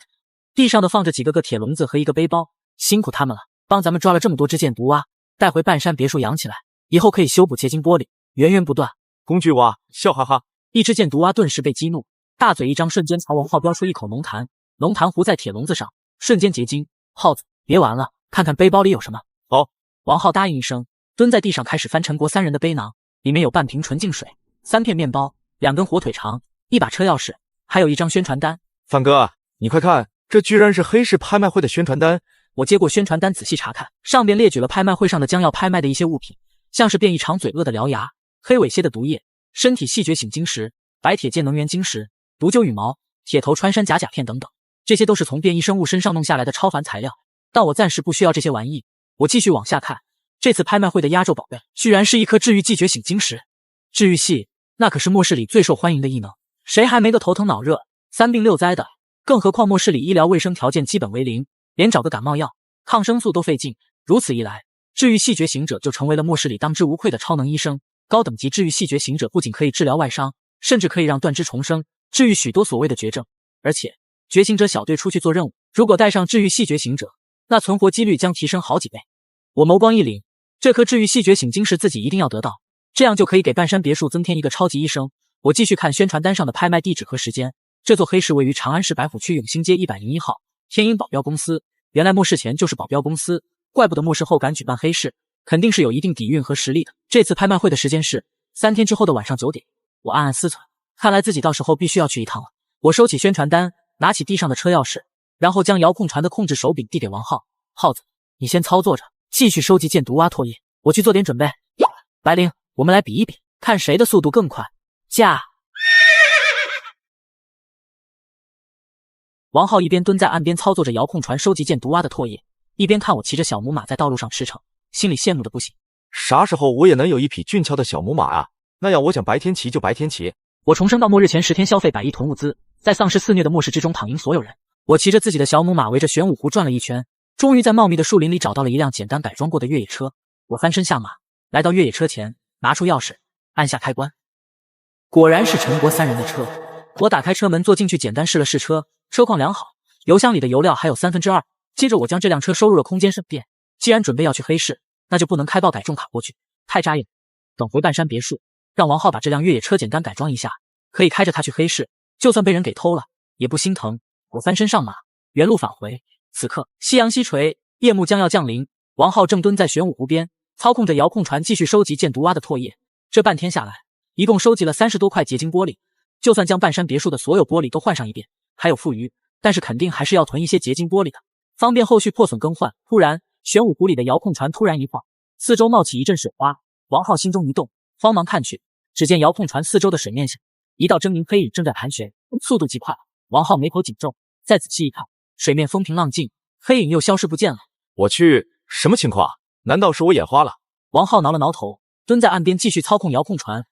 地上的放着几个个铁笼子和一个背包，辛苦他们了，帮咱们抓了这么多只箭毒蛙，带回半山别墅养起来，以后可以修补结晶玻璃，源源不断。工具蛙笑哈哈。一只箭毒蛙顿时被激怒，大嘴一张，瞬间朝王浩飙出一口浓痰，浓痰糊在铁笼子上，瞬间结晶。耗子，别玩了，看看背包里有什么。好。王浩答应一声，蹲在地上开始翻陈国3人的背囊，里面有半瓶纯净水、3片面包、2根火腿肠、1把车钥匙，还有一张宣传单。范哥，你快看，这居然是黑市拍卖会的宣传单。我接过宣传单仔细查看，上边列举了拍卖会上的将要拍卖的一些物品，像是变异长嘴鳄的獠牙、黑尾蝎的毒液、身体细觉醒晶石、白铁剑能源晶石、毒鹫羽毛、铁头穿山甲甲片等等，这些都是从变异生物身上弄下来的超凡材料，但我暂时不需要这些玩意。我继续往下看，这次拍卖会的压轴宝贝居然是一颗治愈系觉醒晶石。治愈系那可是末世里最受欢迎的异能，谁还没个头疼脑热、3病6灾的？更何况末世里医疗卫生条件基本为零，连找个感冒药、抗生素都费劲。如此一来，治愈系觉醒者就成为了末世里当之无愧的超能医生。高等级治愈系觉醒者不仅可以治疗外伤，甚至可以让断肢重生，治愈许多所谓的绝症。而且觉醒者小队出去做任务，如果带上治愈系觉醒者，那存活几率将提升好几倍。我眸光一凛，这颗治愈系觉醒晶石自己一定要得到，这样就可以给半山别墅增添一个超级医生。我继续看宣传单上的拍卖地址和时间，这座黑市位于长安市白虎区永兴街101号，天鹰保镖公司。原来末世前就是保镖公司，怪不得末世后敢举办黑市，肯定是有一定底蕴和实力的。这次拍卖会的时间是3天之后的晚上9点。我暗暗思忖，看来自己到时候必须要去一趟了。我收起宣传单，拿起地上的车钥匙，然后将遥控船的控制手柄递给王浩。耗子，你先操作着，继续收集箭毒蛙唾液，我去做点准备。白灵，我们来比一比，看谁的速度更快。驾！王浩一边蹲在岸边操作着遥控船收集箭毒蛙的唾液，一边看我骑着小母马在道路上驰骋，心里羡慕的不行。啥时候我也能有一匹俊俏的小母马啊？那样我想白天骑就白天骑。我重生到末日前10天消费100亿囤物资，在丧尸肆虐的末世之中躺赢所有人。我骑着自己的小母马围着玄武湖转了一圈，终于在茂密的树林里找到了一辆简单改装过的越野车。我翻身下马，来到越野车前，拿出钥匙，按下开关。果然是陈国3人的车。我打开车门坐进去，简单试了试车，车况良好，油箱里的油料还有2/3。接着我将这辆车收入了空间圣殿。既然准备要去黑市，那就不能开爆改重卡过去，太扎眼。等回半山别墅，让王浩把这辆越野车简单改装一下，可以开着它去黑市，就算被人给偷了也不心疼。我翻身上马，原路返回。此刻夕阳西垂，夜幕将要降临。王浩正蹲在玄武湖边，操控着遥控船继续收集箭毒蛙的唾液。这半天下来，一共收集了30多块结晶玻璃，就算将半山别墅的所有玻璃都换上一遍，还有富余，但是肯定还是要囤一些结晶玻璃的，方便后续破损更换。突然，玄武湖里的遥控船突然一晃，四周冒起一阵水花。王浩心中一动，慌忙看去，只见遥控船四周的水面上，一道狰狞黑影正在盘旋，速度极快。王浩眉头紧皱，再仔细一看，水面风平浪静，黑影又消失不见了。我去，什么情况？难道是我眼花了？王浩挠了挠头，蹲在岸边继续操控遥控船。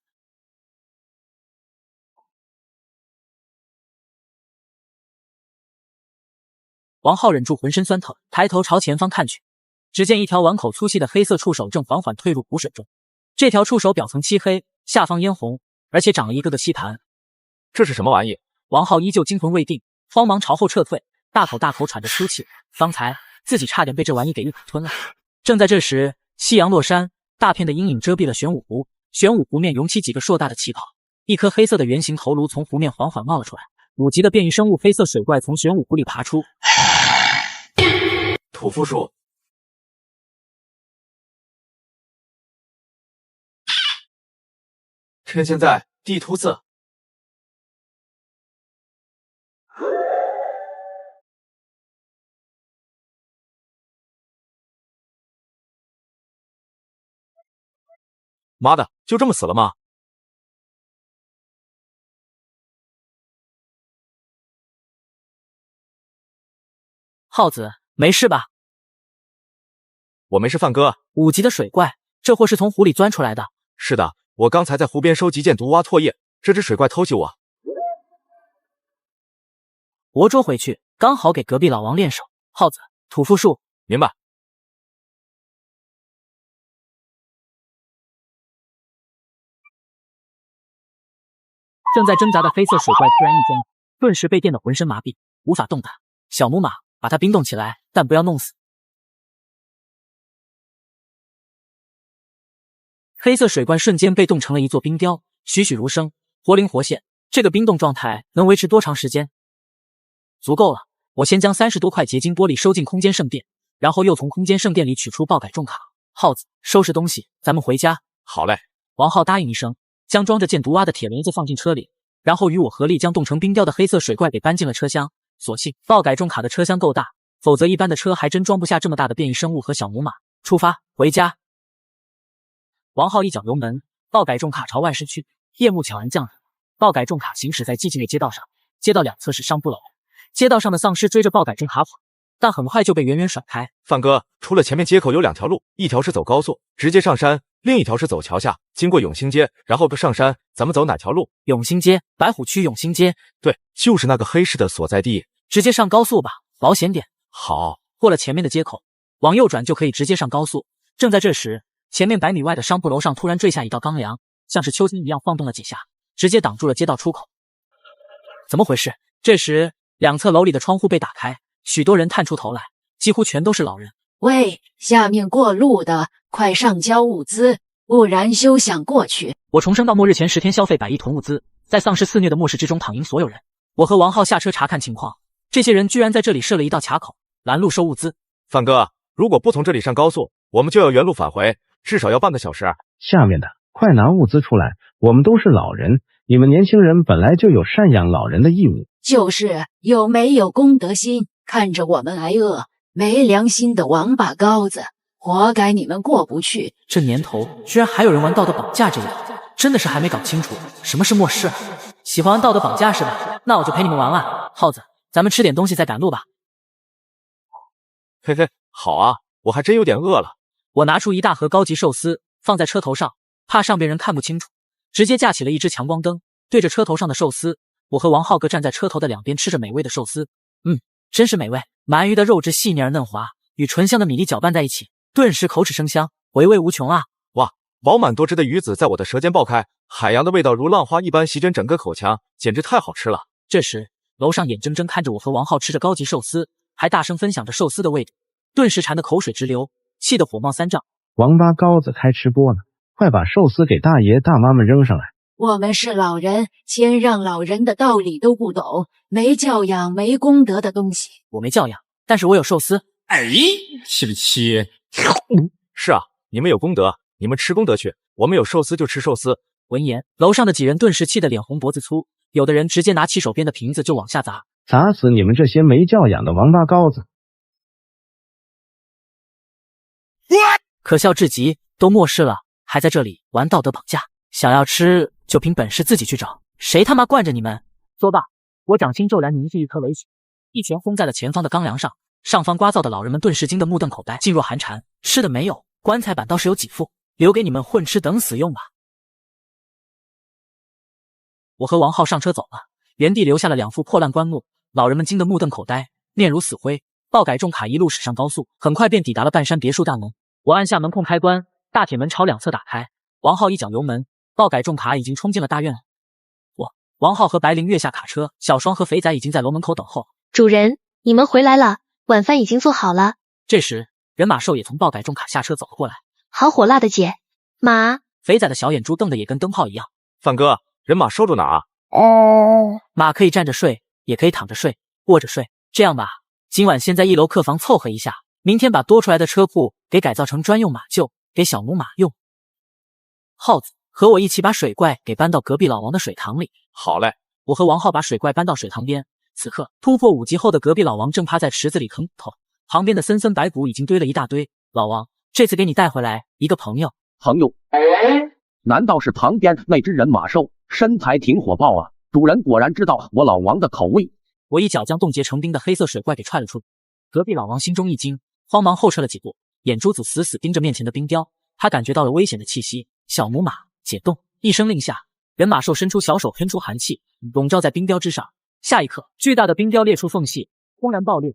王浩忍住浑身酸疼，抬头朝前方看去，只见一条碗口粗细的黑色触手正缓缓退入湖水中。这条触手表层漆黑，下方嫣红，而且长了一个个吸盘。这是什么玩意？王浩依旧惊魂未定，慌忙朝后撤退，大口大口喘着粗气。方才自己差点被这玩意给一口吞了。正在这时，夕阳落山，大片的阴影遮蔽了玄武湖。玄武湖面涌起几个硕大的气泡，一颗黑色的圆形头颅从湖面缓缓冒了出来。5级的变异生物黑色水怪从玄武湖里爬出。土夫术。趁现在地图色。妈的，就这么死了吗？耗子，没事吧？我没事，范哥。5级的水怪，这货是从湖里钻出来的。是的，我刚才在湖边收集箭毒蛙唾液，这只水怪偷袭我，我捉回去，刚好给隔壁老王练手。耗子，土夫术。明白。正在挣扎的黑色水怪突然一僵，顿时被电得浑身麻痹，无法动弹。小母马，把它冰冻起来，但不要弄死。黑色水怪瞬间被冻成了一座冰雕，栩栩如生，活灵活现。这个冰冻状态能维持多长时间？足够了。我先将30多块结晶玻璃收进空间圣殿，然后又从空间圣殿里取出爆改重卡。耗子，收拾东西，咱们回家。好嘞。王浩答应一声，将装着箭毒蛙的铁轮子放进车里，然后与我合力将冻成冰雕的黑色水怪给搬进了车厢。所幸爆改重卡的车厢够大，否则一般的车还真装不下这么大的变异生物和小母马。出发，回家。王浩一脚油门，爆改重卡朝外驶去。夜幕悄然降临，爆改重卡行驶在寂静的街道上，街道两侧是商铺楼，街道上的丧尸追着爆改重卡跑，但很快就被远远甩开。范哥，除了前面街口有2条路，一条是走高速直接上山，另一条是走桥下，经过永兴街，然后上山。咱们走哪条路？永兴街，白虎区永兴街。对，就是那个黑市的所在地。直接上高速吧，保险点。好。过了前面的街口，往右转就可以直接上高速。正在这时，前面100米外的商铺楼上突然坠下一道钢梁，像是秋千一样晃动了几下，直接挡住了街道出口。怎么回事？这时，两侧楼里的窗户被打开，许多人探出头来，几乎全都是老人。喂，下面过路的，快上交物资，不然休想过去。我重生到末日前10天消费100亿囤物资，在丧尸肆虐的末世之中躺赢所有人。我和王浩下车查看情况，这些人居然在这里设了一道卡口，拦路收物资。范哥，如果不从这里上高速，我们就要原路返回，至少要半个小时。下面的，快拿物资出来，我们都是老人，你们年轻人本来就有赡养老人的义务。就是有没有公德心，看着我们挨饿，没良心的王八羔子，活该你们过不去。这年头居然还有人玩道德绑架这一套，真的是还没搞清楚什么是末世。喜欢玩道德绑架是吧？那我就陪你们玩玩。耗子，咱们吃点东西再赶路吧。嘿嘿，好啊，我还真有点饿了。我拿出一大盒高级寿司放在车头上，怕上边人看不清楚，直接架起了一只强光灯，对着车头上的寿司。我和王浩各站在车头的两边，吃着美味的寿司。真是美味，鳗鱼的肉质细腻而嫩滑，与醇香的米粒搅拌在一起，顿时口齿生香，回味无穷啊！哇，饱满多汁的鱼子在我的舌尖爆开，海洋的味道如浪花一般席卷整个口腔，简直太好吃了。这时，楼上眼睁睁看着我和王浩吃着高级寿司，还大声分享着寿司的味道，顿时馋得口水直流，气得火冒3丈。王八羔子开吃播呢，快把寿司给大爷大妈们扔上来。我们是老人，谦让老人的道理都不懂，没教养没功德的东西。我没教养，但是我有寿司。哎，气不气？是啊，你们有功德，你们吃功德去，我们有寿司就吃寿司。闻言，楼上的几人顿时气得脸红脖子粗，有的人直接拿起手边的瓶子就往下砸，砸死你们这些没教养的王八羔子！可笑至极，都末世了，还在这里玩道德绑架，想要吃就凭本事自己去找，谁他妈惯着你们？说罢，我掌心骤然凝聚一颗为血，一拳轰在了前方的钢梁上，上方聒噪的老人们顿时惊得目瞪口呆，噤若寒蝉。吃的没有，棺材板倒是有几副，留给你们混吃等死用吧。我和王浩上车走了，原地留下了2副破烂棺木，老人们惊得目瞪口呆，面如死灰。爆改重卡一路驶上高速，很快便抵达了半山别墅大门。我按下门控开关，大铁门朝两侧打开，王浩一脚油门，爆改重卡已经冲进了大院。王浩和白灵跃下卡车，小双和肥仔已经在楼门口等候。主人，你们回来了，晚饭已经做好了。这时，人马兽也从爆改重卡下车走了过来。好火辣的姐马！肥仔的小眼珠瞪得也跟灯泡一样。范哥，人马收住哪啊？马可以站着睡，也可以躺着睡，卧着睡。这样吧，今晚先在1楼客房凑合一下，明天把多出来的车库给改造成专用马厩，给小母马用。耗子，和我一起把水怪给搬到隔壁老王的水塘里。好嘞。我和王浩把水怪搬到水塘边。此刻，突破5级后的隔壁老王正趴在池子里啃骨头，旁边的森森白骨已经堆了一大堆。老王，这次给你带回来一个朋友。朋友？难道是旁边那只人马兽？身材挺火爆啊！主人果然知道我老王的口味。我一脚将冻结成冰的黑色水怪给踹了出去。隔壁老王心中一惊，慌忙后撤了几步，眼珠子死死盯着面前的冰雕。他感觉到了危险的气息。小母马解冻，一声令下，人马兽伸出小手喷出寒气，笼罩在冰雕之上。下一刻，巨大的冰雕裂出缝隙，轰然爆裂。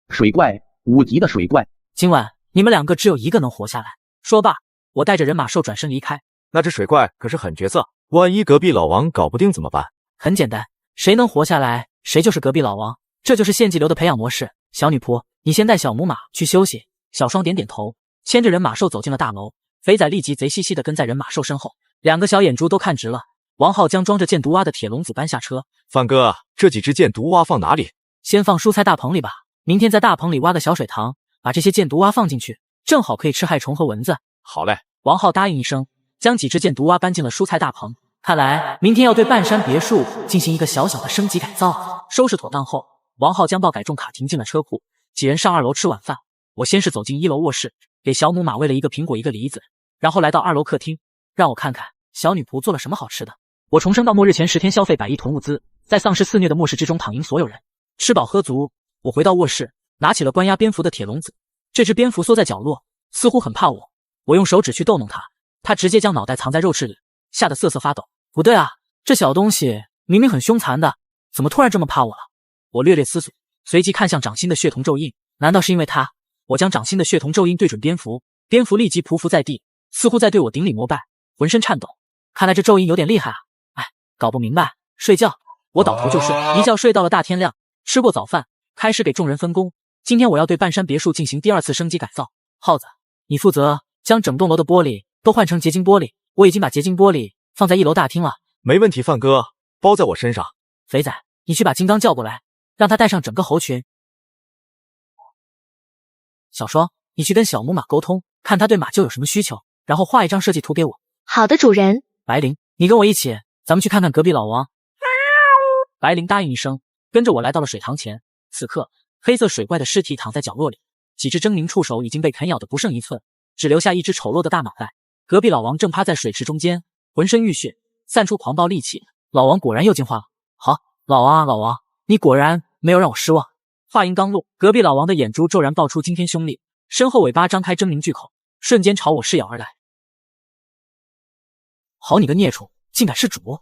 水怪，5级的水怪。今晚你们2个只有一个能活下来。说罢，我带着人马兽转身离开。那只水怪可是很绝色，万一隔壁老王搞不定怎么办？很简单，谁能活下来，谁就是隔壁老王。这就是献祭流的培养模式。小女仆，你先带小母马去休息。小双点点头，牵着人马兽走进了大楼。肥仔立即贼兮兮地跟在人马兽身后，2个小眼珠都看直了。王浩将装着箭毒蛙的铁笼子搬下车。范哥，这几只箭毒蛙放哪里？先放蔬菜大棚里吧，明天在大棚里挖个小水塘，把这些箭毒蛙放进去，正好可以吃害虫和蚊子。好嘞。王浩答应一声，将几只箭毒蛙搬进了蔬菜大棚。看来明天要对半山别墅进行一个小小的升级改造。收拾妥当后，王浩将爆改重卡停进了车库，几人上2楼吃晚饭。我先是走进1楼卧室，给小母马喂了一个苹果一个梨子，然后来到2楼客厅，让我看看小女仆做了什么好吃的。我重生到末日前10天消费100亿囤物资，在丧尸肆虐的末世之中躺赢所有人。吃饱喝足，我回到卧室，拿起了关押蝙蝠的铁笼子。这只蝙蝠缩在角落，似乎很怕我。我用手指去逗弄它，它直接将脑袋藏在肉翅里，吓得瑟瑟发抖。不对啊，这小东西明明很凶残的，怎么突然这么怕我了？我略略思索，随即看向掌心的血瞳咒印，难道是因为它？我将掌心的血瞳咒印对准蝙蝠，蝙蝠立即匍匐在地，似乎在对我顶礼膜拜，浑身颤抖。看来这咒印有点厉害啊！哎，搞不明白。睡觉，我倒头就睡，一觉睡到了大天亮。吃过早饭，开始给众人分工。今天我要对半山别墅进行第2次升级改造。耗子，你负责将整栋楼的玻璃都换成结晶玻璃。我已经把结晶玻璃放在1楼大厅了。没问题，范哥，包在我身上。肥仔，你去把金刚叫过来，让他带上整个猴群。小双，你去跟小母马沟通，看他对马厩有什么需求，然后画一张设计图给我。好的，主人。白灵，你跟我一起，咱们去看看隔壁老王。白灵答应一声，跟着我来到了水塘前。此刻，黑色水怪的尸体躺在角落里，几只狰狞触手已经被啃咬得不剩一寸，只留下一只丑陋的大脑袋。隔壁老王正趴在水池中间，浑身浴血，散出狂暴戾气。老王果然又进化了。好，老王啊老王，你果然没有让我失望。话音刚落，隔壁老王的眼珠骤然爆出惊天凶厉，身后尾巴张开狰狞巨口，瞬间朝我噬咬而来。好你个孽畜，竟敢弑主！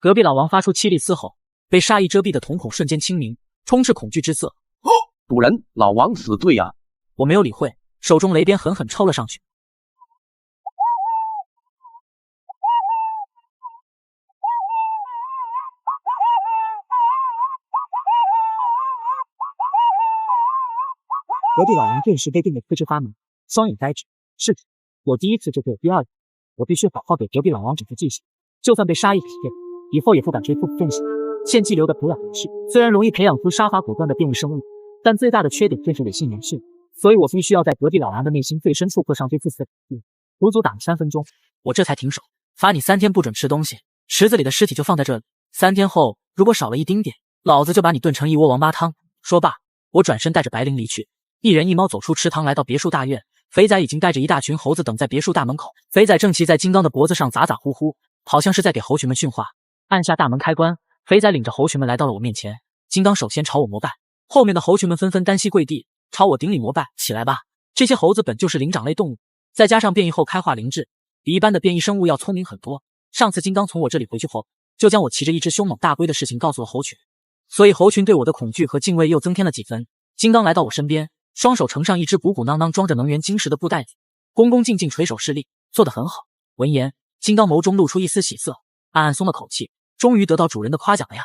隔壁老王发出凄厉嘶吼，被杀意遮蔽的瞳孔瞬间清明，充斥恐惧之色。主人，老王死罪啊！我没有理会，手中雷鞭狠狠抽了上去。隔壁老王顿时被电得四肢发麻，双眼呆滞。是的，我第1次就会有第2次，我必须好好给隔壁老王整个记性，就算被杀意体现，以后也不敢追复复正行。献祭流的培养模式虽然容易培养出杀伐果断的变异生物，但最大的缺点便是伪性模式，所以我必须要在隔壁老王的内心最深处刻上最自私的印。足足打了3分钟，我这才停手，罚你3天不准吃东西，池子里的尸体就放在这里，3天后如果少了一丁点，老子就把你炖成一锅王八汤。说罢，我转身带着白灵离去，一人一猫走出池塘，来到别墅大院。肥仔已经带着一大群猴子等在别墅大门口。肥仔正骑在金刚的脖子上，咋咋呼呼，好像是在给猴群们训话。按下大门开关，肥仔领着猴群们来到了我面前。金刚首先朝我膜拜，后面的猴群们纷纷单膝跪地，朝我顶礼膜拜。起来吧，这些猴子本就是灵长类动物，再加上变异后开化灵智，比一般的变异生物要聪明很多。上次金刚从我这里回去后，就将我骑着一只凶猛大龟的事情告诉了猴群，所以猴群对我的恐惧和敬畏又增添了几分。金刚来到我身边，双手呈上一只鼓鼓囊囊装着能源晶石的布袋子，恭恭敬敬垂手施礼，做得很好。闻言，金刚眸中露出一丝喜色，暗暗松了口气，终于得到主人的夸奖了呀！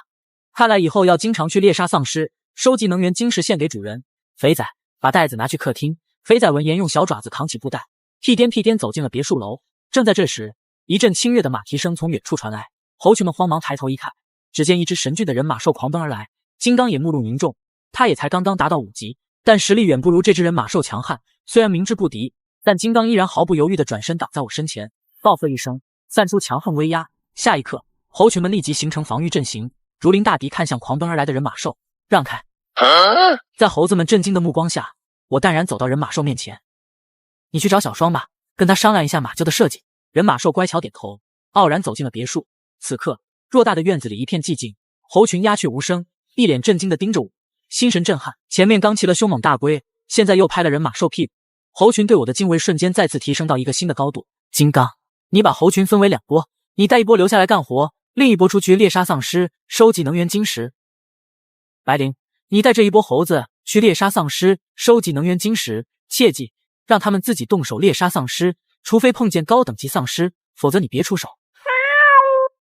看来以后要经常去猎杀丧尸，收集能源晶石献给主人。肥仔，把袋子拿去客厅。肥仔闻言，用小爪子扛起布袋，屁颠屁颠走进了别墅楼。正在这时，一阵清越的马蹄声从远处传来，猴群们慌忙抬头一看，只见一只神骏的人马兽狂奔而来。金刚也目露凝重，他也才刚刚达到5级，但实力远不如这只人马兽强悍。虽然明知不敌，但金刚依然毫不犹豫地转身挡在我身前，暴喝一声，散出强横威压。下一刻，猴群们立即形成防御阵型，如临大敌，看向狂奔而来的人马兽。让开！在猴子们震惊的目光下，我淡然走到人马兽面前。你去找小双吧，跟他商量一下马厩的设计。人马兽乖巧点头，傲然走进了别墅。此刻，偌大的院子里一片寂静，猴群鸦雀无声，一脸震惊地盯着我，心神震撼。前面刚骑了凶猛大龟，现在又拍了人马兽屁股，猴群对我的敬畏瞬间再次提升到一个新的高度。金刚，你把猴群分为2波，你带一波留下来干活，另一波出去猎杀丧尸，收集能源晶石。白灵，你带这一波猴子去猎杀丧尸，收集能源晶石，切记让他们自己动手猎杀丧尸，除非碰见高等级丧尸，否则你别出手。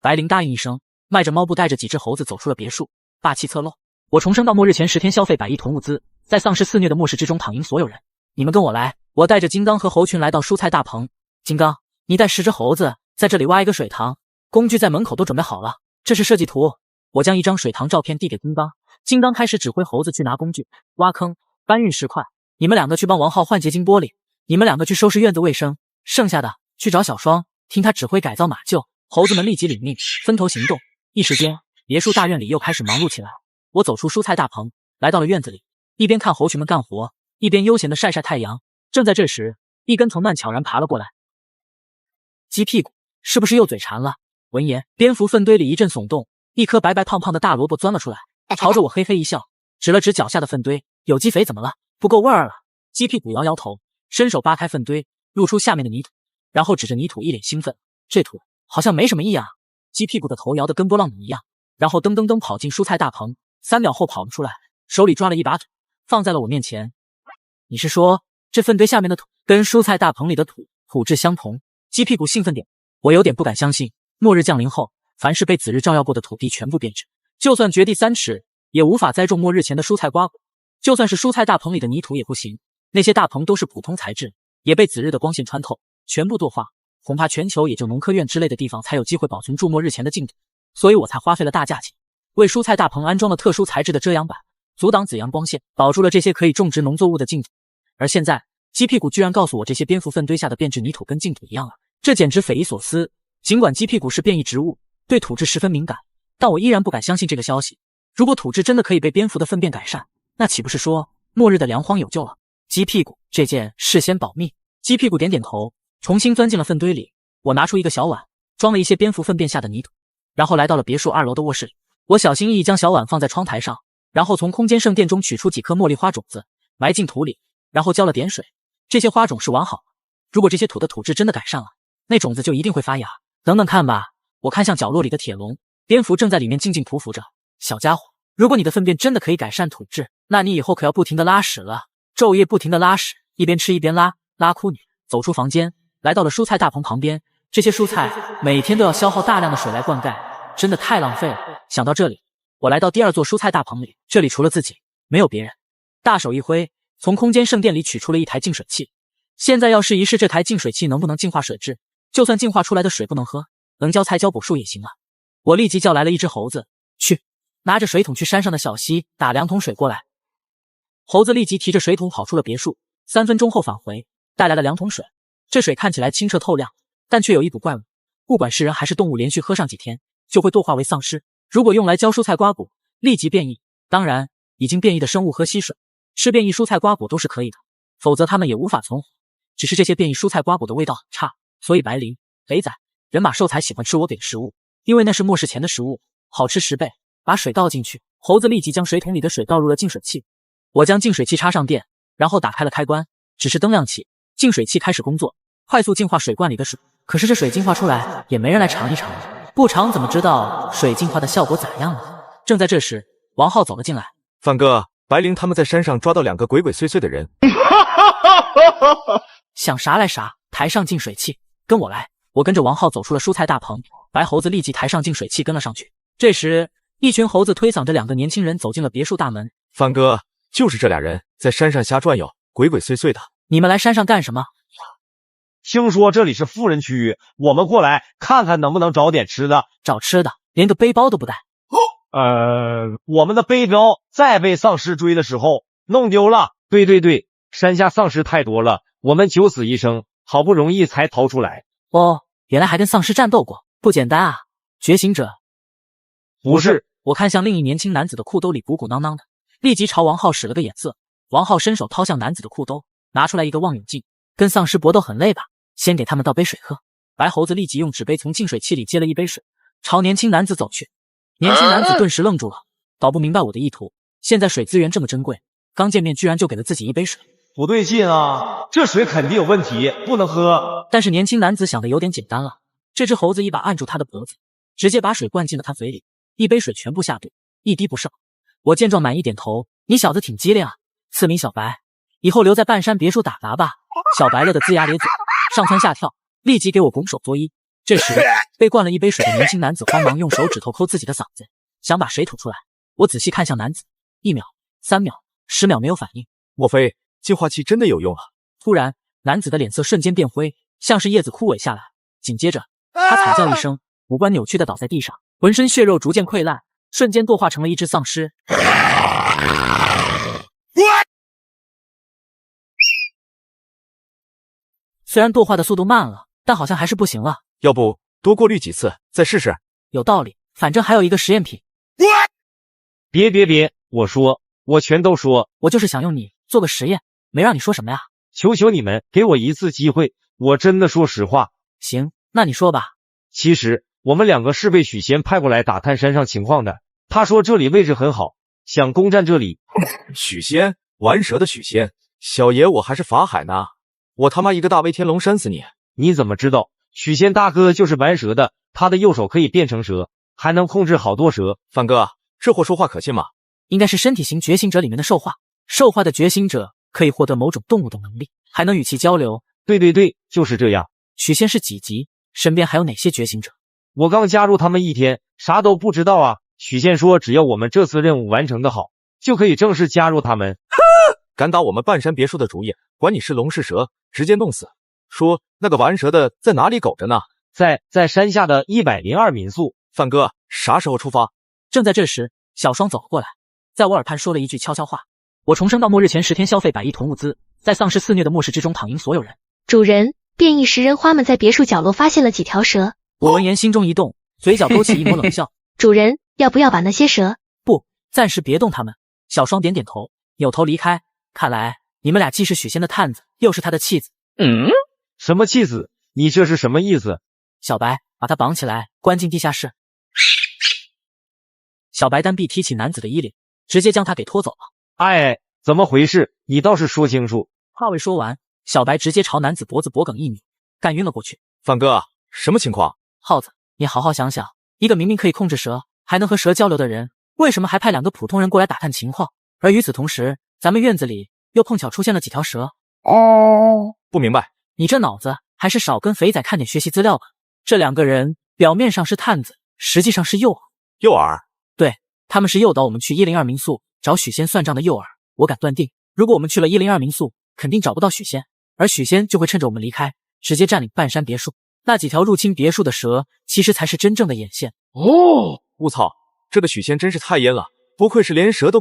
白灵答应一声，迈着猫步带着几只猴子走出了别墅，霸气侧漏。我重生到末日前10天消费100亿囤物资，在丧尸肆虐的末世之中躺赢所有人。你们跟我来，我带着金刚和猴群来到蔬菜大棚。金刚，你带10只猴子在这里挖一个水塘，工具在门口都准备好了，这是设计图。我将一张水塘照片递给金刚，金刚开始指挥猴子去拿工具，挖坑，搬运石块。你们2个去帮王浩换结晶玻璃，你们2个去收拾院子卫生，剩下的去找小双，听他指挥改造马厩。猴子们立即领命，分头行动。一时间，别墅大院里又开始忙碌起来。我走出蔬菜大棚，来到了院子里，一边看猴群们干活，一边悠闲地晒晒太阳。正在这时，一根藤蔓悄然爬了过来。鸡屁股，是不是又嘴馋了？闻言，蝙蝠粪堆里一阵耸动，一颗白白胖胖的大萝卜钻了出来，朝着我嘿嘿一笑，指了指脚下的粪堆，有机肥怎么了？不够味儿了？鸡屁股摇摇头，伸手扒开粪堆，露出下面的泥土，然后指着泥土一脸兴奋，这土好像没什么异样啊。鸡屁股的头摇得跟拨浪鼓一样，然后噔噔噔跑进蔬菜大棚，3秒后跑了出来，手里抓了一把土，放在了我面前。你是说这粪堆下面的土跟蔬菜大棚里的土质相同？鸡屁股兴奋点，我有点不敢相信。末日降临后，凡是被子日照耀过的土地全部变质，就算掘地3尺，也无法栽种末日前的蔬菜瓜果。就算是蔬菜大棚里的泥土也不行，那些大棚都是普通材质，也被子日的光线穿透，全部堕化。恐怕全球也就农科院之类的地方才有机会保存住末日前的净土，所以我才花费了大价钱，为蔬菜大棚安装了特殊材质的遮阳板，阻挡紫阳光线，保住了这些可以种植农作物的净土。而现在，鸡屁股居然告诉我这些蝙蝠粪堆下的变质泥土跟净土一样了，这简直匪夷所思。尽管鸡屁股是变异植物，对土质十分敏感，但我依然不敢相信这个消息。如果土质真的可以被蝙蝠的粪便改善，那岂不是说末日的粮荒有救了？鸡屁股，这件事先保密。鸡屁股点点头，重新钻进了粪堆里。我拿出一个小碗，装了一些蝙蝠粪便下的泥土，然后来到了别墅2楼的卧室里。我小心翼翼将小碗放在窗台上，然后从空间圣殿中取出几颗茉莉花种子，埋进土里，然后浇了点水。这些花种是完好的，如果这些土的土质真的改善了，那种子就一定会发芽。等等看吧。我看向角落里的铁笼，蝙蝠正在里面静静匍匐着。小家伙，如果你的粪便真的可以改善土质，那你以后可要不停的拉屎了，昼夜不停的拉屎，一边吃一边拉，拉哭你。走出房间，来到了蔬菜大棚旁边，这些蔬菜每天都要消耗大量的水来灌溉，真的太浪费了。想到这里，我来到第2座蔬菜大棚里，这里除了自己没有别人。大手一挥，从空间圣殿里取出了一台净水器。现在要试一试这台净水器能不能净化水质，就算净化出来的水不能喝，能浇菜浇补树也行啊。我立即叫来了一只猴子，去拿着水桶去山上的小溪打2桶水过来。猴子立即提着水桶跑出了别墅，3分钟后返回，带来了2桶水。这水看起来清澈透亮，但却有一股怪物，不管是人还是动物，连续喝上几天就会堕化为丧尸。如果用来浇蔬菜瓜果，立即变异。当然，已经变异的生物喝溪水吃变异蔬菜瓜果都是可以的，否则他们也无法存活。只是这些变异蔬菜瓜果的味道很差，所以白灵、肥仔、人马兽才喜欢吃我给的食物，因为那是末世前的食物，好吃10倍。把水倒进去，猴子立即将水桶里的水倒入了净水器。我将净水器插上电，然后打开了开关，指示灯亮起，净水器开始工作，快速净化水罐里的水。可是这水净化出来，也没人来尝一尝，不尝怎么知道水净化的效果咋样呢？正在这时，王浩走了进来。范哥，白灵他们在山上抓到2个鬼鬼祟祟的人。想啥来啥，抬上净水器，跟我来。我跟着王浩走出了蔬菜大棚，白猴子立即抬上净水器跟了上去。这时，一群猴子推搡着2个年轻人走进了别墅大门。范哥，就是这俩人在山上瞎转悠，鬼鬼祟祟的。你们来山上干什么？听说这里是富人区域，我们过来看看能不能找点吃的。找吃的，连个背包都不带。我们的背包在被丧尸追的时候弄丢了。对，山下丧尸太多了，我们九死一生，好不容易才逃出来。哦，原来还跟丧尸战斗过，不简单啊！觉醒者？不是。我看向另一年轻男子的裤兜里鼓鼓囊囊的，立即朝王浩使了个眼色。王浩伸手掏向男子的裤兜，拿出来一个望远镜。跟丧尸搏斗很累吧？先给他们倒杯水喝。白猴子立即用纸杯从净水器里接了一杯水，朝年轻男子走去。年轻男子顿时愣住了，搞不明白我的意图。现在水资源这么珍贵，刚见面居然就给了自己一杯水，不对劲啊！这水肯定有问题，不能喝。但是年轻男子想的有点简单了。这只猴子一把按住他的脖子，直接把水灌进了他嘴里，一杯水全部下肚，一滴不剩。我见状满意点头，你小子挺机灵啊。次名小白，以后留在半山别墅打杂吧。小白乐得龇牙咧嘴，上蹿下跳，立即给我拱手作揖。这时，被灌了一杯水的年轻男子慌忙用手指头抠自己的嗓子，想把水吐出来。我仔细看向男子，1秒、3秒、10秒没有反应。莫非净化器真的有用啊？突然，男子的脸色瞬间变灰，像是叶子枯萎下来。紧接着，他惨叫一声，五官扭曲的倒在地上，浑身血肉逐渐溃烂，瞬间堕化成了一只丧尸。虽然堕化的速度慢了，但好像还是不行了。要不多过滤几次再试试？有道理，反正还有一个实验品。别，我全都说。我就是想用你做个实验，没让你说什么呀？求求你们给我一次机会，我真的说实话。行，那你说吧。其实我们2个是被许仙派过来打探山上情况的，他说这里位置很好，想攻占这里。许仙，玩蛇的许仙，小爷我还是法海呢，我他妈一个大威天龙扇死你！你怎么知道？许仙大哥就是玩蛇的，他的右手可以变成蛇，还能控制好多蛇。范哥，这货说话可信吗？应该是身体型觉醒者里面的兽化，兽化的觉醒者可以获得某种动物的能力，还能与其交流。对，就是这样。许仙是几级？身边还有哪些觉醒者？我刚加入他们1天，啥都不知道啊。许仙说只要我们这次任务完成的好，就可以正式加入他们。敢打我们半山别墅的主意，管你是龙是蛇，直接弄死。说那个玩蛇的在哪里苟着呢？在山下的102民宿。范哥，啥时候出发？正在这时，小双走了过来，在我耳畔说了一句悄悄话：我重生到末日前10天消费100亿囤物资，在丧尸肆虐的末世之中躺赢所有人。主人，变异食人花们在别墅角落发现了几条蛇。我闻言心中一动，嘴角勾起一抹冷笑。主人，要不要把那些蛇？不，暂时别动他们。小双点点头，扭头离开。看来你们俩既是许仙的探子，又是他的弃子。什么弃子？你这是什么意思？小白，把他绑起来，关进地下室。小白单臂提起男子的衣领，直接将他给拖走了。哎，怎么回事？你倒是说清楚。话未说完，小白直接朝男子脖子脖梗一拧，干晕了过去。范哥，什么情况？耗子，你好好想想，一个明明可以控制蛇，还能和蛇交流的人，为什么还派2个普通人过来打探情况？而与此同时，咱们院子里又碰巧出现了几条蛇。不明白。你这脑子还是少跟肥仔看点学习资料吧。这2个人表面上是探子，实际上是诱饵。诱饵？对，他们是诱导我们去102民宿找许仙算账的诱饵。我敢断定，如果我们去了102民宿，肯定找不到许仙，而许仙就会趁着我们离开，直接占领半山别墅。那几条入侵别墅的蛇，其实才是真正的眼线。我操，这个许仙真是太阴了，不愧是连蛇都敢